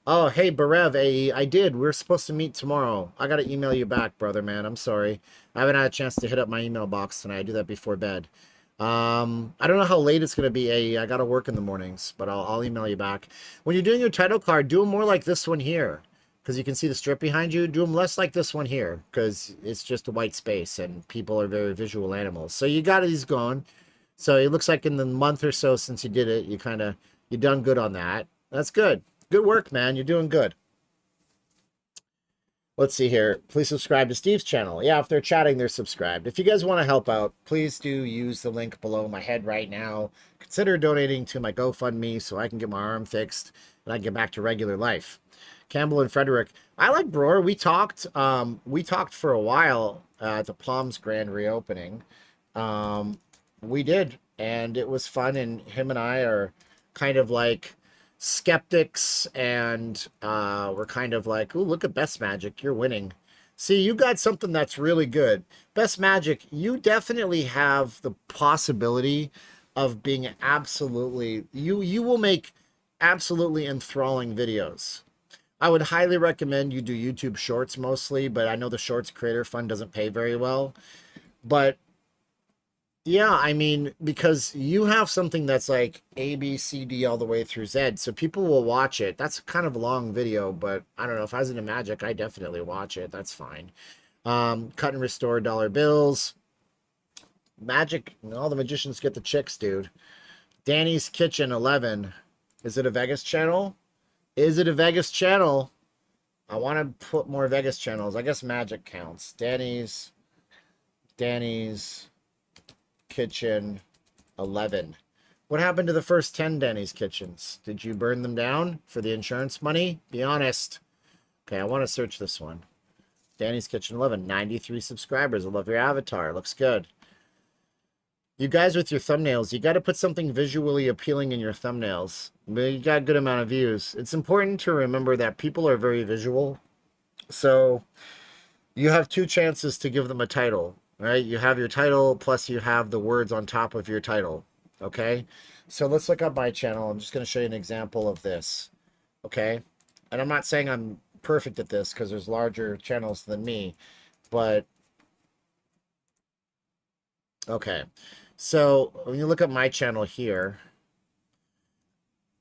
Oh, hey, Barev, AE, I did. We're supposed to meet tomorrow. I got to email you back, brother, man. I'm sorry. I haven't had a chance to hit up my email box tonight. I do that before bed. I don't know how late it's going to be, AE. I got to work in the mornings, but I'll email you back. When you're doing your title card, do them more like this one here, because you can see the strip behind you. Do them less like this one here, because it's just a white space, and people are very visual animals. So you got these going. So it looks like in the month or so since you did it, you done good on that. That's good. Good work, man. You're doing good. Let's see here. Please subscribe to Steve's channel. Yeah, if they're chatting, they're subscribed. If you guys want to help out, please do use the link below my head right now. Consider donating to my GoFundMe so I can get my arm fixed and I can get back to regular life. Campbell and Frederick. I like Broer. We talked for a while at the Palms grand reopening. We did, and it was fun, and him and I are kind of like skeptics, and we're kind of like, ooh, look at Best Magic, you're winning. See, you got something that's really good. Best Magic, you definitely have the possibility of being absolutely, you will make absolutely enthralling videos. I would highly recommend you do YouTube Shorts mostly, but I know the Shorts Creator Fund doesn't pay very well. But yeah, I mean, because you have something that's like A, B, C, D all the way through Z, so people will watch it. That's kind of a long video, but I don't know. If I was into magic, I definitely watch it. That's fine. Cut and restore dollar bills. Magic, all the magicians get the chicks, dude. Danny's Kitchen 11. Is it a Vegas channel? Is it a Vegas channel? I want to put more Vegas channels. I guess magic counts. Danny's Kitchen 11. What happened to the first 10 Danny's Kitchens? Did you burn them down for the insurance money? Be honest. Okay, I want to search this one. Danny's Kitchen 11, 93 subscribers. I love your avatar. Looks good. You guys with your thumbnails, you got to put something visually appealing in your thumbnails. But you got a good amount of views. It's important to remember that people are very visual. So you have two chances to give them a title, right? You have your title, plus you have the words on top of your title, okay? So let's look up my channel. I'm just going to show you an example of this, okay? And I'm not saying I'm perfect at this because there's larger channels than me, but okay. So when you look at my channel here,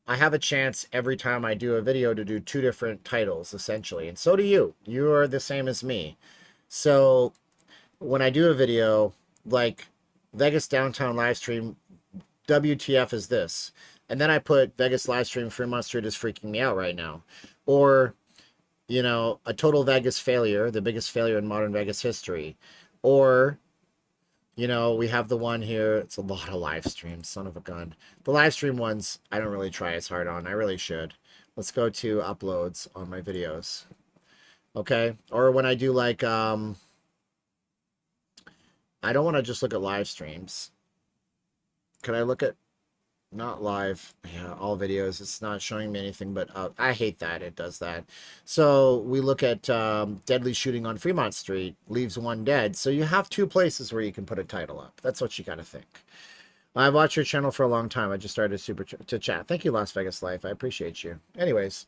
I have a chance every time I do a video to do two different titles, essentially. And so do you. You are the same as me. So when I do a video, like Vegas Downtown Livestream, WTF is this? And then I put Vegas Livestream, Fremont Street is freaking me out right now. Or, you know, a total Vegas failure, the biggest failure in modern Vegas history. Or, you know, we have the one here. It's a lot of live streams, son of a gun. The live stream ones, I don't really try as hard on. I really should. Let's go to uploads on my videos. Okay. Or when I do like, I don't want to just look at live streams. Can I look at not live? Yeah, all videos. It's not showing me anything, but I hate that it does that. So we look at deadly shooting on Fremont Street leaves one dead. So you have two places where you can put a title up. That's what you got to think. I've watched your channel for a long time. I just started to chat. Thank you, Las Vegas Life. I appreciate you. Anyways,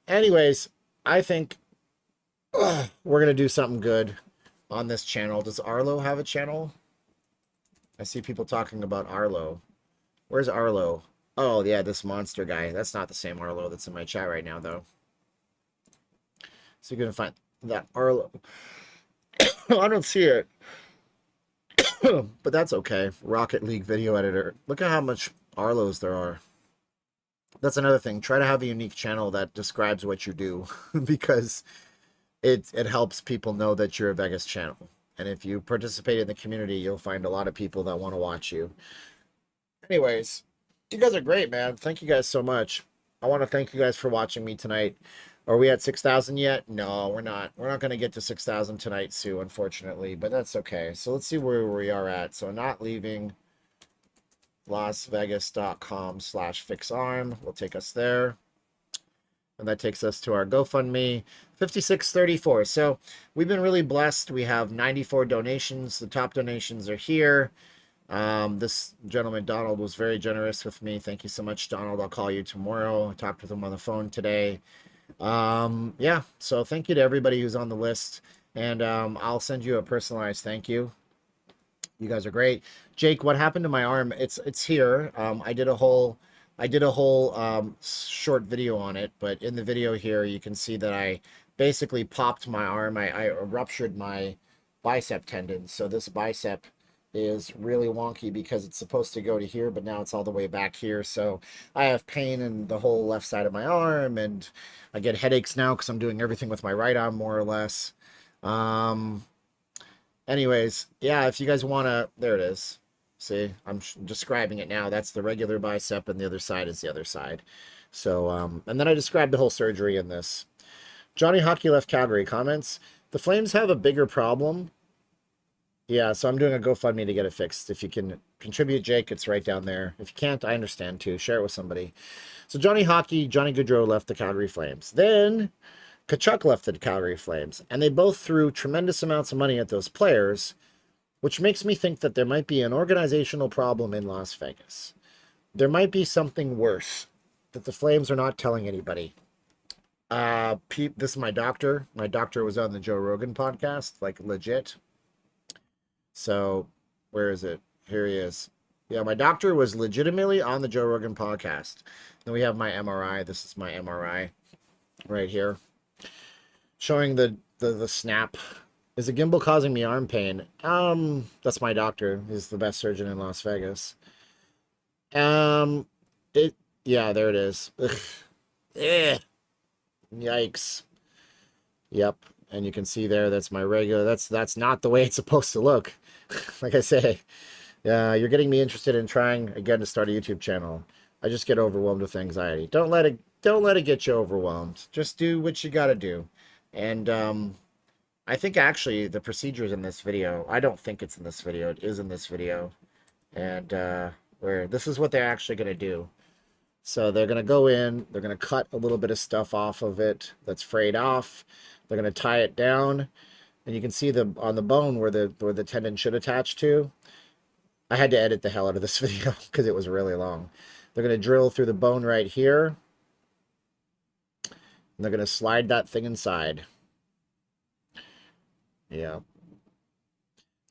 I think we're gonna do something good on this channel. Does Arlo have a channel? I see people talking about Arlo. Where's Arlo? Oh, yeah, this monster guy. That's not the same Arlo that's in my chat right now, though. So you're going to find that Arlo. I don't see it. But that's okay. Rocket League video editor. Look at how much Arlos there are. That's another thing. Try to have a unique channel that describes what you do because it helps people know that you're a Vegas channel. And if you participate in the community, you'll find a lot of people that want to watch you. Anyways, you guys are great, man. Thank you guys so much. I want to thank you guys for watching me tonight. Are we at 6,000 yet? No, we're not. We're not going to get to 6,000 tonight, Sue, unfortunately, but that's okay. So let's see where we are at. So not leaving lasvegas.com/fixarm will take us there. And that takes us to our GoFundMe, 5634. So we've been really blessed. We have 94 donations. The top donations are here. This gentleman, Donald, was very generous with me. Thank you so much, Donald. I'll call you tomorrow. I talked with him on the phone today. Yeah, so thank you to everybody who's on the list. And I'll send you a personalized thank you. You guys are great. Jake, what happened to my arm? It's here. I did a whole short video on it, but in the video here, you can see that I basically popped my arm. I ruptured my bicep tendon. So this bicep is really wonky because it's supposed to go to here, but now it's all the way back here. So I have pain in the whole left side of my arm, and I get headaches now because I'm doing everything with my right arm, more or less. Anyways, yeah, if you guys want to, there it is. See, I'm describing it now. That's the regular bicep, and the other side is the other side. So, and then I described the whole surgery in this. Johnny Hockey left Calgary comments. The Flames have a bigger problem. Yeah, so I'm doing a GoFundMe to get it fixed. If you can contribute, Jake, it's right down there. If you can't, I understand too. Share it with somebody. So Johnny Hockey, Johnny Gaudreau left the Calgary Flames. Then Kachuk left the Calgary Flames. And they both threw tremendous amounts of money at those players, which makes me think that there might be an organizational problem in Las Vegas. There might be something worse that the Flames are not telling anybody. Pete, this is my doctor. My doctor was on the Joe Rogan podcast, like legit. So, where is it? Here he is. Yeah, my doctor was legitimately on the Joe Rogan podcast. Then we have my MRI. This is my MRI right here. Showing the snap. Is a gimbal causing me arm pain? That's my doctor. He's the best surgeon in Las Vegas. Yeah, there it is. Ugh. Eh. Yikes. Yep. And you can see there, that's my regular, that's not the way it's supposed to look. Like I say, you're getting me interested in trying again to start a YouTube channel. I just get overwhelmed with anxiety. Don't let it get you overwhelmed. Just do what you got to do. And I think actually the procedure is in this video. I don't think it's in this video. It is in this video. And where this is what they're actually going to do. So they're going to go in, they're going to cut a little bit of stuff off of it that's frayed off. They're going to tie it down. And you can see the on the bone where the tendon should attach to. I had to edit the hell out of this video because it was really long. They're going to drill through the bone right here. And they're going to slide that thing inside. Yeah.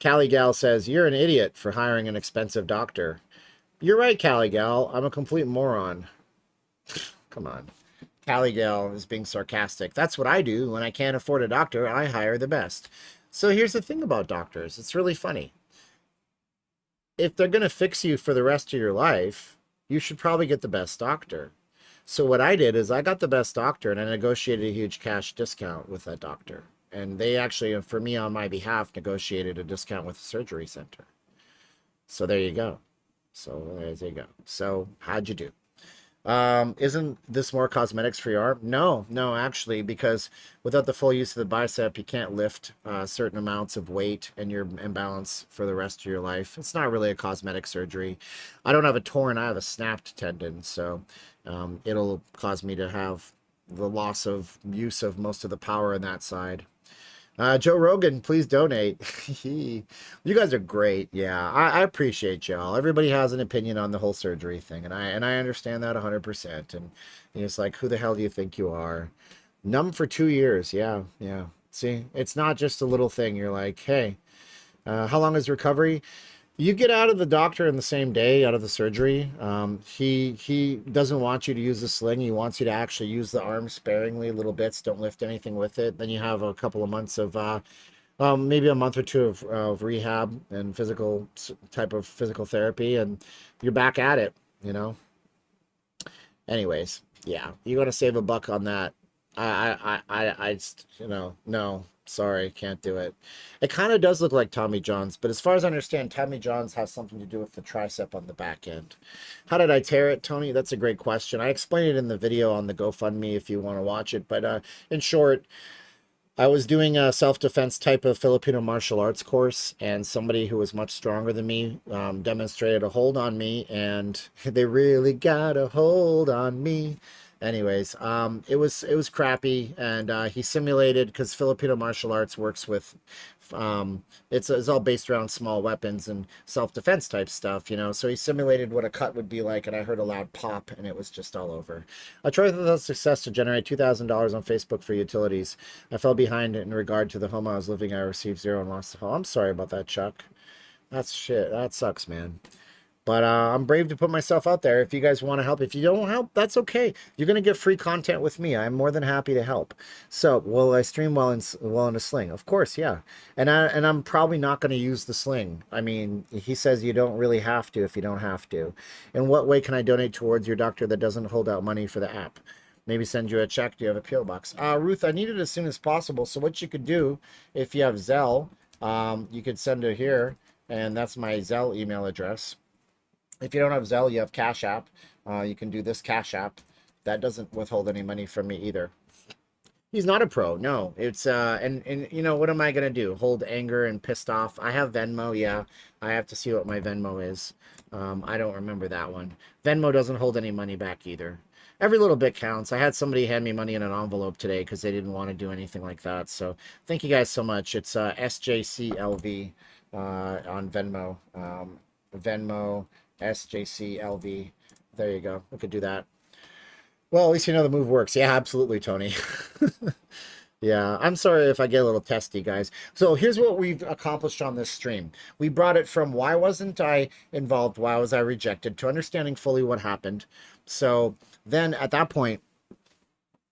Callie Gal says, you're an idiot for hiring an expensive doctor. You're right, Callie Gal. I'm a complete moron. Come on. Callie Gal is being sarcastic. That's what I do. When I can't afford a doctor, I hire the best. So here's the thing about doctors. It's really funny. If they're going to fix you for the rest of your life, you should probably get the best doctor. So what I did is I got the best doctor and I negotiated a huge cash discount with that doctor. And they actually, for me on my behalf, negotiated a discount with the surgery center. So there you go. So there you go. So how'd you do? Isn't this more cosmetics for your arm? No, actually, because without the full use of the bicep, you can't lift certain amounts of weight and you're imbalanced for the rest of your life. It's not really a cosmetic surgery. I don't have a torn, I have a snapped tendon, so it'll cause me to have the loss of use of most of the power on that side. Joe Rogan, please donate. You guys are great. Yeah, I appreciate y'all. Everybody has an opinion on the whole surgery thing, and I understand that 100%. And it's like, who the hell do you think you are? Numb for 2 years. Yeah. See, it's not just a little thing. You're like, hey, how long is recovery? You get out of the doctor in the same day, out of the surgery. He doesn't want you to use the sling. He wants you to actually use the arm sparingly, little bits. Don't lift anything with it. Then you have a couple of months of, maybe a month or two of rehab and type of physical therapy, and you're back at it, you know. Anyways, yeah, you got to save a buck on that. No. Sorry, can't do it. It kind of does look like Tommy John's, but as far as I understand, Tommy John's has something to do with the tricep on the back end. How did I tear it, Tony? That's a great question. I explained it in the video on the GoFundMe if you want to watch it, but in short, I was doing a self-defense type of Filipino martial arts course, and somebody who was much stronger than me demonstrated a hold on me, and they really got a hold on me. Anyways, it was crappy, and he simulated, because Filipino martial arts works with, it's all based around small weapons and self-defense type stuff, you know. So he simulated what a cut would be like, and I heard a loud pop, and it was just all over. I tried with success to generate $2,000 on Facebook for utilities. I fell behind in regard to the home I was living. I received 0 and lost the home. I'm sorry about that, Chuck. That's shit. That sucks, man. But I'm brave to put myself out there. If you guys want to help, if you don't help, that's okay. You're going to get free content with me. I'm more than happy to help. So, will I stream while in a sling? Of course, yeah. And I'm probably not going to use the sling. I mean, he says you don't really have to if you don't have to. In what way can I donate towards your doctor that doesn't hold out money for the app? Maybe send you a check. Do you have a PO box? Ruth, I need it as soon as possible. So what you could do, if you have Zelle, you could send it here. And that's my Zelle email address. If you don't have Zelle, you have Cash App. You can do this Cash App. That doesn't withhold any money from me either. He's not a pro. No, it's and you know, what am I gonna do? Hold anger and pissed off? I have Venmo. Yeah, I have to see what my Venmo is. I don't remember that one. Venmo doesn't hold any money back either. Every little bit counts. I had somebody hand me money in an envelope today because they didn't want to do anything like that. So thank you guys so much. It's SJCLV on Venmo. Venmo. SJCLV. There you go. We could do that. Well, at least you know the move works. Yeah, absolutely, Tony. Yeah, I'm sorry if I get a little testy, guys. So here's what we've accomplished on this stream. We brought it from why wasn't I involved, why was I rejected, to understanding fully what happened. So then at that point,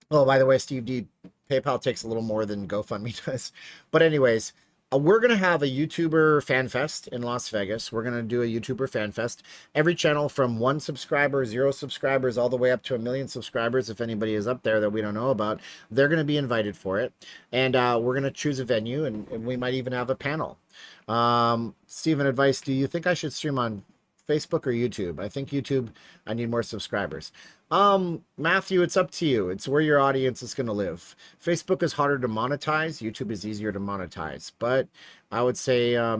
oh, by the way, Steve D, PayPal takes a little more than GoFundMe does. But anyways, we're going to have a YouTuber fan fest in Las Vegas. We're going to do a YouTuber fan fest. Every channel from 1 subscriber, 0 subscribers, all the way up to 1 million subscribers, if anybody is up there that we don't know about, they're going to be invited for it. And we're going to choose a venue, and we might even have a panel. Steven, advice, do you think I should stream on Facebook or YouTube? I think YouTube, I need more subscribers. Matthew, it's up to you. It's where your audience is going to live. Facebook is harder to monetize. YouTube is easier to monetize. But I would say, I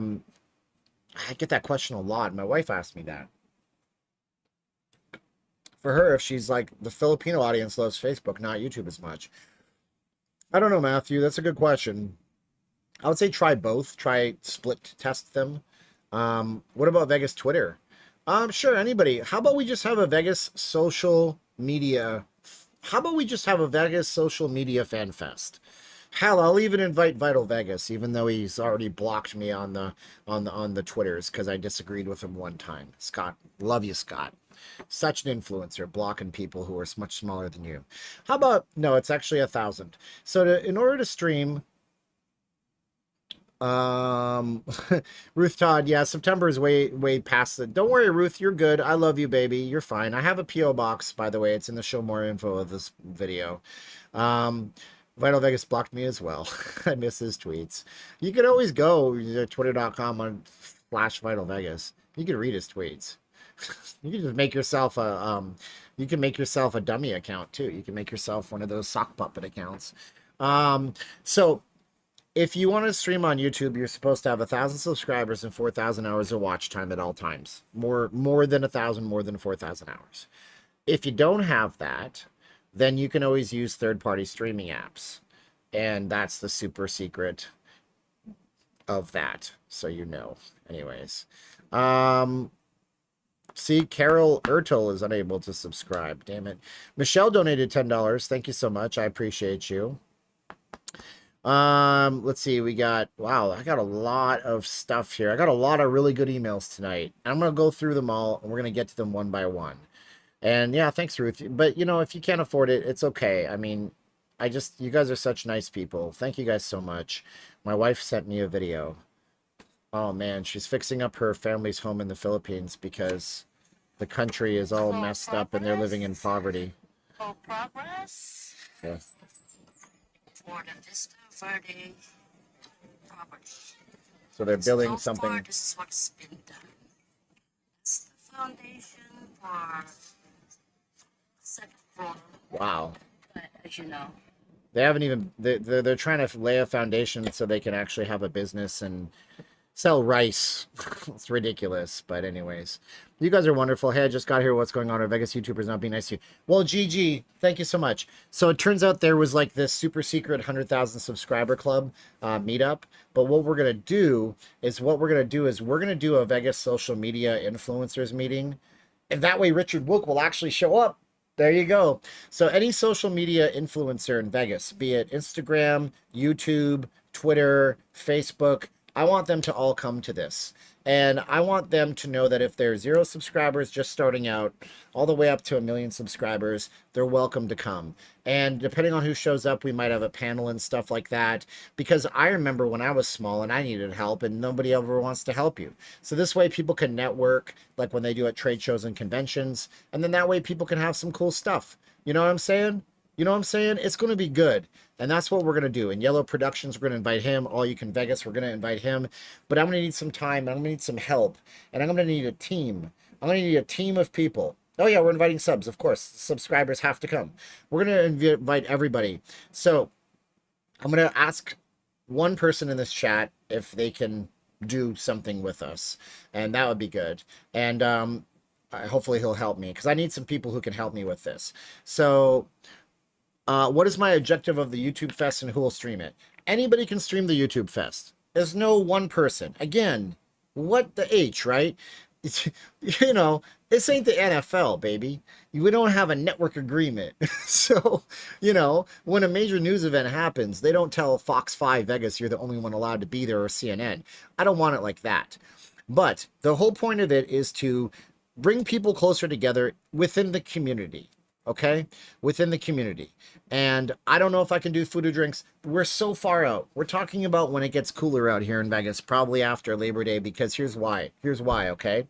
get that question a lot. My wife asked me that. For her, if she's like, the Filipino audience loves Facebook, not YouTube as much. I don't know, Matthew. That's a good question. I would say try both. Try split test them. What about Vegas Twitter? Sure, anybody. How about we just have a Vegas social media? How about we just have a Vegas social media fan fest? Hell, I'll even invite Vital Vegas, even though he's already blocked me on the Twitters because I disagreed with him one time. Scott, love you, Scott. Such an influencer, blocking people who are much smaller than you. How about, no, it's actually 1,000. So in order to stream, Ruth Todd, yeah, September is way past it. Don't worry, Ruth, you're good. I love you, baby. You're fine. I have a PO box, by the way. It's in the show more info of this video. Vital Vegas blocked me as well. I miss his tweets. You can always go to twitter.com/Vital Vegas. You can read his tweets. You can just make yourself you can make yourself a dummy account too. You can make yourself one of those sock puppet accounts. So if you want to stream on YouTube, you're supposed to have 1,000 subscribers and 4,000 hours of watch time at all times. More than 1,000, more than 4,000 hours. If you don't have that, then you can always use third-party streaming apps. And that's the super secret of that. So you know. Anyways. See, Carol Ertel is unable to subscribe. Damn it. Michelle donated $10. Thank you so much. I appreciate you. Let's see. We got, wow, I got a lot of stuff here. I got a lot of really good emails tonight. I'm going to go through them all, and we're going to get to them one by one. And yeah, thanks, Ruth. But, you know, if you can't afford it, it's okay. I mean, you guys are such nice people. Thank you guys so much. My wife sent me a video. Oh, man, she's fixing up her family's home in the Philippines because the country is all messed up and they're living in poverty. For progress. Yeah. For the Blvd property. So they're building something. Far, this is what's been done. It's the foundation for second floor. Wow. But as you know, They haven't even, they're trying to lay a foundation so they can actually have a business and sell rice. It's ridiculous. But anyways, you guys are wonderful. Hey, I just got here. What's going on? Our Vegas YouTubers not being nice to you. Well, GG, thank you so much. So it turns out there was like this super secret 100,000 subscriber club meetup. But what we're going to do is we're going to do a Vegas social media influencers meeting. And that way Richard Wook will actually show up. There you go. So any social media influencer in Vegas, be it Instagram, YouTube, Twitter, Facebook, I want them to all come to this. And I want them to know that if they're 0 subscribers just starting out, all the way up to 1 million subscribers, they're welcome to come. And depending on who shows up, we might have a panel and stuff like that. Because I remember when I was small and I needed help and nobody ever wants to help you. So this way people can network, like when they do at trade shows and conventions. And then that way people can have some cool stuff. You know what I'm saying? You know what I'm saying? It's going to be good. And that's what we're going to do. In Yellow Productions, we're going to invite him. All You Can Vegas, we're going to invite him. But I'm going to need some time. I'm going to need some help. And I'm going to need a team. I'm going to need a team of people. Oh, yeah, we're inviting subs. Of course, subscribers have to come. We're going to invite everybody. So I'm going to ask one person in this chat if they can do something with us. And that would be good. And hopefully he'll help me because I need some people who can help me with this. So what is my objective of the YouTube Fest and who will stream it? Anybody can stream the YouTube Fest. There's no one person. Again, what the H, right? It's, you know, this ain't the NFL, baby. We don't have a network agreement. So, you know, when a major news event happens, they don't tell Fox 5 Vegas you're the only one allowed to be there or CNN. I don't want it like that. But the whole point of it is to bring people closer together within the community. Okay, within the community. And I don't know if I can do food or drinks. We're so far out. We're talking about when it gets cooler out here in Vegas, probably after Labor Day, because here's why. Here's why, okay?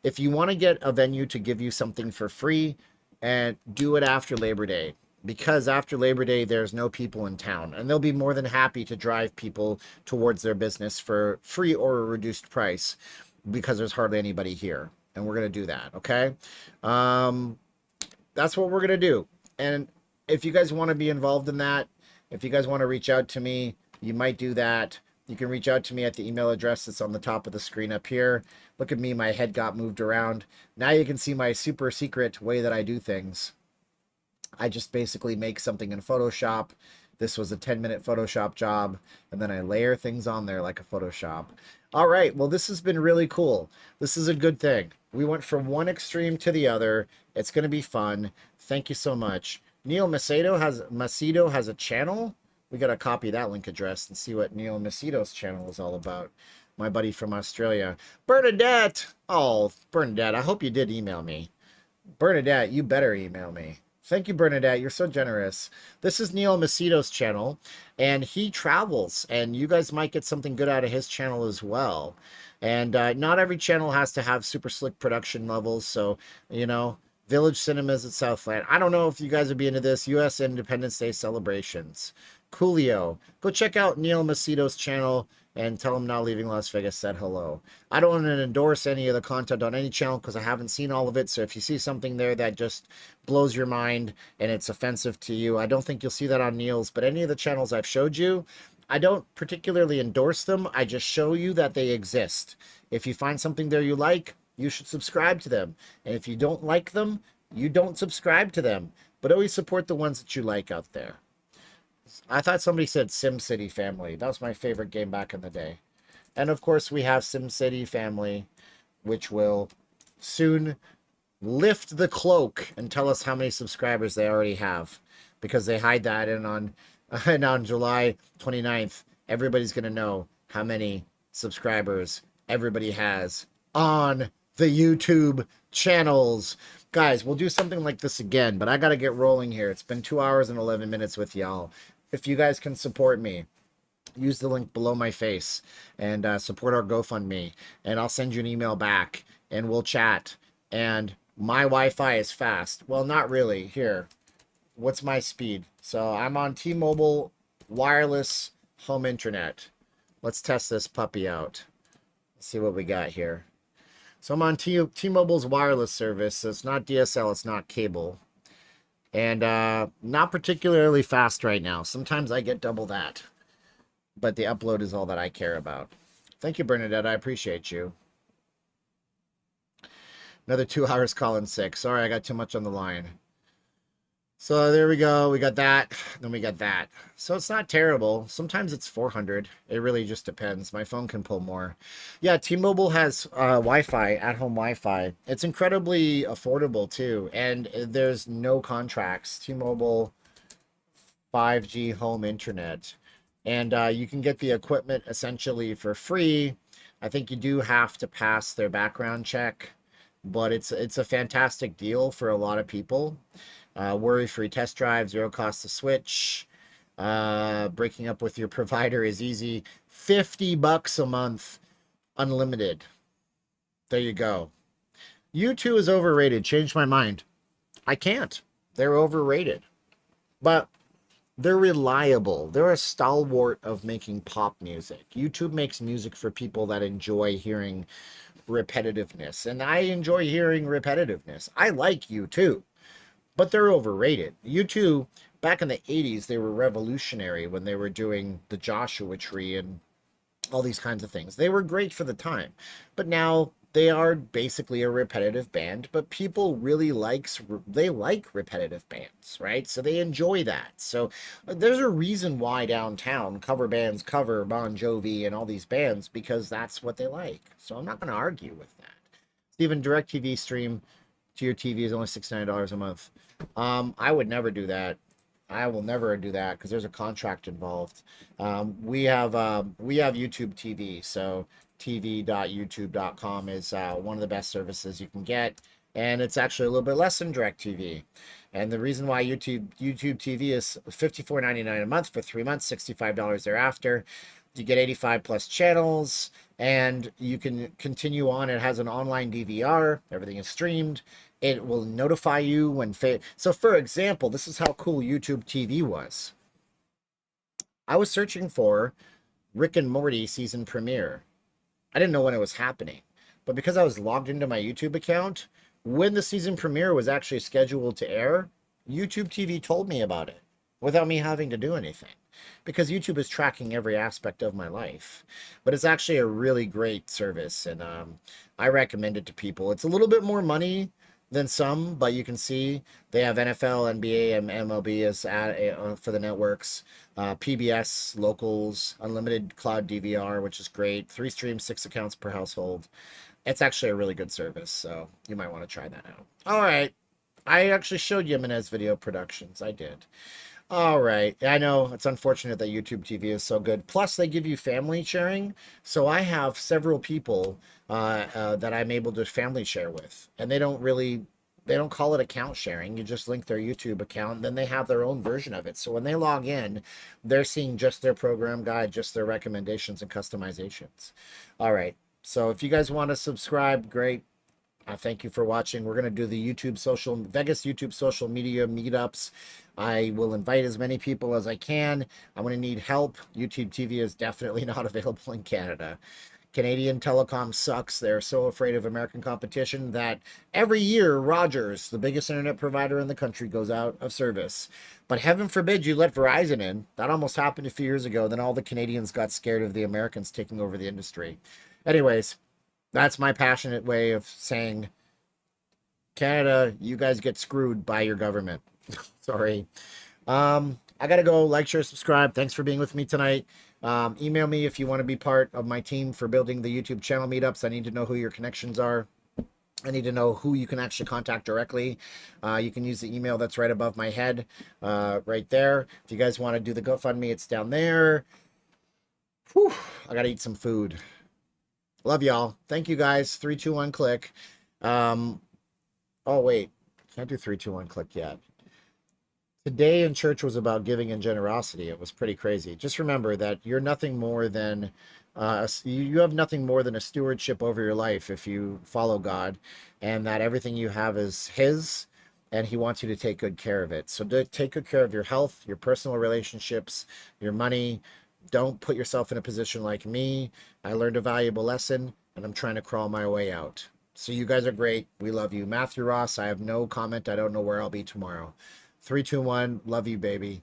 If you want to get a venue to give you something for free, and do it after Labor Day, because after Labor Day, there's no people in town, and they'll be more than happy to drive people towards their business for free or a reduced price because there's hardly anybody here. and we're going to do that, okay? That's what we're going to do. And if you guys want to be involved in that, if you guys want to reach out to me, you might do that. You can reach out to me at the email address that's on the top of the screen up here. Look at me, my head got moved around. Now you can see my super secret way that I do things. I just basically make something in Photoshop. This was a 10-minute Photoshop job, and then I layer things on there like a Photoshop. All right, well, this has been really cool. This is a good thing. We went from one extreme to the other. It's going to be fun. Thank you so much. Neil Macedo has a channel. We got to copy that link address and see what Neil Macedo's channel is all about. My buddy from Australia. Bernadette! Oh, Bernadette, I hope you did email me. Bernadette, you better email me. Thank you, Bernadette. You're so generous. This is Neil Macedo's channel, and he travels, and you guys might get something good out of his channel as well. And not every channel has to have super slick production levels, so, you know, Village Cinemas at Southland. I don't know if you guys would be into this. U.S. Independence Day celebrations. Coolio. Go check out Neil Macedo's channel and tell him Not Leaving Las Vegas said hello. I don't want to endorse any of the content on any channel because I haven't seen all of it. So if you see something there that just blows your mind and it's offensive to you, I don't think you'll see that on Neil's. But any of the channels I've showed you, I don't particularly endorse them. I just show you that they exist. If you find something there you like, you should subscribe to them. And if you don't like them, you don't subscribe to them. But always support the ones that you like out there. I thought somebody said SimCity Family. That was my favorite game back in the day. And of course, we have SimCity Family, which will soon lift the cloak and tell us how many subscribers they already have, because they hide that. And on July 29th, everybody's going to know how many subscribers everybody has on the YouTube channels. Guys, we'll do something like this again, but I got to get rolling here. It's been 2 hours and 11 minutes with y'all. If you guys can support me, use the link below my face and support our GoFundMe, and I'll send you an email back and we'll chat. And my Wi-Fi is fast. Well, not really. Here, what's my speed? So I'm on T-Mobile wireless home internet. Let's test this puppy out. Let's see what we got here. So I'm on T-Mobile's wireless service. So it's not DSL, it's not cable. And not particularly fast right now. Sometimes I get double that. But the upload is all that I care about. Thank you, Bernadette. I appreciate you. Another 2 hours calling sick. Sorry, I got too much on the line. So there we go. We got that. Then we got that. So it's not terrible. Sometimes it's 400. It really just depends. My phone can pull more. Yeah, T-Mobile has Wi-Fi, at-home Wi-Fi. It's incredibly affordable too. And there's no contracts. T-Mobile 5G home internet. And you can get the equipment essentially for free. I think you do have to pass their background check. But it's a fantastic deal for a lot of people. Worry-free test drive, zero cost to switch. Breaking up with your provider is easy. $50 a month, unlimited. There you go. U2 is overrated. Changed my mind. I can't. They're overrated. But they're reliable. They're a stalwart of making pop music. YouTube makes music for people that enjoy hearing repetitiveness. And I enjoy hearing repetitiveness. I like U2. But they're overrated. U2, back in the 80s, they were revolutionary when they were doing the Joshua Tree and all these kinds of things. They were great for the time. But now they are basically a repetitive band, but people really like repetitive bands, right? So they enjoy that. So there's a reason why downtown cover bands cover Bon Jovi and all these bands, because that's what they like. So I'm not going to argue with that. Steven, DirecTV stream to your TV is only $69 a month. I would never do that. I will never do that because there's a contract involved. We have YouTube TV, so tv.youtube.com is one of the best services you can get, and it's actually a little bit less than DirecTV. And the reason why YouTube TV is $54.99 a month for 3 months, $65 thereafter. You get 85 plus channels, and you can continue on. It has an online DVR. Everything is streamed. It will notify you when... So, for example, this is how cool YouTube TV was. I was searching for Rick and Morty season premiere. I didn't know when it was happening. but because I was logged into my YouTube account, when the season premiere was actually scheduled to air, YouTube TV told me about it without me having to do anything, because YouTube is tracking every aspect of my life. But it's actually a really great service, and I recommend it to people. It's a little bit more money than some, but you can see they have NFL, NBA, and MLB as for the networks, PBS, locals, unlimited cloud DVR, which is great, 3 streams, 6 accounts per household. It's actually a really good service, so you might want to try that out. All right. I actually showed Jimenez Video Productions. I did. All right. I know it's unfortunate that YouTube TV is so good. Plus, they give you family sharing. So I have several people that I'm able to family share with, and they don't call it account sharing. You just link their YouTube account, and then they have their own version of it. So when they log in, they're seeing just their program guide, just their recommendations and customizations. All right. So if you guys want to subscribe, great. Thank you for watching. We're going to do the Vegas YouTube social media meetups. I will invite as many people as I can. I'm going to need help. YouTube TV is definitely not available in Canada. Canadian telecom sucks. They're so afraid of American competition that every year Rogers, the biggest internet provider in the country, goes out of service. But heaven forbid you let Verizon in. That almost happened a few years ago. Then all the Canadians got scared of the Americans taking over the industry. Anyways, that's my passionate way of saying, Canada, you guys get screwed by your government. Sorry. I gotta go. Like, share, subscribe. Thanks for being with me tonight. Email me if you want to be part of my team for building the YouTube channel meetups. I need to know who your connections are. I need to know who you can actually contact directly. You can use the email that's right above my head, right there. If you guys want to do the GoFundMe, it's down there. Whew, I gotta eat some food. Love y'all. Thank you guys. 3, 2, 1, click. Oh wait, can't do 3, 2, 1, click yet. Today in church was about giving and generosity. It was pretty crazy. Just remember that you're nothing more than you have nothing more than a stewardship over your life if you follow God, and that everything you have is His, and He wants you to take good care of it. So take good care of your health, your personal relationships, your money. Don't put yourself in a position like me. I learned a valuable lesson, and I'm trying to crawl my way out. So you guys are great. We love you. Matthew Ross, I have no comment. I don't know where I'll be tomorrow. 3, 2, 1. Love you, baby.